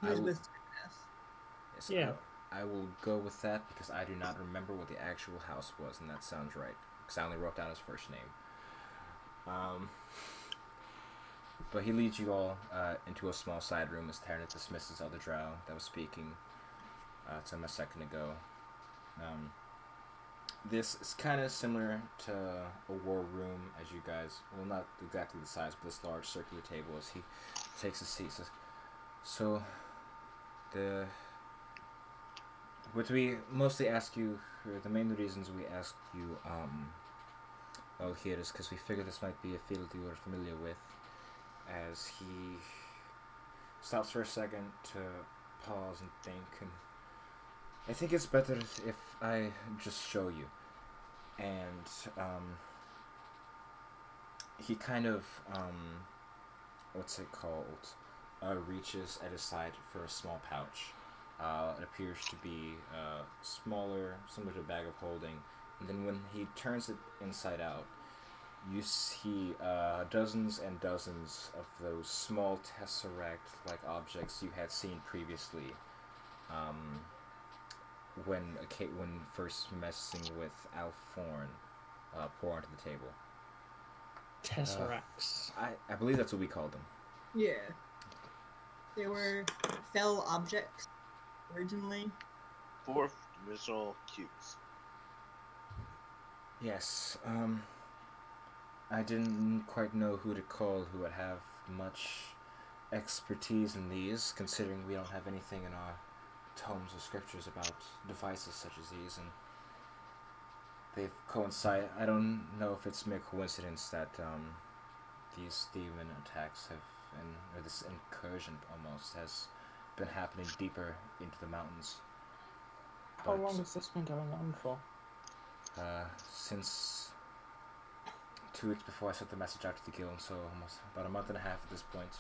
He I was will- with Yes. Yes, Yeah. I will go with that because I do not remember what the actual house was, and that sounds right. Because I only wrote down his first name. But he leads you all into a small side room as Terran dismisses other drow that was speaking to him a second ago. This is kind of similar to a war room, as you guys, well, not exactly the size, but this large circular table as he takes a seat. Says, so, what we mostly ask you, or the main reasons we asked you, all here is because we figured this might be a field you are familiar with. As he stops for a second to pause and think, and I think it's better if I just show you. And he kind of what's it called? Reaches at his side for a small pouch. It appears to be smaller, similar to a bag of holding. And then when he turns it inside out, you see dozens and dozens of those small tesseract-like objects you had seen previously when first messing with Alforn pour onto the table. Tesseracts. I believe that's what we called them. Yeah. They were fell objects originally. 4-dimensional cubes. Yes, I didn't quite know who to call who would have much expertise in these, considering we don't have anything in our tomes or scriptures about devices such as these, and they've coincided. I don't know if it's mere coincidence that these demon attacks or this incursion almost has been happening deeper into the mountains. How long has this been going on for? Since 2 weeks before I sent the message out to the guild, so almost about a month and a half at this point.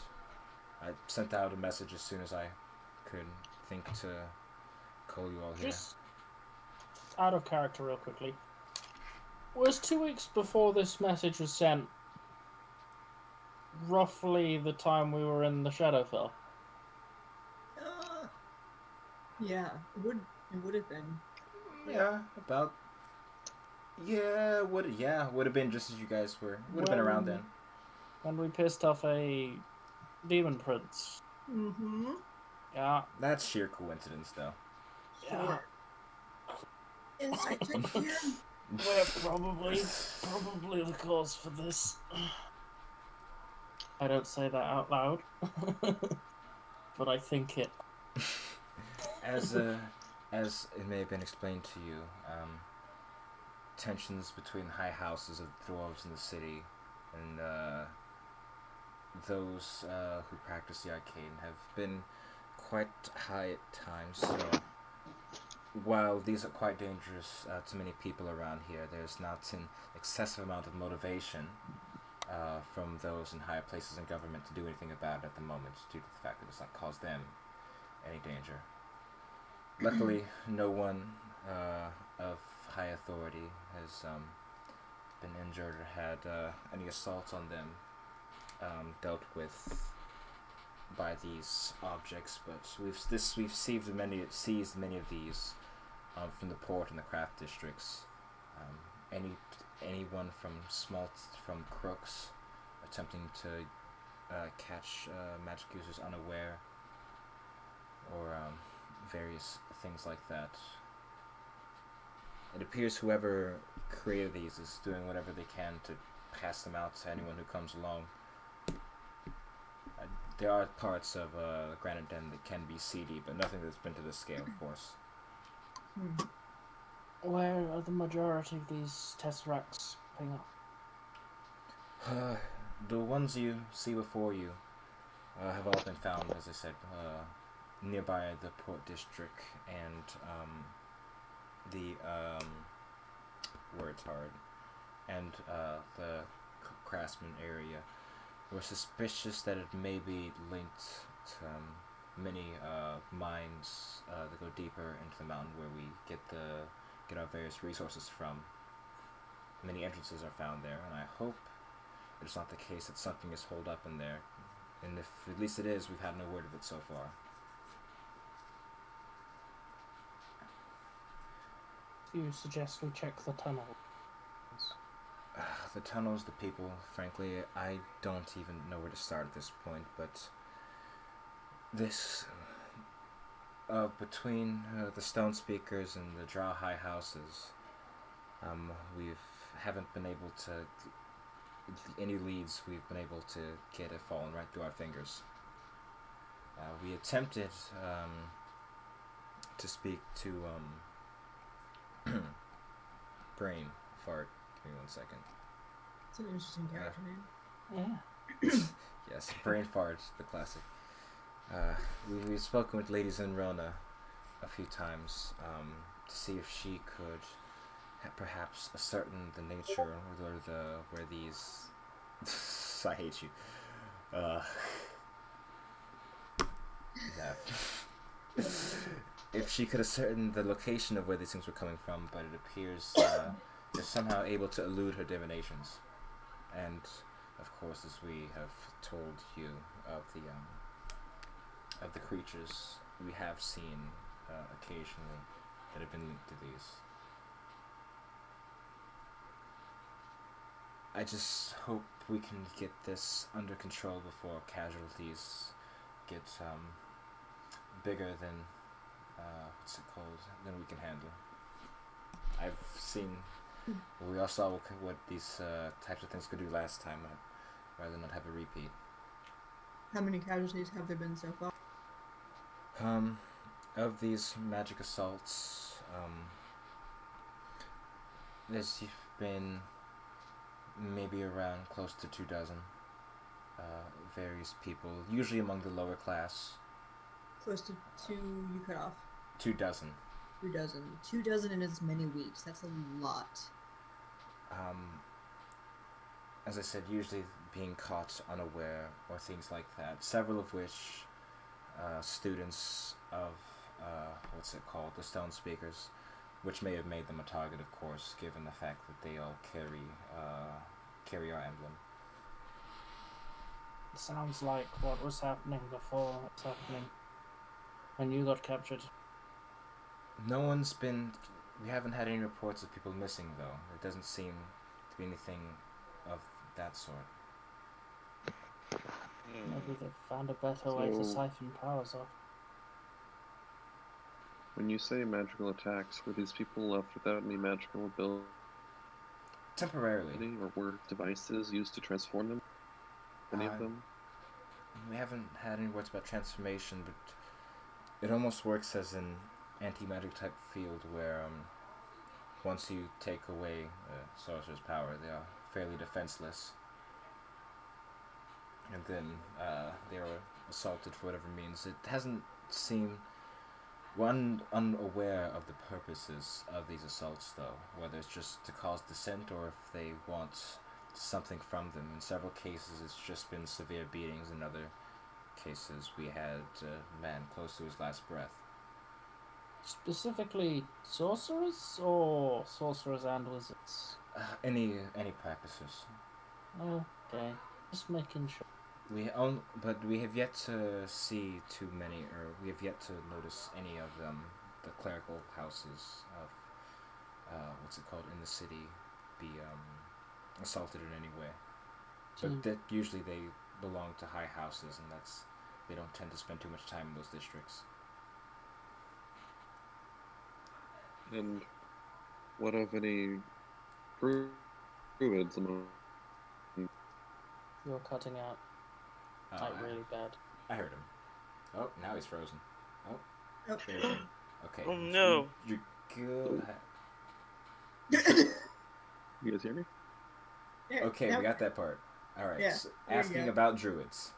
I sent out a message as soon as I could think to call you all here. Just out of character real quickly. Was 2 weeks before this message was sent roughly the time we were in the Shadowfell? Yeah, it would have been. Yeah, about. Yeah, would have been just as you guys would have been around then. When we pissed off a demon prince. Mm-hmm. Yeah. That's sheer coincidence, though. Yeah. Inside check here. We're probably the cause for this. I don't say that out loud, but I think it. As it may have been explained to you, tensions between high houses of dwarves in the city and those who practice the arcane have been quite high at times. So while these are quite dangerous to many people around here, there's not an excessive amount of motivation from those in higher places in government to do anything about it at the moment, due to the fact that it's not caused them any danger. Luckily, no one of high authority has been injured or had any assaults on them dealt with by these objects. But we've seized many of these from the port and the craft districts. anyone from crooks attempting to catch magic users unaware, or various things like that. It appears whoever created these is doing whatever they can to pass them out to anyone who comes along. There are parts of Granite Den that can be seedy, but nothing that's been to this scale, of course. Where are the majority of these tesseracts picking up? The ones you see before you have all been found, as I said, nearby the Port District and the word's hard, and the Craftsman area. We're suspicious that it may be linked to many mines that go deeper into the mountain where we get our various resources from. Many entrances are found there, and I hope it's not the case that something is holed up in there. And if at least it is, we've had no word of it so far. Do you suggest we check the tunnel? The tunnels, the people, frankly, I don't even know where to start at this point, but this, between the stone speakers and the Drow High houses, haven't been able to, any leads we've been able to get have fallen right through our fingers. We attempted to speak to Brain Fart. Give me 1 second. It's an interesting character name. Yeah. Yes, Brain Fart, the classic. We've spoken with Lady Zenrona a few times to see if she could perhaps ascertain the nature or where these. I hate you. Yeah. If she could ascertain the location of where these things were coming from, but it appears they're somehow able to elude her divinations. And of course, as we have told you of the creatures we have seen occasionally that have been linked to these. I just hope we can get this under control before casualties get bigger than than we can handle. I've seen. We all saw what these types of things could do last time. I'd rather not have a repeat. How many casualties have there been so far? Of these magic assaults, there's been maybe around close to 24 various people, usually among the lower class. Close to 2 you cut off. 24. 24 in as many weeks. That's a lot. As I said, usually being caught unaware or things like that. Several of which students of the Stone Speakers, which may have made them a target, of course, given the fact that they all carry our emblem. It sounds like what was happening before it's happening when you got captured. We haven't had any reports of people missing, though. It doesn't seem to be anything of that sort. Maybe they've found a better way to siphon powers off. When you say magical attacks, were these people left without any magical ability? Temporarily. Or were devices used to transform them? Any of them? We haven't had any words about transformation, but it almost works as an anti-magic type field where once you take away a sorcerer's power, they are fairly defenseless. And then they are assaulted for whatever means. It hasn't seemed... We're unaware of the purposes of these assaults, though, whether it's just to cause dissent or if they want something from them. In several cases, it's just been severe beatings. In other cases, we had a man close to his last breath. Specifically sorcerers or sorcerers and wizards? Any practices. Okay, just making sure. But we have yet to see too many, or we have yet to notice any of the clerical houses of, in the city, be assaulted in any way. So, But that usually they belong to high houses, and they don't tend to spend too much time in those districts. And what of any druids among? you're cutting out like really bad. I heard him. Oh, now he's frozen. Oh, Oh. there we go. Okay. Oh, no. You're good. You guys hear me? Okay, Now- we got that part. All right. Yeah, So there you asking go. about druids.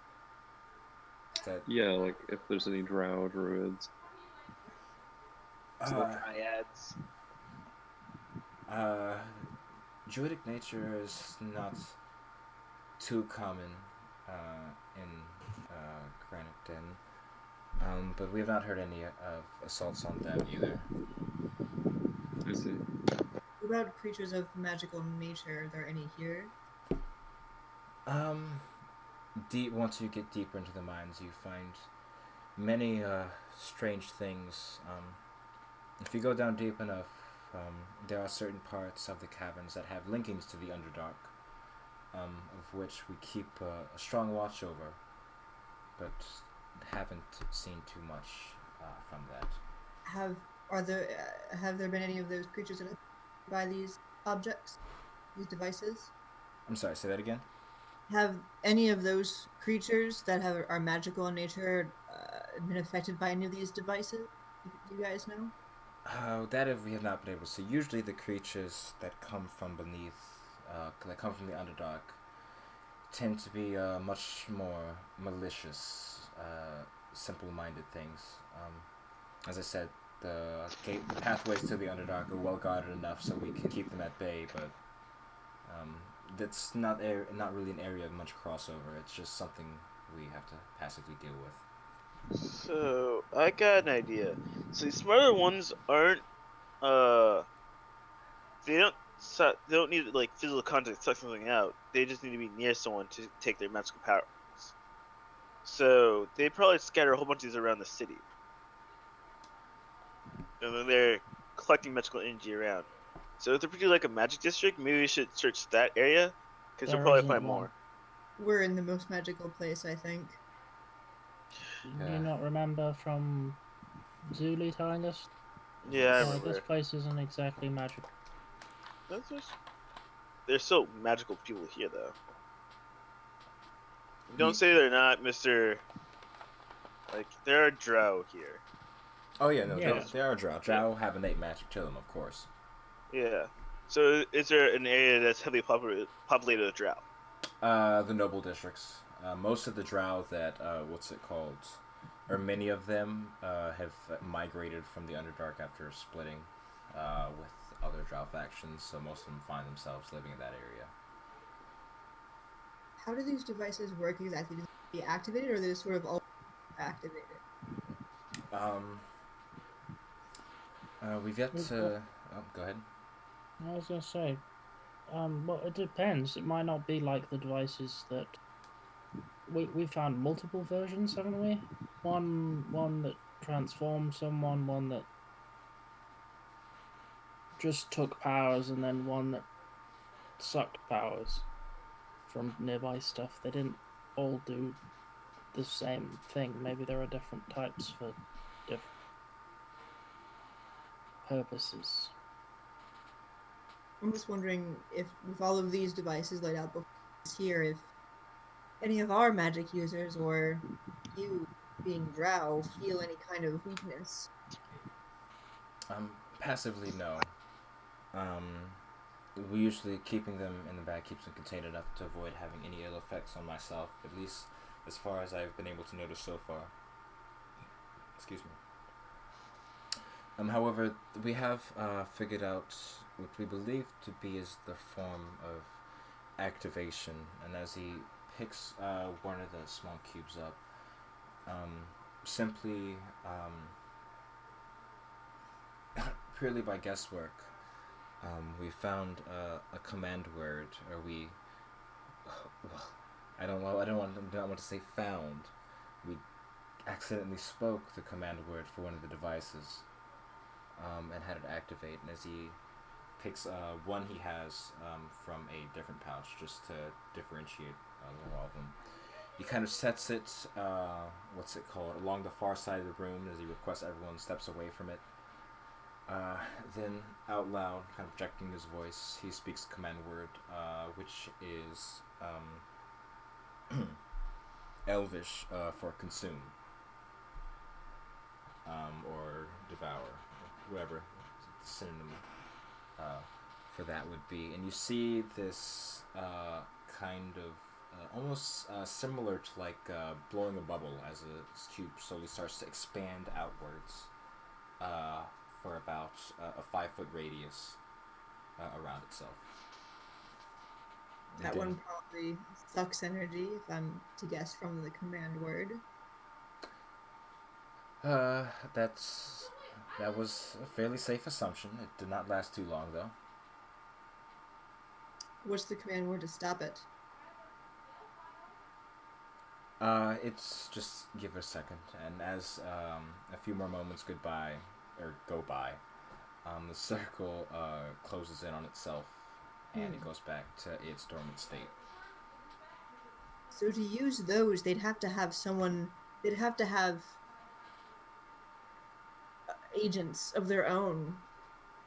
Is that Yeah, like if there's any drow druids. Triads. Druidic nature is not too common in Granite Den, but we have not heard any of assaults on them either. I see. What about creatures of magical nature? Are there any here? Once you get deeper into the mines, you find many strange things. If you go down deep enough, there are certain parts of the caverns that have linkings to the Underdark, of which we keep a strong watch over, but haven't seen too much from that. Have there been any of those creatures that have by these objects, these devices? I'm sorry, say that again? Have any of those creatures that are magical in nature been affected by any of these devices? Do you guys know? That we have not been able to see. Usually the creatures that come from beneath, that come from the Underdark, tend to be much more malicious, simple-minded things. As I said, the pathways to the Underdark are well guarded enough so we can keep them at bay, but that's not really an area of much crossover. It's just something we have to passively deal with. So I got an idea. So these smarter ones aren't they don't need like physical contact to suck something out. They just need to be near someone to take their magical powers. So they probably scatter a whole bunch of these around the city, and then they're collecting magical energy around. So if they're pretty like a magic district, maybe we should search that area because you'll There probably isn't find one. more. We're in the most magical place, I think. Do Yeah. you not remember from Zuli telling us? Yeah, I This remember. place isn't exactly magical. There's still magical people here, though. You- Don't say they're not, Mister. Like there are drow here. Oh yeah, no, Yeah. they are drow. Drow have innate magic to them, of course. Yeah. So is there an area that's heavily populated with drow? The noble districts. Most of the drow that, what's it called? Or many of them have migrated from the Underdark after splitting with other drow factions, so most of them find themselves living in that area. How do these devices work exactly? Do they be activated, or are they just sort of all activated? We've yet to... Oh, go ahead. I was gonna say, well, it depends. It might not be like the devices that we found multiple versions, haven't we? One that transformed someone, one that just took powers, and then one that sucked powers from nearby stuff. They didn't all do the same thing. Maybe there are different types for different purposes. I'm just wondering if, with all of these devices laid out before us here, if any of our magic users or you, being drow, feel any kind of weakness. Passively, no. We usually keeping them in the bag keeps them contained enough to avoid having any ill effects on myself, at least as far as I've been able to notice so far. Excuse me. However, we have figured out what we believe to be is the form of activation, and as he picks one of the small cubes up, simply purely by guesswork, we found a command word, or we. Well, I don't want to say found. We accidentally spoke the command word for one of the devices, and had it activate. And as he picks one he has from a different pouch just to differentiate all of them. He kind of sets it, what's it called, along the far side of the room as he requests everyone steps away from it. Then, out loud, kind of projecting his voice, he speaks the command word, which is Elvish for consume, or devour, whatever synonym for that would be. And you see this kind of almost similar to like blowing a bubble as a cube slowly starts to expand outwards for about a 5 foot radius around itself. That one probably sucks energy, if I'm to guess from the command word. That was a fairly safe assumption. It did not last too long, though. What's the command word to stop it? It's just give it a second, and as a few more moments go by, the circle closes in on itself, and it goes back to its dormant state. So to use those, they'd have to have someone. They'd have to have agents of their own,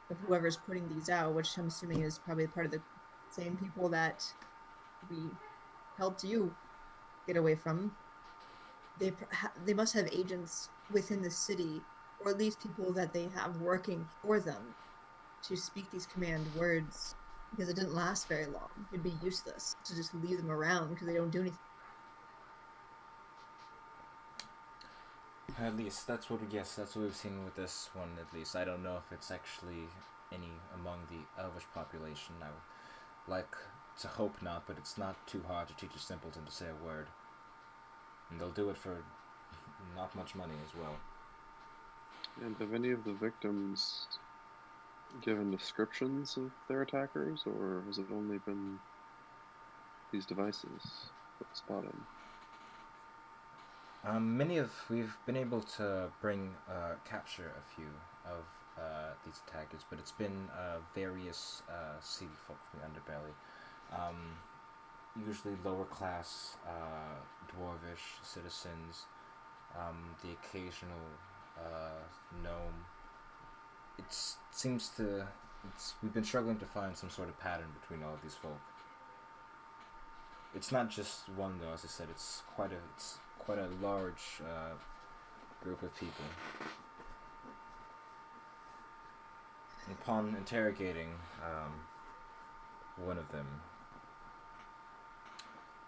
of whoever's putting these out, which I'm assuming is probably part of the same people that we helped you get away from. They must have agents within the city, or at least people that they have working for them to speak these command words, because it didn't last very long. It'd be useless to just leave them around because they don't do anything. At least that's what we've seen with this one. At least I don't know if it's actually any among the Elvish population. I would like to hope not, but it's not too hard to teach a simpleton to say a word. And they'll do it for not much money as well. And have any of the victims given descriptions of their attackers, or has it only been these devices that spotted? We've been able to capture a few of these attackers, but it's been various seedy folk from the underbelly. Usually lower class dwarvish citizens, the occasional gnome. We've been struggling to find some sort of pattern between all of these folk. It's not just one though, as I said, it's quite a large group of people. Upon interrogating one of them,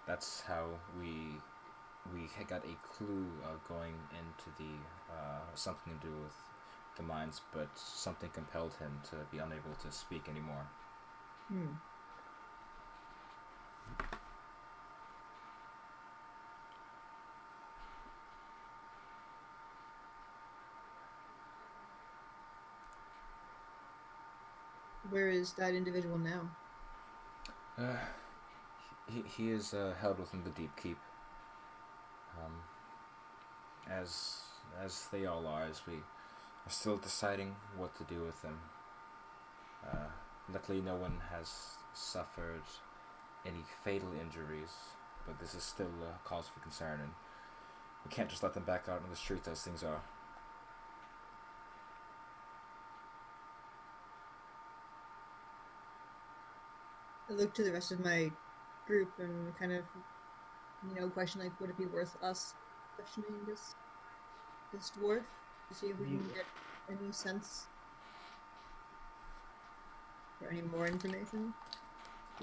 that's how we got a clue going into the something to do with the mines, but something compelled him to be unable to speak anymore. Where is that individual now? He is held within the Deep Keep. As they all are, as we are still deciding what to do with him. Luckily, no one has suffered any fatal injuries, but this is still a cause for concern, and we can't just let them back out in the streets as things are. I look to the rest of my group and kind of, question like, would it be worth us questioning this dwarf to see if we can get any sense or any more information?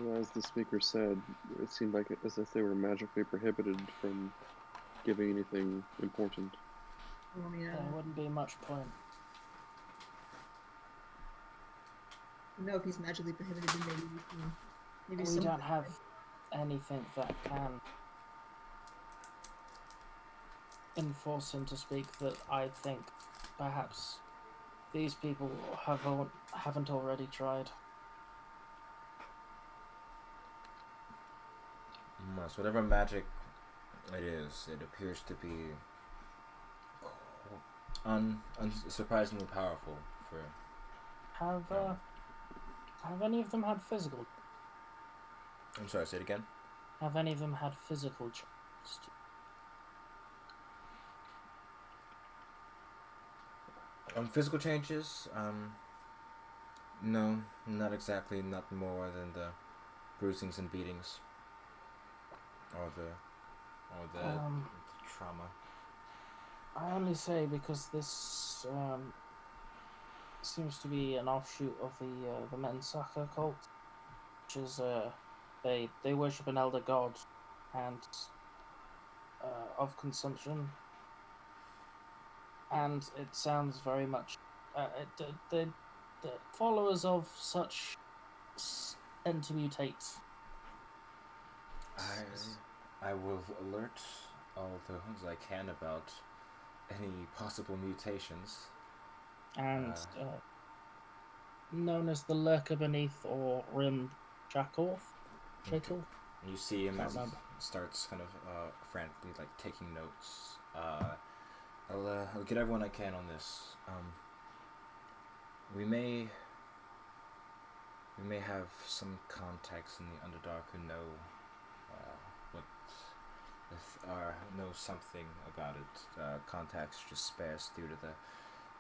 Well, as the speaker said, it seemed like as if they were magically prohibited from giving anything important. Well, yeah. There wouldn't be much point. No, if he's magically prohibited, then maybe we can. Maybe We don't have anything that can enforce him to speak that I think perhaps these people haven't already tried. So whatever magic it is, it appears to be surprisingly powerful for. Have Have any of them had physical? I'm sorry, say it again. Have any of them had physical changes? Physical changes? No, not exactly. Not more than the bruisings and beatings, or the trauma. I only say because this seems to be an offshoot of the Mensaka cult, which is they worship an elder god, and of consumption, and it sounds very much the followers of such tend to mutate. I will alert all those I can about any possible mutations. And known as the lurker beneath or rim Jackal. You see him Can't as remember. he starts kind of frantically like taking notes. I'll get everyone I can on this. We may have some contacts in the Underdark who know what know something about it. Contacts just sparse due to the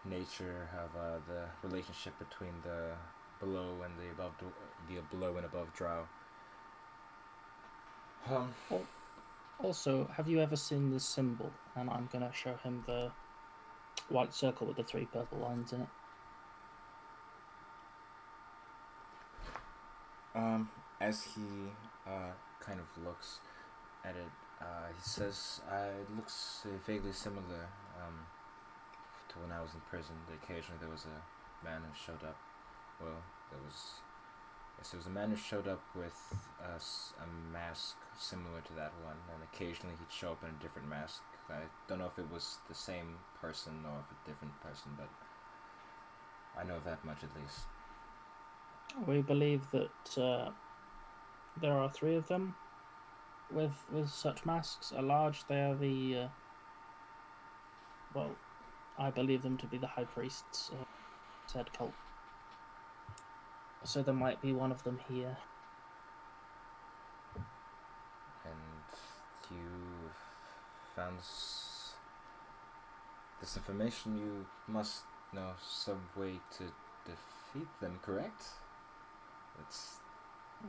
nature of the relationship between the below and the above, the below and above drow. Also, have you ever seen this symbol? And I'm gonna show him the white circle with the 3 purple lines in it. As he kind of looks at it, he says, "It looks vaguely similar to when I was in prison. Occasionally there was a man who showed up. Well, there was a man who showed up with a mask similar to that one, and occasionally he'd show up in a different mask. I don't know if it was the same person or if a different person, but I know that much at least." We believe that there are 3 of them with such masks. A large, they are the well, I believe them to be the high priests of said cult. So there might be one of them here. And you found this information. You must know some way to defeat them, correct?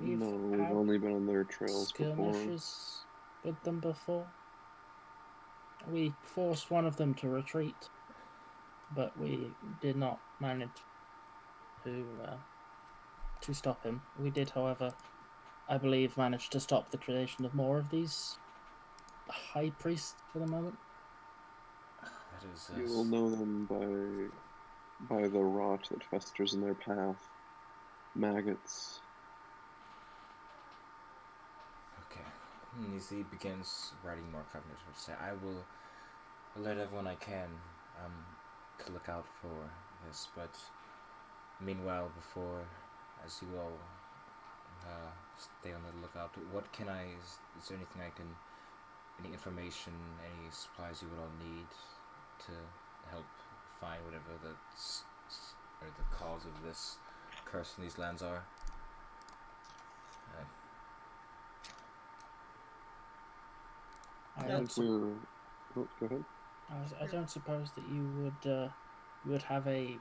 No, we've only been on their trails before. Skirmishes with them before. We forced one of them to retreat, but we did not manage to stop him. We did, however, I believe, manage to stop the creation of more of these high priests for the moment. That is. You will know them by the rot that festers in their path. Maggots. Okay. As he begins writing more covenants, which say, "I will let everyone I can to look out for this, but meanwhile, before, as you all stay on the lookout, what can I? Is there anything I can? Any information, any supplies you would all need to help find whatever the cause of this curse in these lands are?" I think we're. Oh, go ahead. I don't suppose that you would have a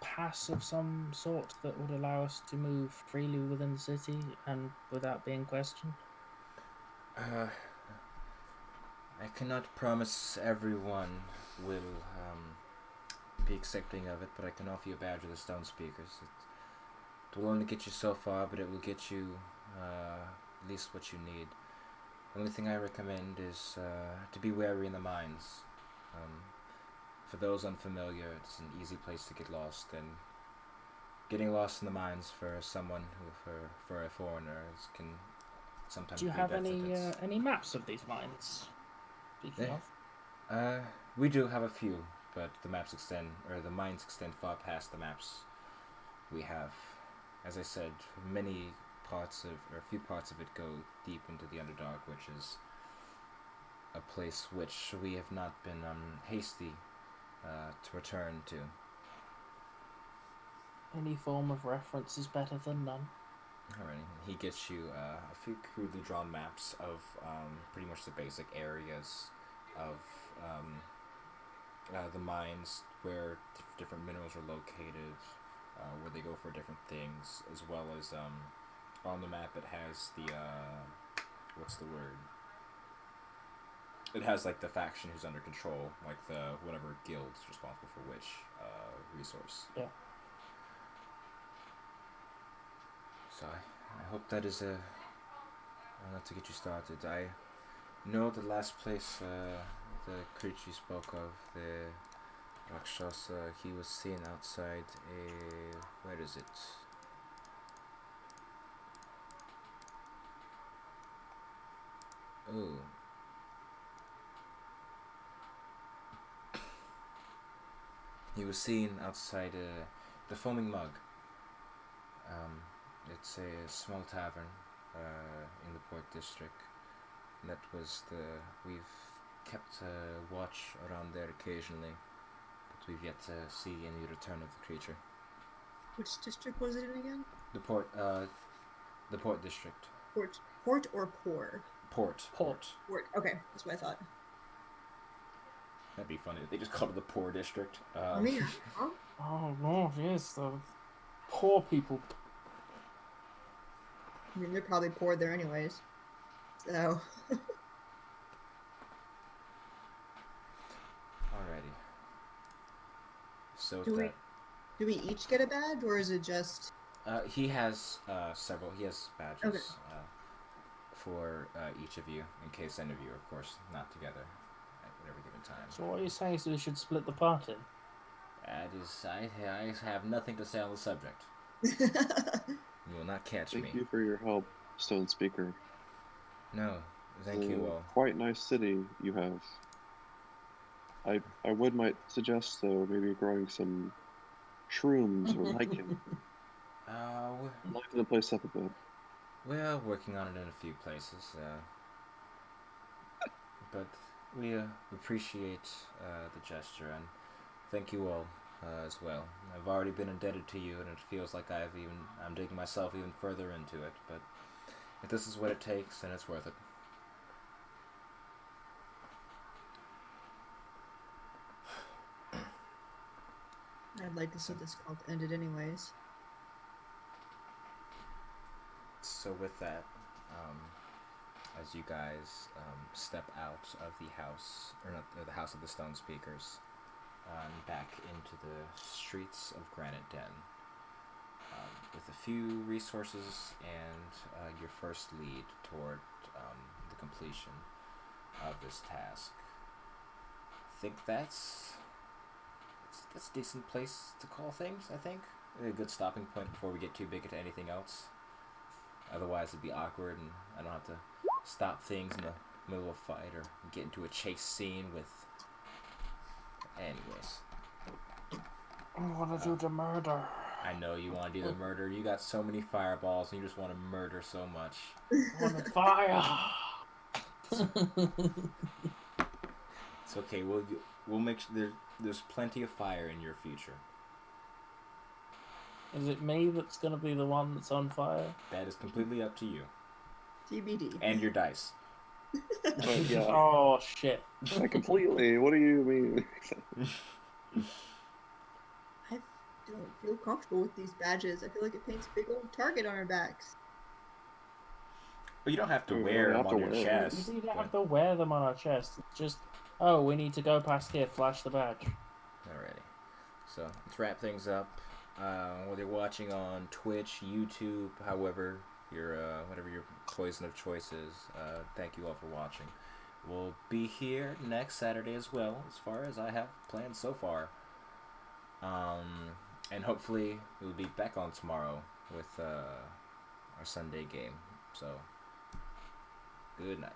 pass of some sort that would allow us to move freely within the city and without being questioned? I cannot promise everyone will be accepting of it, but I can offer you a badge of the Stone Speakers. It will only get you so far, but it will get you at least what you need. The only thing I recommend is to be wary in the mines. For those unfamiliar, it's an easy place to get lost, and getting lost in the mines for someone for a foreigner can sometimes. Do you be have death any maps of these mines? Speaking of, we do have a few, but the mines extend far past the maps we have. As I said, a few parts of it go deep into the Underdark, which is a place which we have not been hasty to return to. Any form of reference is better than none. Alright, he gets you a few crudely drawn maps of pretty much the basic areas of the mines where different minerals are located, where they go for different things, as well as on the map it has the what's the word? It has like the faction who's under control, like the whatever guild is responsible for which resource. Yeah. So I hope that is enough to get you started. I know the last place the creature you spoke of, the Rakshasa, he was seen outside a... where is it? Oh. He was seen outside the Foaming Mug. It's a small tavern in the Port District. And that was we've kept watch around there occasionally, but we've yet to see any return of the creature. Which district was it in again? The Port District. Port or poor? Port. Port. Okay, that's what I thought. That'd be funny if they just called it the Poor District. I mean, huh? Oh no, yes, the poor people. I mean, they're probably poor there anyways. So. Alrighty. So do we each get a badge, or is it just? He has several. He has badges okay. For each of you, in case any of you are, of course, not together at whatever given time. So what are you saying? So we should split the party? That is, I have nothing to say on the subject. You will not catch me. Thank you for your help, Stone Speaker. No, thank you all. Quite nice city you have. I might suggest though maybe growing some shrooms or lichen. Liven the place up a bit. We're working on it in a few places, but we appreciate the gesture and thank you all as well. I've already been indebted to you, and it feels like I'm digging myself even further into it. But if this is what it takes, then it's worth it. I'd like to see this cult ended anyways. So with that, as you guys step out of the house, or not the house of the Stone Speakers, back into the streets of Granite Den, with a few resources and your first lead toward the completion of this task, I think that's a decent place to call things. I think a good stopping point before we get too big into anything else. Otherwise, it'd be awkward, and I don't have to stop things in the middle of a fight or get into a chase scene with. Anyways. I want to do the murder. I know you want to do the murder. You got so many fireballs, and you just want to murder so much. I want to fire. It's okay. We'll make sure there's plenty of fire in your future. Is it me that's going to be the one that's on fire? That is completely up to you. TBD. And your dice. But yeah. Oh, shit. Completely. What do you mean? I don't feel comfortable with these badges. I feel like it paints a big old target on our backs. But you don't have to wear them on your chest. You don't have to wear them on our chest. It's just, oh, we need to go past here. Flash the badge. Alrighty. So, let's wrap things up. Whether you're watching on Twitch, YouTube, however, whatever your poison of choice is, thank you all for watching. We'll be here next Saturday as well, as far as I have planned so far. And hopefully we'll be back on tomorrow with our Sunday game. So, good night.